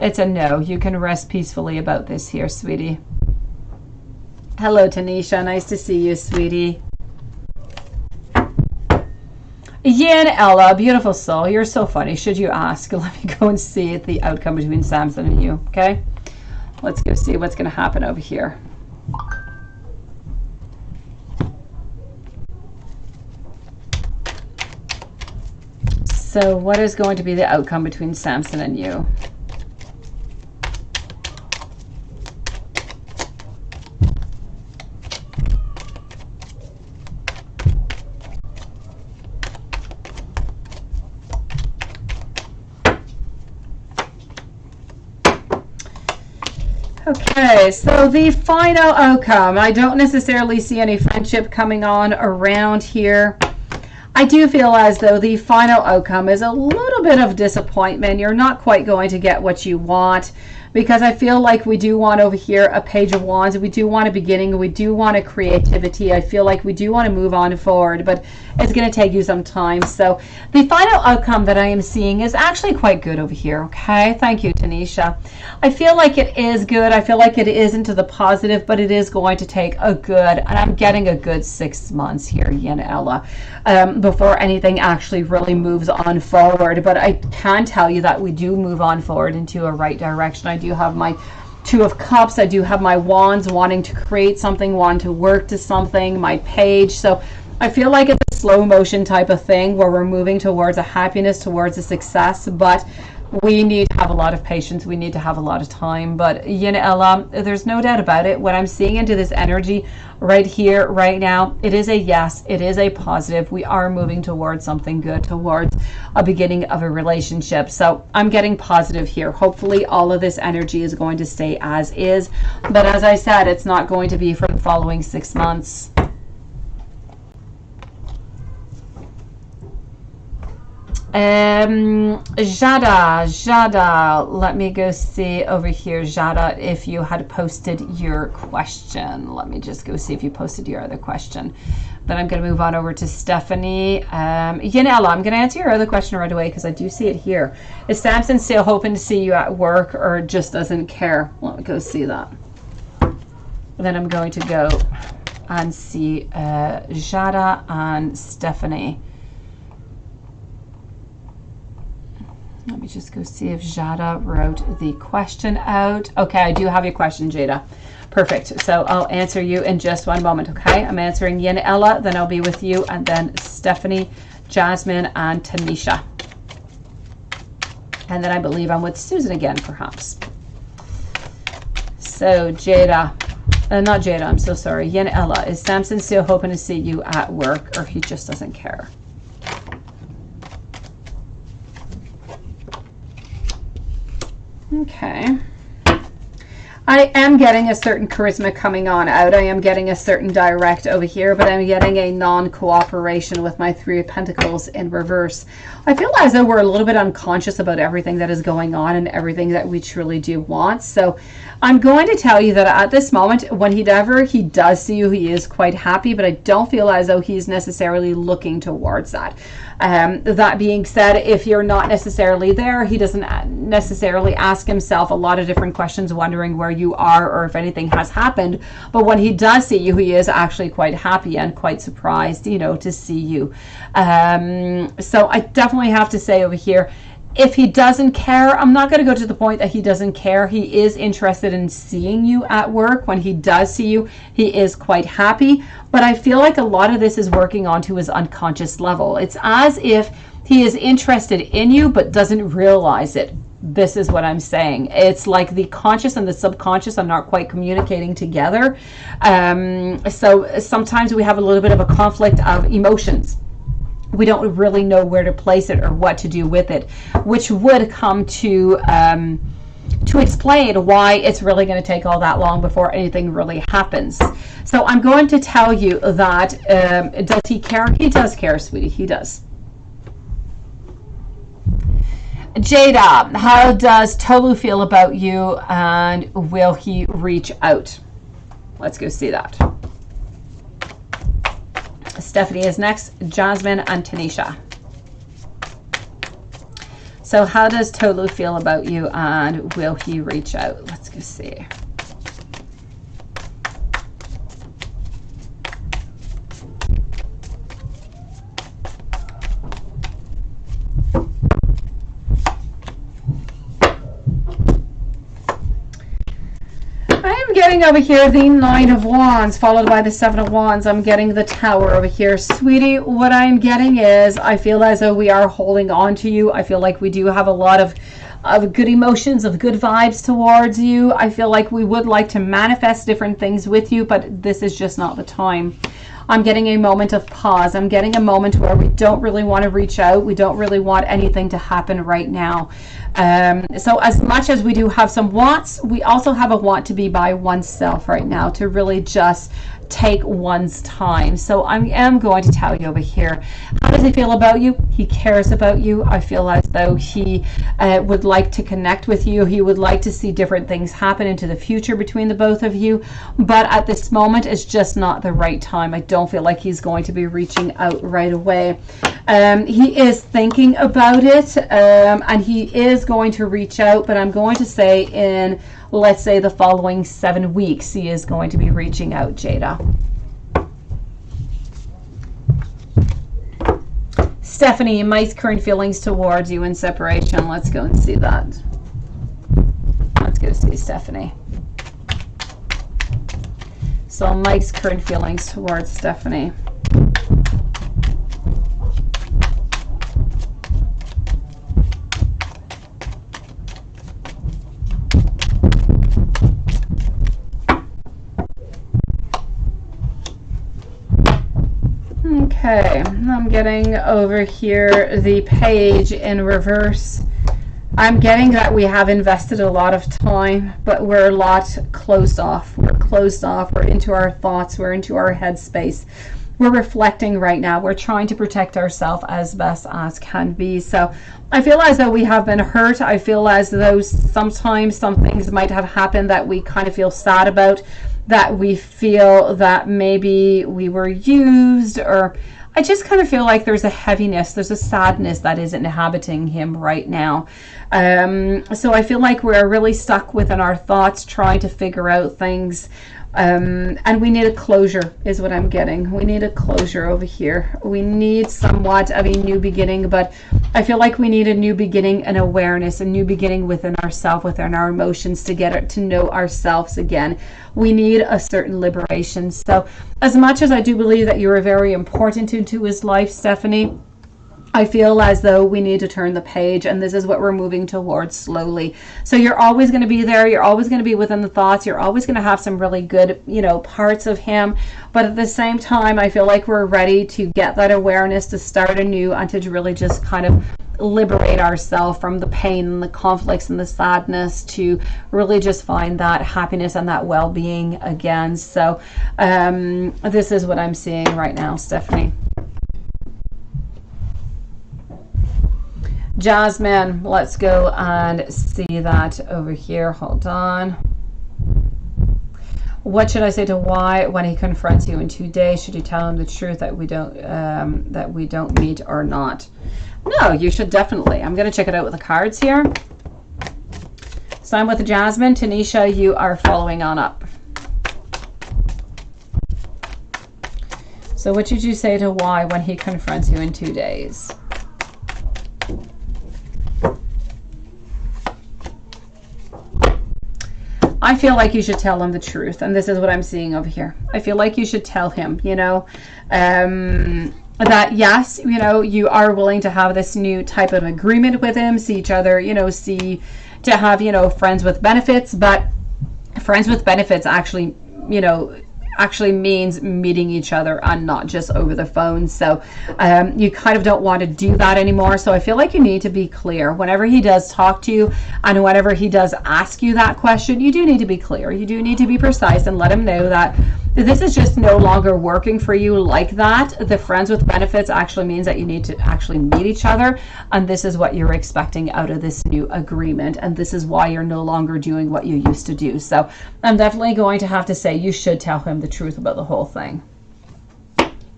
It's a no. You can rest peacefully about this here, sweetie. Hello, Tanisha. Nice to see you, sweetie. Yin Ella, beautiful soul. You're so funny. Should you ask? Let me go and see the outcome between Samson and you, okay? Let's go see what's going to happen over here. So what is going to be the outcome between Samson and you? Okay, so the final outcome. I don't necessarily see any friendship coming on around here. I do feel as though the final outcome is a little bit of disappointment. You're not quite going to get what you want, because I feel like we do want over here a Page of Wands. We do want a beginning. We do want a creativity. I feel like we do want to move on forward, but it's going to take you some time. So the final outcome that I am seeing is actually quite good over here. Okay, thank you, Tanisha. I feel like it is good. I feel like it is into the positive, but it is going to take a good, and I'm getting a good 6 months here, Yin Ella, before anything actually really moves on forward. But I can tell you that we do move on forward into a right direction. I do have my Two of Cups. I do have my Wands, wanting to create something, wanting to work to something, my Page. So I feel like it's a slow motion type of thing where we're moving towards a happiness, towards a success, but we need to have a lot of patience. We need to have a lot of time. But Yin Ella, there's no doubt about it. What I'm seeing into this energy right here, right now, it is a yes. It is a positive. We are moving towards something good, towards a beginning of a relationship. So I'm getting positive here. Hopefully all of this energy is going to stay as is. But as I said, it's not going to be for the following 6 months. Jada, let me go see over here, Jada, if you had posted your question. Let me just go see if you posted your other question. Then I'm going to move on over to Stephanie. Yanela, I'm going to answer your other question right away because I do see it here. Is Samson still hoping to see you at work or just doesn't care? Let me go see that. Then I'm going to go and see Jada and Stephanie. Let me just go see if Jada wrote the question out. Okay, I do have your question, Jada. Perfect. So I'll answer you in just one moment, okay? I'm answering Yin Ella, then I'll be with you, and then Stephanie, Jasmine, and Tanisha. And then I believe I'm with Susan again, perhaps. So Jada, not Jada, I'm so sorry. Yin Ella, is Samson still hoping to see you at work, or he just doesn't care? Okay. I am getting a certain charisma coming on out. I am getting a certain direct over here, but I'm getting a non-cooperation with my Three of Pentacles in reverse. I feel as though we're a little bit unconscious about everything that is going on and everything that we truly do want. So I'm going to tell you that at this moment, whenever he does see you, he is quite happy, but I don't feel as though he's necessarily looking towards that. That being said, if you're not necessarily there, he doesn't necessarily ask himself a lot of different questions, wondering where you are or if anything has happened. But when he does see you, he is actually quite happy and quite surprised, you know, to see you. So I definitely have to say over here, if he doesn't care, I'm not going to go to the point that he doesn't care. He is interested in seeing you at work. When he does see you, he is quite happy. But I feel like a lot of this is working onto his unconscious level. It's as if he is interested in you but doesn't realize it. This is what I'm saying. It's like the conscious and the subconscious are not quite communicating together. So sometimes we have a little bit of a conflict of emotions. We don't really know where to place it or what to do with it, which would come to explain why it's really going to take all that long before anything really happens. So I'm going to tell you that, does he care? He does care, sweetie. He does. Jada, how does Tolu feel about you, and will he reach out? Let's go see that. Stephanie is next, Jasmine, and Tanisha. So how does Tolu feel about you, and will he reach out? Let's go see. Getting over here the Nine of Wands followed by the Seven of Wands. I'm getting the Tower over here. Sweetie, what I'm getting is I feel as though we are holding on to you. I feel like we do have a lot of good emotions, of good vibes towards you. I feel like we would like to manifest different things with you, but this is just not the time. I'm getting a moment of pause. I'm getting a moment where we don't really want to reach out. We don't really want anything to happen right now. So as much as we do have some wants, we also have a want to be by oneself right now, to really just take one's time. So I am going to tell you over here, how does he feel about you? He cares about you. I feel as though he would like to connect with you. He would like to see different things happen into the future between the both of you, but at this moment it's just not the right time. I don't feel like he's going to be reaching out right away. He is thinking about it, and he is going to reach out, but I'm going to say in, let's say, the following 7 weeks, he is going to be reaching out, Jada. Stephanie, Mike's current feelings towards you in separation. Let's go and see that. Let's go see Stephanie. So Mike's current feelings towards Stephanie. Okay, I'm getting over here the Page in reverse. I'm getting that we have invested a lot of time, but we're a lot closed off. We're closed off. We're into our thoughts. We're into our headspace. We're reflecting right now. We're trying to protect ourselves as best as can be. So I feel as though we have been hurt. I feel as though sometimes some things might have happened that we kind of feel sad about, that we feel that maybe we were used, or I just kind of feel like there's a heaviness, there's a sadness that is inhabiting him right now. So I feel like we're really stuck within our thoughts, trying to figure out things. And we need a closure is what I'm getting. We need a closure over here. We need somewhat of a new beginning, but I feel like we need a new beginning, an awareness, a new beginning within ourselves, within our emotions, to get to know ourselves again. We need a certain liberation. So as much as I do believe that you are very important into his life, Stephanie, I feel as though we need to turn the page, and this is what we're moving towards slowly. So you're always going to be there. You're always going to be within the thoughts. You're always going to have some really good, parts of him. But at the same time, I feel like we're ready to get that awareness, to start anew, and to really just kind of liberate ourselves from the pain and the conflicts and the sadness, to really just find that happiness and that well-being again. So this is what I'm seeing right now, Stephanie. Jasmine, let's go and see that over here. Hold on. What should I say to Y when he confronts you in 2 days? Should you tell him the truth that we don't meet or not? No, you should definitely. I'm going to check it out with the cards here. So I'm with Jasmine. Tanisha, you are following on up. So what should you say to Y when he confronts you in 2 days? I feel like you should tell him the truth, and this is what I'm seeing over here. I feel like you should tell him, that yes, you are willing to have this new type of agreement with him, see each other, to have, friends with benefits, but friends with benefits actually means meeting each other and not just over the phone. So you kind of don't want to do that anymore. So I feel like you need to be clear whenever he does talk to you, and whenever he does ask you that question. You do need to be clear. You do need to be precise and let him know that this is just no longer working for you like that. The friends with benefits actually means that you need to actually meet each other, and this is what you're expecting out of this new agreement, and this is why you're no longer doing what you used to do. So I'm definitely going to have to say you should tell him the truth about the whole thing.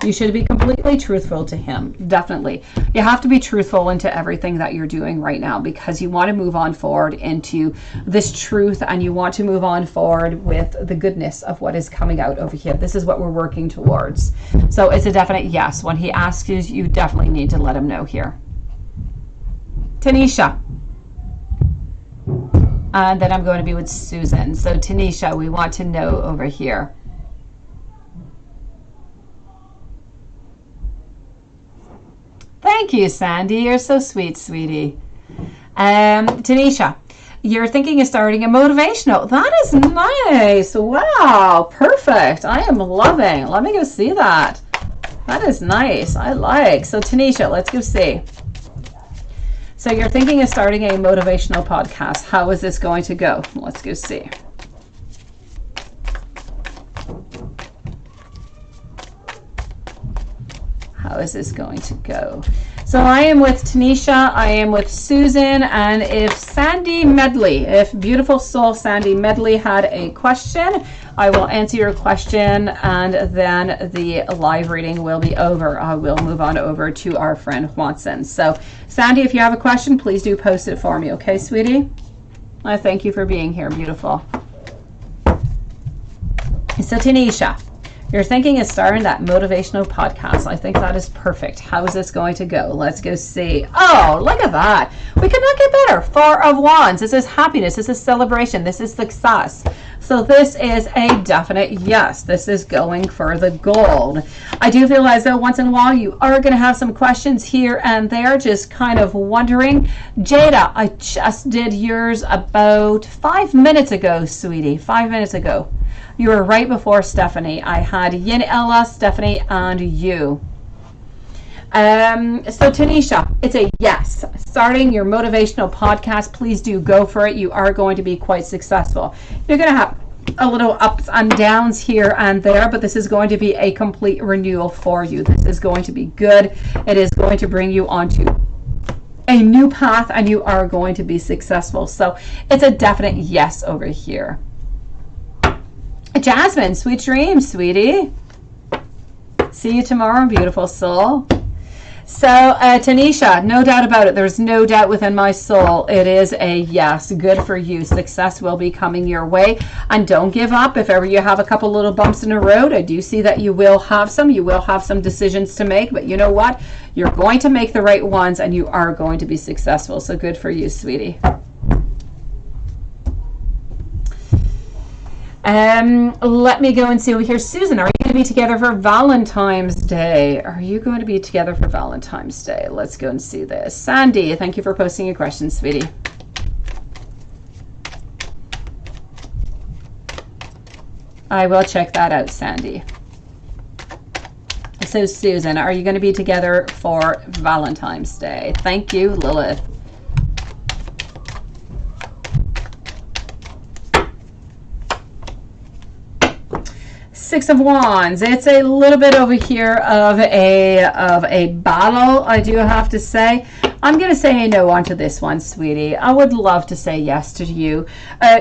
You should be completely truthful to him. Definitely. You have to be truthful into everything that you're doing right now, because you want to move on forward into this truth, and you want to move on forward with the goodness of what is coming out over here. This is what we're working towards. So it's a definite yes. When he asks you, you definitely need to let him know here. Tanisha. And then I'm going to be with Susan. So Tanisha, we want to know over here. Thank you, Sandy. You're so sweet, sweetie. Tanisha, you're thinking of starting a motivational. That is nice. Wow, perfect. I am loving. Let me go see that. That is nice. I like. So Tanisha, let's go see. So you're thinking of starting a motivational podcast. How is this going to go? Let's go see. How is this going to go? So I am with Tanisha, I am with Susan, and if Sandy Medley, if beautiful soul Sandy Medley had a question, I will answer your question, and then the live reading will be over. I will move on over to our friend Watson. So Sandy, if you have a question, please do post it for me, okay, sweetie? I thank you for being here, beautiful. So Tanisha, you're thinking of starting that motivational podcast. I think that is perfect. How is this going to go? Let's go see. Oh, look at that. We could not get better. Four of Wands. This is happiness. This is celebration. This is success. So this is a definite yes. This is going for the gold. I do feel as though once in a while you are going to have some questions here and there, just kind of wondering. Jada, I just did yours about 5 minutes ago, sweetie. 5 minutes ago. You were right before Stephanie. I had Yin, Ella, Stephanie, and you. So Tanisha, it's a yes. Starting your motivational podcast, please do go for it. You are going to be quite successful. You're going to have a little ups and downs here and there, but this is going to be a complete renewal for you. This is going to be good. It is going to bring you onto a new path, and you are going to be successful. So it's a definite yes over here. Jasmine, sweet dreams, sweetie. See you tomorrow, beautiful soul. So, Tanisha, no doubt about it. There's no doubt within my soul. It is a yes. Good for you. Success will be coming your way. And don't give up. If ever you have a couple little bumps in the road, I do see that you will have some. You will have some decisions to make. But you know what? You're going to make the right ones, and you are going to be successful. So good for you, sweetie. Let me go and see over here. Susan, are you going to be together for Valentine's Day? Are you going to be together for Valentine's Day? Let's go and see this. Sandy, thank you for posting your question, sweetie. I will check that out, Sandy. So Susan, are you going to be together for Valentine's Day? Thank you, Lilith. Six of Wands. It's a little bit over here of a battle, I do have to say. I'm going to say no onto this one, sweetie. I would love to say yes to you.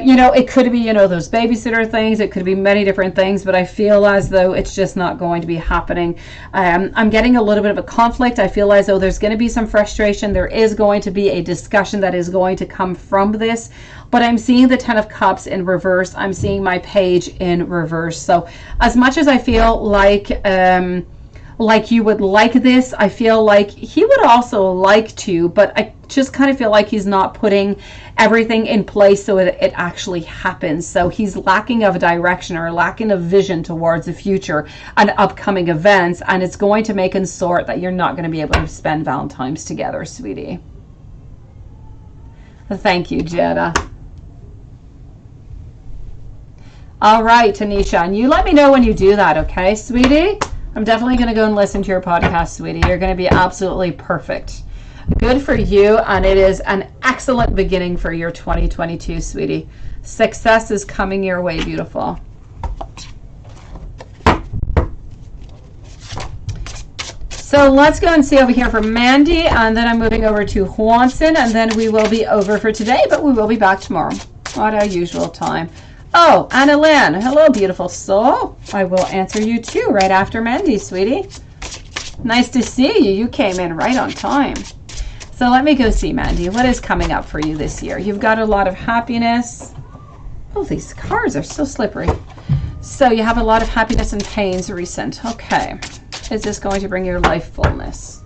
You know, it could be, you know, those babysitter things. It could be many different things, but I feel as though it's just not going to be happening. I'm getting a little bit of a conflict. I feel as though there's going to be some frustration. There is going to be a discussion that is going to come from this, but I'm seeing the Ten of Cups in reverse. I'm seeing my Page in reverse. So as much as I feel like you would like this, I feel like he would also like to, but I just kind of feel like he's not putting everything in place so that it actually happens. So he's lacking of a direction or lacking of vision towards the future and upcoming events, and it's going to make and sort that you're not going to be able to spend Valentine's together, sweetie. Thank you, Jetta. All right, Tanisha, and you let me know when you do that, okay, sweetie? I'm definitely going to go and listen to your podcast, sweetie. You're going to be absolutely perfect. Good for you, and it is an excellent beginning for your 2022, sweetie. Success is coming your way, beautiful. So let's go and see over here for Mandy, and then I'm moving over to Watson, and then we will be over for today, but we will be back tomorrow at our usual time. Oh, Anna Lynn. Hello, beautiful soul. I will answer you too right after Mandy, sweetie. Nice to see you. You came in right on time. So let me go see, Mandy, what is coming up for you this year? You've got a lot of happiness. Oh, these cards are so slippery. So you have a lot of happiness and pains recent. Okay. Is this going to bring your life fullness?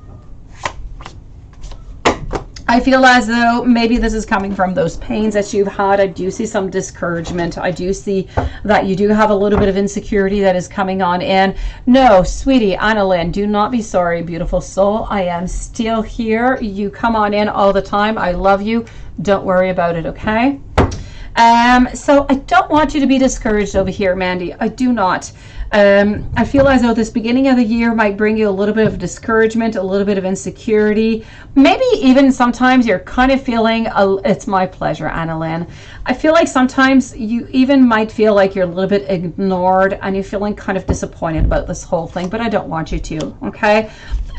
I feel as though maybe this is coming from those pains that you've had. I do see some discouragement. I do see that you do have a little bit of insecurity that is coming on in. No, sweetie, Annalyn, do not be sorry, beautiful soul. I am still here. You come on in all the time. I love you. Don't worry about it, okay? So I don't want you to be discouraged over here, Mandy. I do not. I feel as though this beginning of the year might bring you a little bit of discouragement, a little bit of insecurity. Maybe even sometimes you're kind of feeling, it's my pleasure, Annalyn. I feel like sometimes you even might feel like you're a little bit ignored and you're feeling kind of disappointed about this whole thing, but I don't want you to, okay?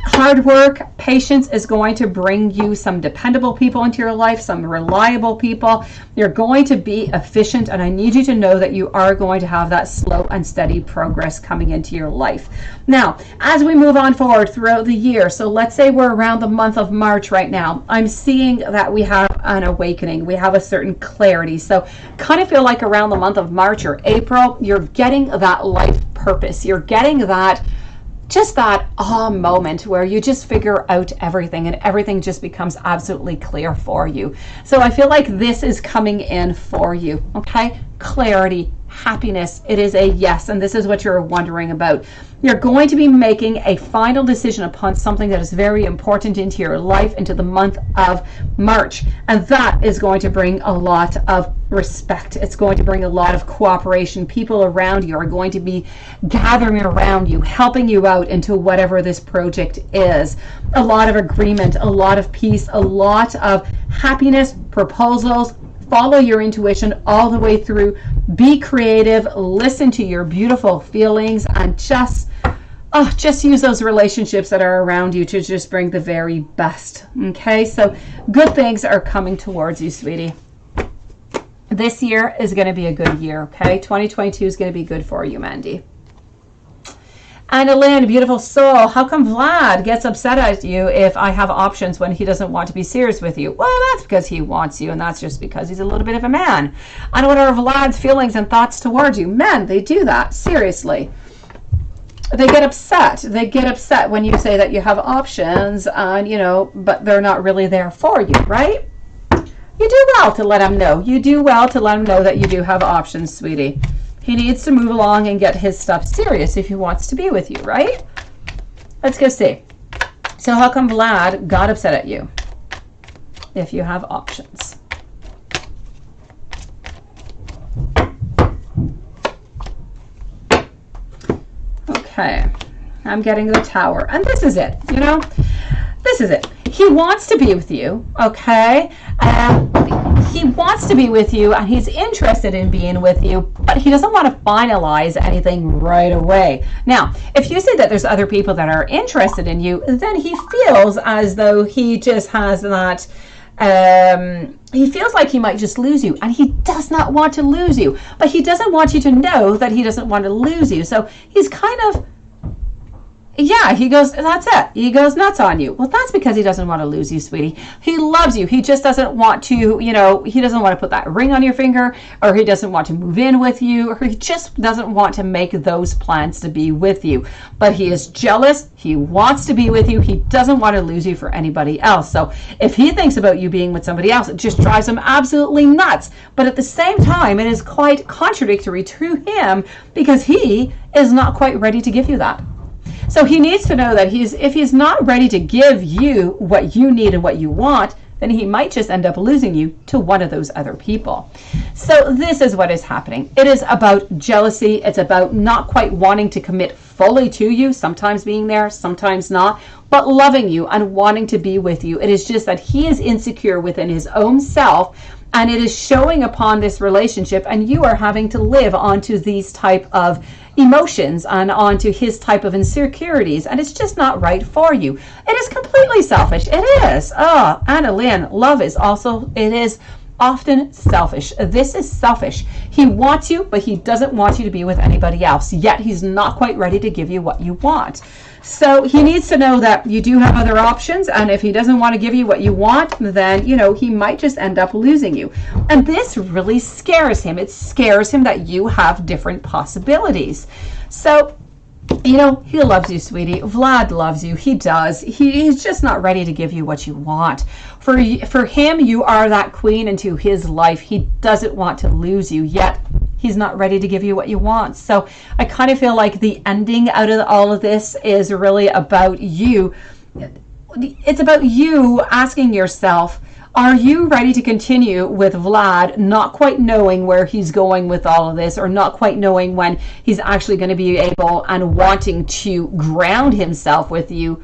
Hard work, patience is going to bring you some dependable people into your life, some reliable people. You're going to be efficient, and I need you to know that you are going to have that slow and steady progress coming into your life. Now, as we move on forward throughout the year, so let's say we're around the month of March right now, I'm seeing that we have an awakening. We have a certain clarity. So kind of feel like around the month of March or April, you're getting that life purpose. You're getting that just that moment where you just figure out everything and everything just becomes absolutely clear for you. So I feel like this is coming in for you, okay? Clarity, happiness, it is a yes, and this is what you're wondering about. You're going to be making a final decision upon something that is very important into your life, into the month of March, and that is going to bring a lot of respect. It's going to bring a lot of cooperation. People around you are going to be gathering around you, helping you out into whatever this project is. A lot of agreement, a lot of peace, a lot of happiness, proposals. Follow your intuition all the way through. Be creative. Listen to your beautiful feelings, and just use those relationships that are around you to just bring the very best. Okay, so good things are coming towards you, sweetie. This year is going to be a good year. Okay, 2022 is going to be good for you, Mandy. Annalyn, beautiful soul, how come Vlad gets upset at you if I have options when he doesn't want to be serious with you? Well, that's because he wants you, and that's just because he's a little bit of a man. And what are Vlad's feelings and thoughts towards you? Men, they do that, seriously. They get upset. They get upset when you say that you have options, and but they're not really there for you, right? You do well to let him know. You do well to let him know that you do have options, sweetie. He needs to move along and get his stuff serious if he wants to be with you, right? Let's go see. So how come Vlad got upset at you if you have options? Okay, I'm getting the Tower. And this is it, This is it. He wants to be with you, okay? He wants to be with you, and he's interested in being with you, but he doesn't want to finalize anything right away. Now, if you say that there's other people that are interested in you, then he feels as though he just has that, he feels like he might just lose you, and he does not want to lose you, but he doesn't want you to know that he doesn't want to lose you. So he's kind of, he goes, that's it. He goes nuts on you. Well, that's because he doesn't want to lose you, sweetie. He loves you. He just doesn't want to, he doesn't want to put that ring on your finger, or he doesn't want to move in with you, or he just doesn't want to make those plans to be with you. But he is jealous. He wants to be with you. He doesn't want to lose you for anybody else. So if he thinks about you being with somebody else, it just drives him absolutely nuts. But at the same time, it is quite contradictory to him because he is not quite ready to give you that. So he needs to know that if he's not ready to give you what you need and what you want, then he might just end up losing you to one of those other people. So this is what is happening. It is about jealousy. It's about not quite wanting to commit fully to you, sometimes being there, sometimes not, but loving you and wanting to be with you. It is just that he is insecure within his own self, and it is showing upon this relationship, and you are having to live onto these type of emotions and onto his type of insecurities, and it's just not right for you. It is completely selfish. It is. Annalyn, love is also, it is often selfish. This is selfish. He wants you, but he doesn't want you to be with anybody else, yet he's not quite ready to give you what you want. So he needs to know that you do have other options, and if he doesn't want to give you what you want, then, you know, he might just end up losing you. And this really scares him. It scares him that you have different possibilities. So, you know, he loves you, sweetie. Vlad loves you. He does. He's just not ready to give you what you want. For him, you are that queen into his life. He doesn't want to lose you, yet he's not ready to give you what you want. So I kind of feel like the ending out of all of this is really about you. It's about you asking yourself, are you ready to continue with Vlad, not quite knowing where he's going with all of this, or not quite knowing when he's actually going to be able and wanting to ground himself with you?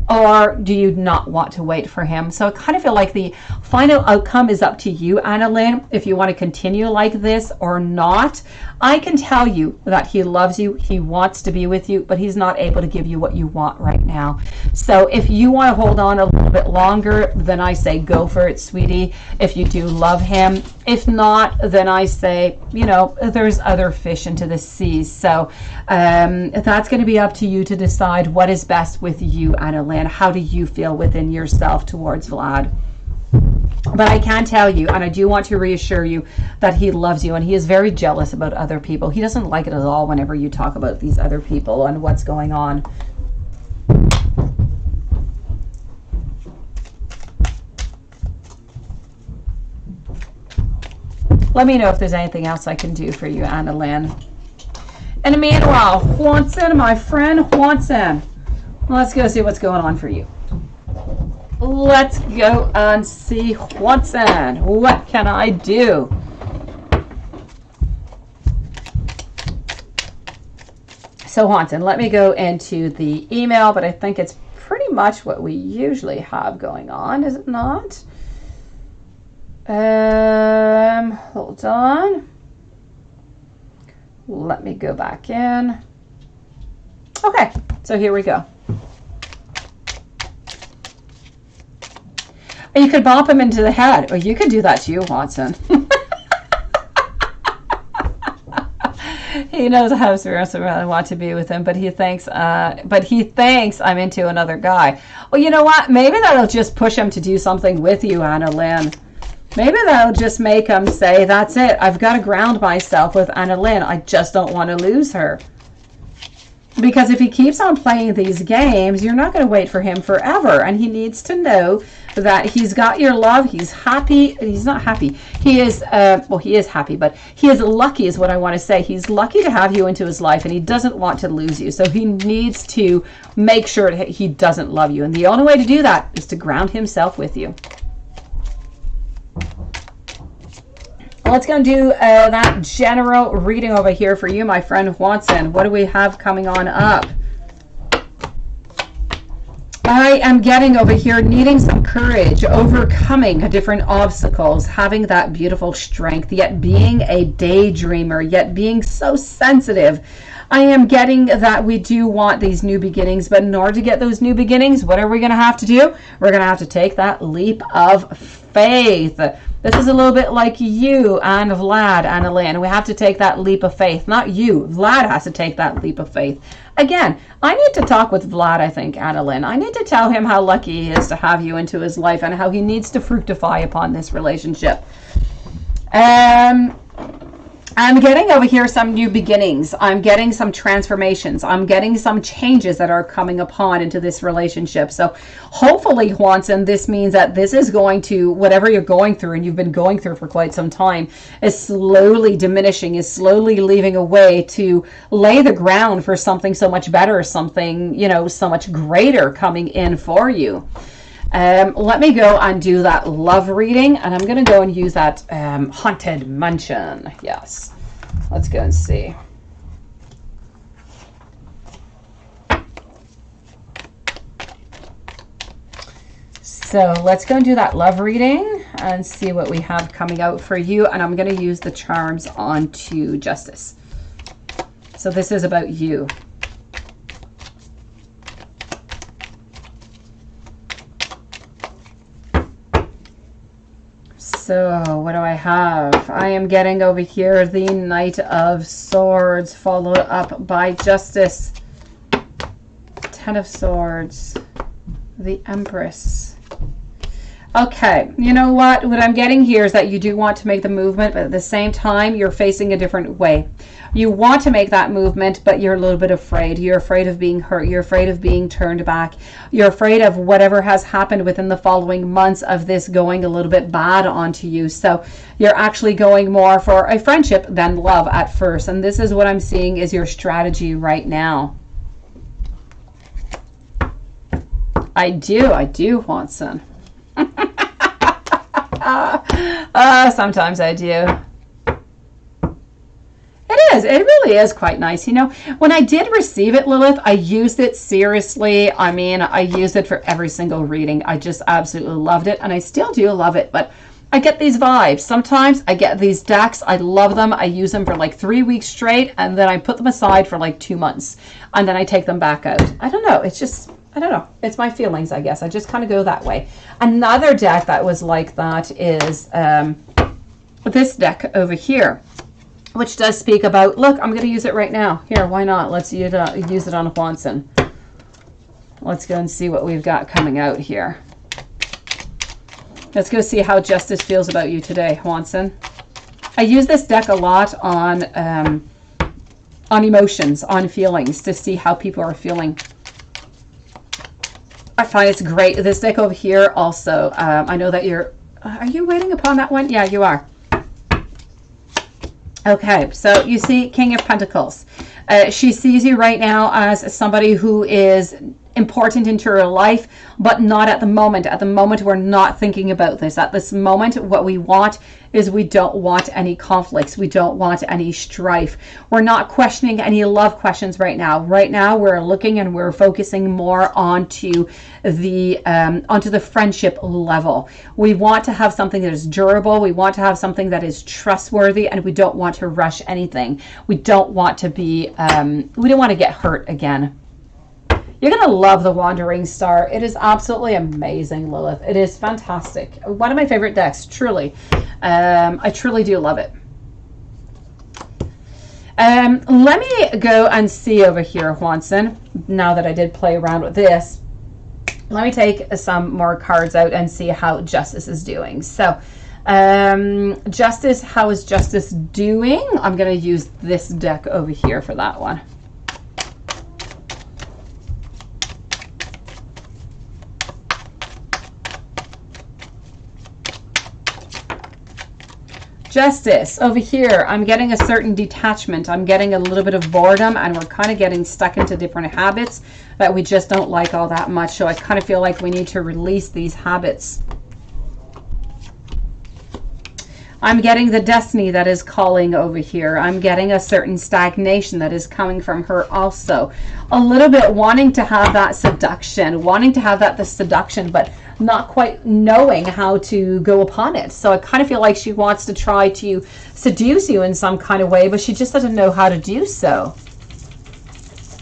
Or do you not want to wait for him? So I kind of feel like the final outcome is up to you, Annalyn, if you want to continue like this or not. I can tell you that he loves you. He wants to be with you, but he's not able to give you what you want right now. So if you want to hold on a little bit longer, then I say go for it, sweetie, if you do love him. If not, then I say, you know, there's other fish into the sea. So that's going to be up to you to decide what is best with you, Annalyn. How do you feel within yourself towards Vlad? But I can tell you, and I do want to reassure you, that he loves you, and he is very jealous about other people. He doesn't like it at all whenever you talk about these other people and what's going on. Let me know if there's anything else I can do for you, Annalyn. And meanwhile, Juanson, my friend Juanson, let's go see what's going on for you. Let's go and see Juanson. What can I do? So Juanson, let me go into the email, but I think it's pretty much what we usually have going on, is it not? Hold on. Let me go back in. Okay, so here we go. You could bop him into the head, or you could do that to you, Watson. He knows how serious I really want to be with him, but he thinks I'm into another guy. Well, you know what? Maybe that'll just push him to do something with you, Annalyn. Maybe that'll just make him say, that's it. I've got to ground myself with Annalyn. I just don't want to lose her. Because if he keeps on playing these games, you're not going to wait for him forever. And he needs to know that he's got your love. He's happy. He's not happy. He is, well, he is happy, but he is lucky is what I want to say. He's lucky to have you into his life, and he doesn't want to lose you. So he needs to make sure that he doesn't love you. And the only way to do that is to ground himself with you. Let's go and do that general reading over here for you, my friend Watson. What do we have coming on up? I am getting over here needing some courage, overcoming different obstacles, having that beautiful strength, yet being a daydreamer, yet being so sensitive. I am getting that we do want these new beginnings, but in order to get those new beginnings, what are we going to have to do? We're going to have to take that leap of faith. This is a little bit like you and Vlad, Annalyn. We have to take that leap of faith. Not you. Vlad has to take that leap of faith. Again, I need to talk with Vlad, I think, Annalyn. I need to tell him how lucky he is to have you into his life and how he needs to fructify upon this relationship. I'm getting over here some new beginnings. I'm getting some transformations. I'm getting some changes that are coming upon into this relationship. So hopefully, Juanson, this means that this is going to, whatever you're going through and you've been going through for quite some time, is slowly diminishing, is slowly leaving a way to lay the ground for something so much better, something, you know, so much greater coming in for you. Let me go and do that love reading, and I'm going to go and use that haunted mansion. Yes, let's go and see. So let's go and do that love reading and see what we have coming out for you. And I'm going to use the charms onto Justice. So this is about you. So what do I have? I am getting over here the Knight of Swords, followed up by Justice, Ten of Swords, the Empress. Okay, you know what I'm getting here is that you do want to make the movement, but at the same time, you're facing a different way. You want to make that movement, but you're a little bit afraid. You're afraid of being hurt. You're afraid of being turned back. You're afraid of whatever has happened within the following months of this going a little bit bad onto you. So you're actually going more for a friendship than love at first. And this is what I'm seeing is your strategy right now. I do, Watson. Sometimes I do. It really is quite nice. You know, when I did receive it, Lilith, I used it seriously. I mean, I used it for every single reading. I just absolutely loved it, and I still do love it, but I get these vibes. Sometimes I get these decks. I love them. I use them for like 3 weeks straight, and then I put them aside for like 2 months, and then I take them back out. I don't know. It's just, I don't know. It's my feelings, I guess. I just kind of go that way. Another deck that was like that is this deck over here, which does speak about, look, I'm going to use it right now. Here, why not? Let's use it on Juanson. Let's go and see what we've got coming out here. Let's go see how justice feels about you today, Juanson. I use this deck a lot on emotions, on feelings, to see how people are feeling. I find it's great. This deck over here also, I know that are you waiting upon that one? Yeah, you are. Okay, so you see King of Pentacles. She sees you right now as somebody who is important into her life, but not at the moment. At the moment, we're not thinking about this. At this moment, what we want is we don't want any conflicts. We don't want any strife. We're not questioning any love questions right now. Right now, we're looking and we're focusing more onto the friendship level. We want to have something that is durable. We want to have something that is trustworthy, and we don't want to rush anything. We don't want to be, we don't want to get hurt again. You're going to love the Wandering Star. It is absolutely amazing, Lilith. It is fantastic. One of my favorite decks, truly. I truly do love it. Let me go and see over here, Juanson. Now that I did play around with this, let me take some more cards out and see how Justice is doing. So, Justice, how is Justice doing? I'm going to use this deck over here for that one. Justice, over here, I'm getting a certain detachment. I'm getting a little bit of boredom, and we're kind of getting stuck into different habits that we just don't like all that much. So I kind of feel like we need to release these habits. I'm getting the destiny that is calling over here. I'm getting a certain stagnation that is coming from her also. A little bit wanting to have that seduction, wanting to have the seduction, but not quite knowing how to go upon it. So I kind of feel like she wants to try to seduce you in some kind of way, but she just doesn't know how to do so.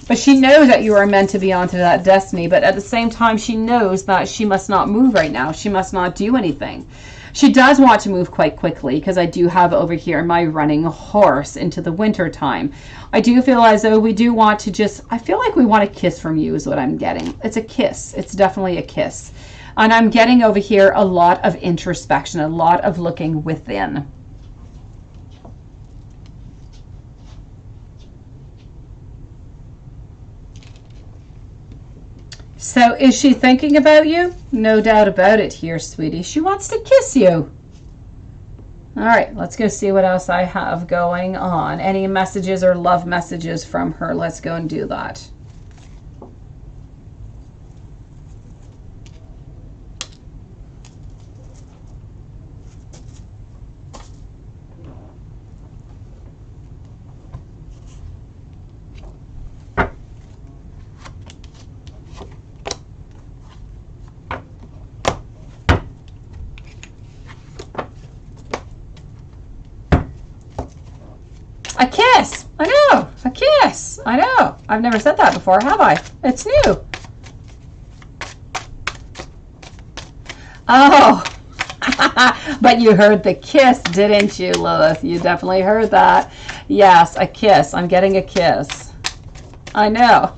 But she knows that you are meant to be onto that destiny, but at the same time, she knows that she must not move right now. She must not do anything. She does want to move quite quickly, because I do have over here my running horse into the winter time. I do feel as though we do want to just, I feel like we want a kiss from you is what I'm getting. It's a kiss. It's definitely a kiss. And I'm getting over here a lot of introspection, a lot of looking within. So is she thinking about you? No doubt about it here, sweetie. She wants to kiss you. All right, let's go see what else I have going on. Any messages or love messages from her? Let's go and do that. A kiss. I know. A kiss. I know. I've never said that before, have I? It's new. Oh. But you heard the kiss, didn't you, Lilith? You definitely heard that. Yes, a kiss. I'm getting a kiss. I know.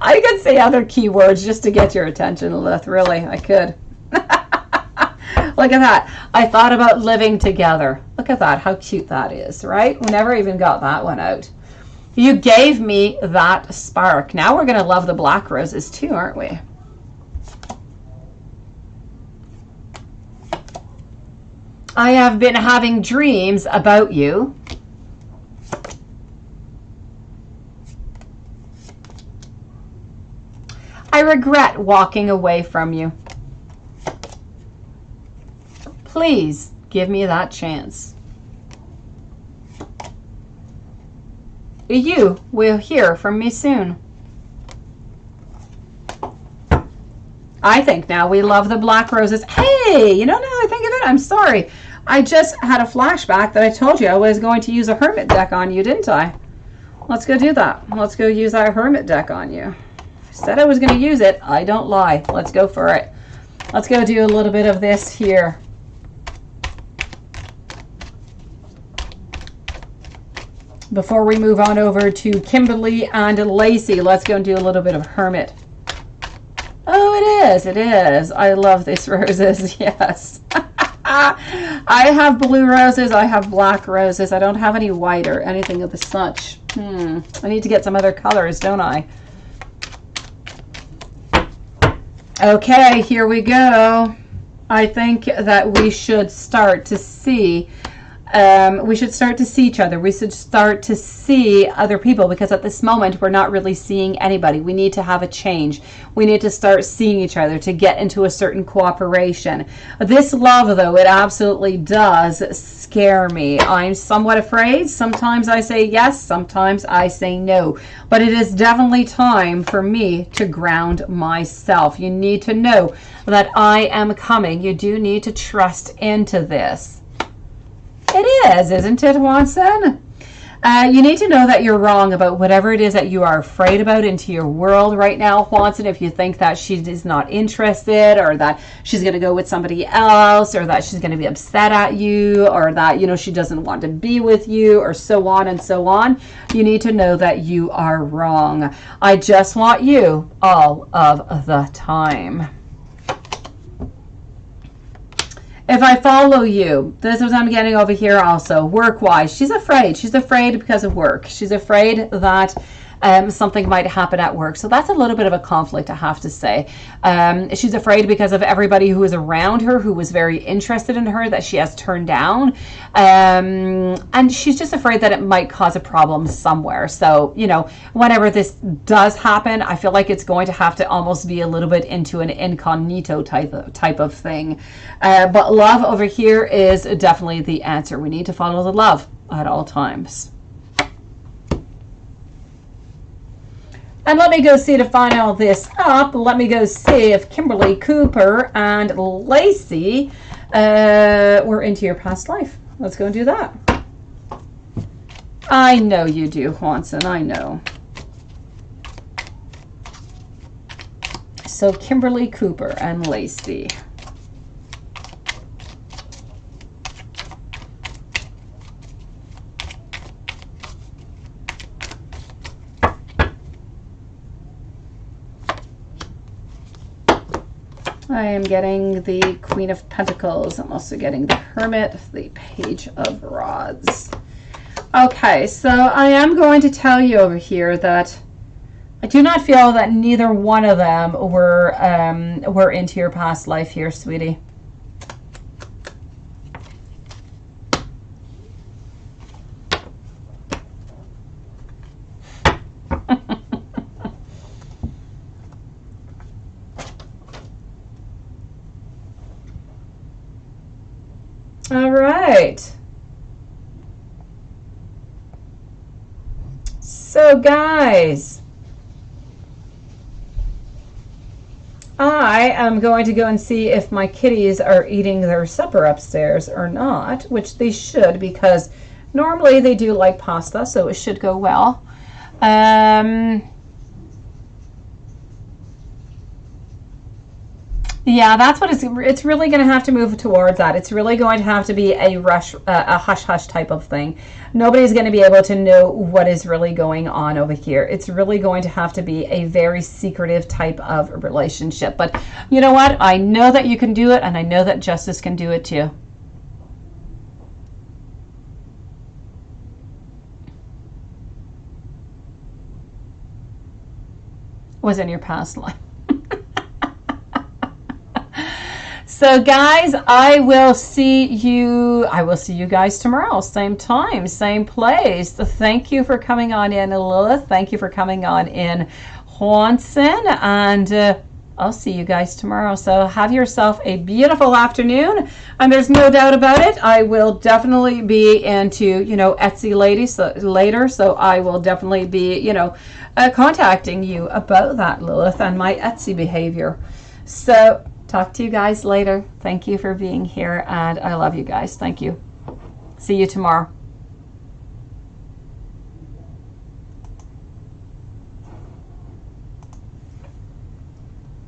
I could say other keywords just to get your attention, Lilith. Really, I could. Look at that. I thought about living together. Look at that. How cute that is, right? We never even got that one out. You gave me that spark. Now we're going to love the black roses too, aren't we? I have been having dreams about you. I regret walking away from you. Please give me that chance. You will hear from me soon. I think now we love the black roses. Hey, you know, now I think of it, I'm sorry. I just had a flashback that I told you I was going to use a hermit deck on you, didn't I? Let's go do that. Let's go use our hermit deck on you. I said I was going to use it. I don't lie. Let's go for it. Let's go do a little bit of this here. Before we move on over to Kimberly and Lacey, let's go and do a little bit of hermit. Oh, it is. It is. I love these roses. Yes. I have blue roses. I have black roses. I don't have any white or anything of the such. I need to get some other colors, don't I? Okay, here we go. I think that we should start to see each other. We should start to see other people, because at this moment we're not really seeing anybody. We need to have a change. We need to start seeing each other to get into a certain cooperation. This love, though, it absolutely does scare me. I'm somewhat afraid. Sometimes I say yes, sometimes I say no. But it is definitely time for me to ground myself. You need to know that I am coming. You do need to trust into this. It is, isn't it, Watson? You need to know that you're wrong about whatever it is that you are afraid about into your world right now, Watson. If you think that she is not interested, or that she's going to go with somebody else, or that she's going to be upset at you, or that, you know, she doesn't want to be with you, or so on and so on, you need to know that you are wrong. I just want you all of the time. If I follow you, this is what I'm getting over here also. Work-wise, she's afraid. She's afraid because of work. She's afraid that something might happen at work. So that's a little bit of a conflict, I have to say. She's afraid because of everybody who is around her, who was very interested in her, that she has turned down. And she's just afraid that it might cause a problem somewhere. So, you know, whenever this does happen, I feel like it's going to have to almost be a little bit into an incognito type of thing. But love over here is definitely the answer. We need to follow the love at all times. And let me go see, to find all this up, let me go see if Kimberly Cooper and Lacey were into your past life. Let's go and do that. I know you do, Hanson, I know. So Kimberly Cooper and Lacey. I am getting the Queen of Pentacles. I'm also getting the Hermit, the Page of Rods. Okay, so I am going to tell you over here that I do not feel that neither one of them were into your past life here, sweetie. All right. So guys, I am going to go and see if my kitties are eating their supper upstairs or not, which they should, because normally they do like pasta, so it should go well. Yeah, that's what it's really going to have to move towards that. It's really going to have to be a rush, a hush hush type of thing. Nobody's going to be able to know what is really going on over here. It's really going to have to be a very secretive type of relationship. But you know what? I know that you can do it, and I know that justice can do it too. Was in your past life. So guys, I will see you guys tomorrow, same time, same place. Thank you for coming on in, Lilith. Thank you for coming on in, Juanson, and I'll see you guys tomorrow. So have yourself a beautiful afternoon, and there's no doubt about it, I will definitely be into, Etsy ladies later, so I will definitely be, contacting you about that, Lilith, and my Etsy behavior. So talk to you guys later. Thank you for being here, and I love you guys. Thank you. See you tomorrow.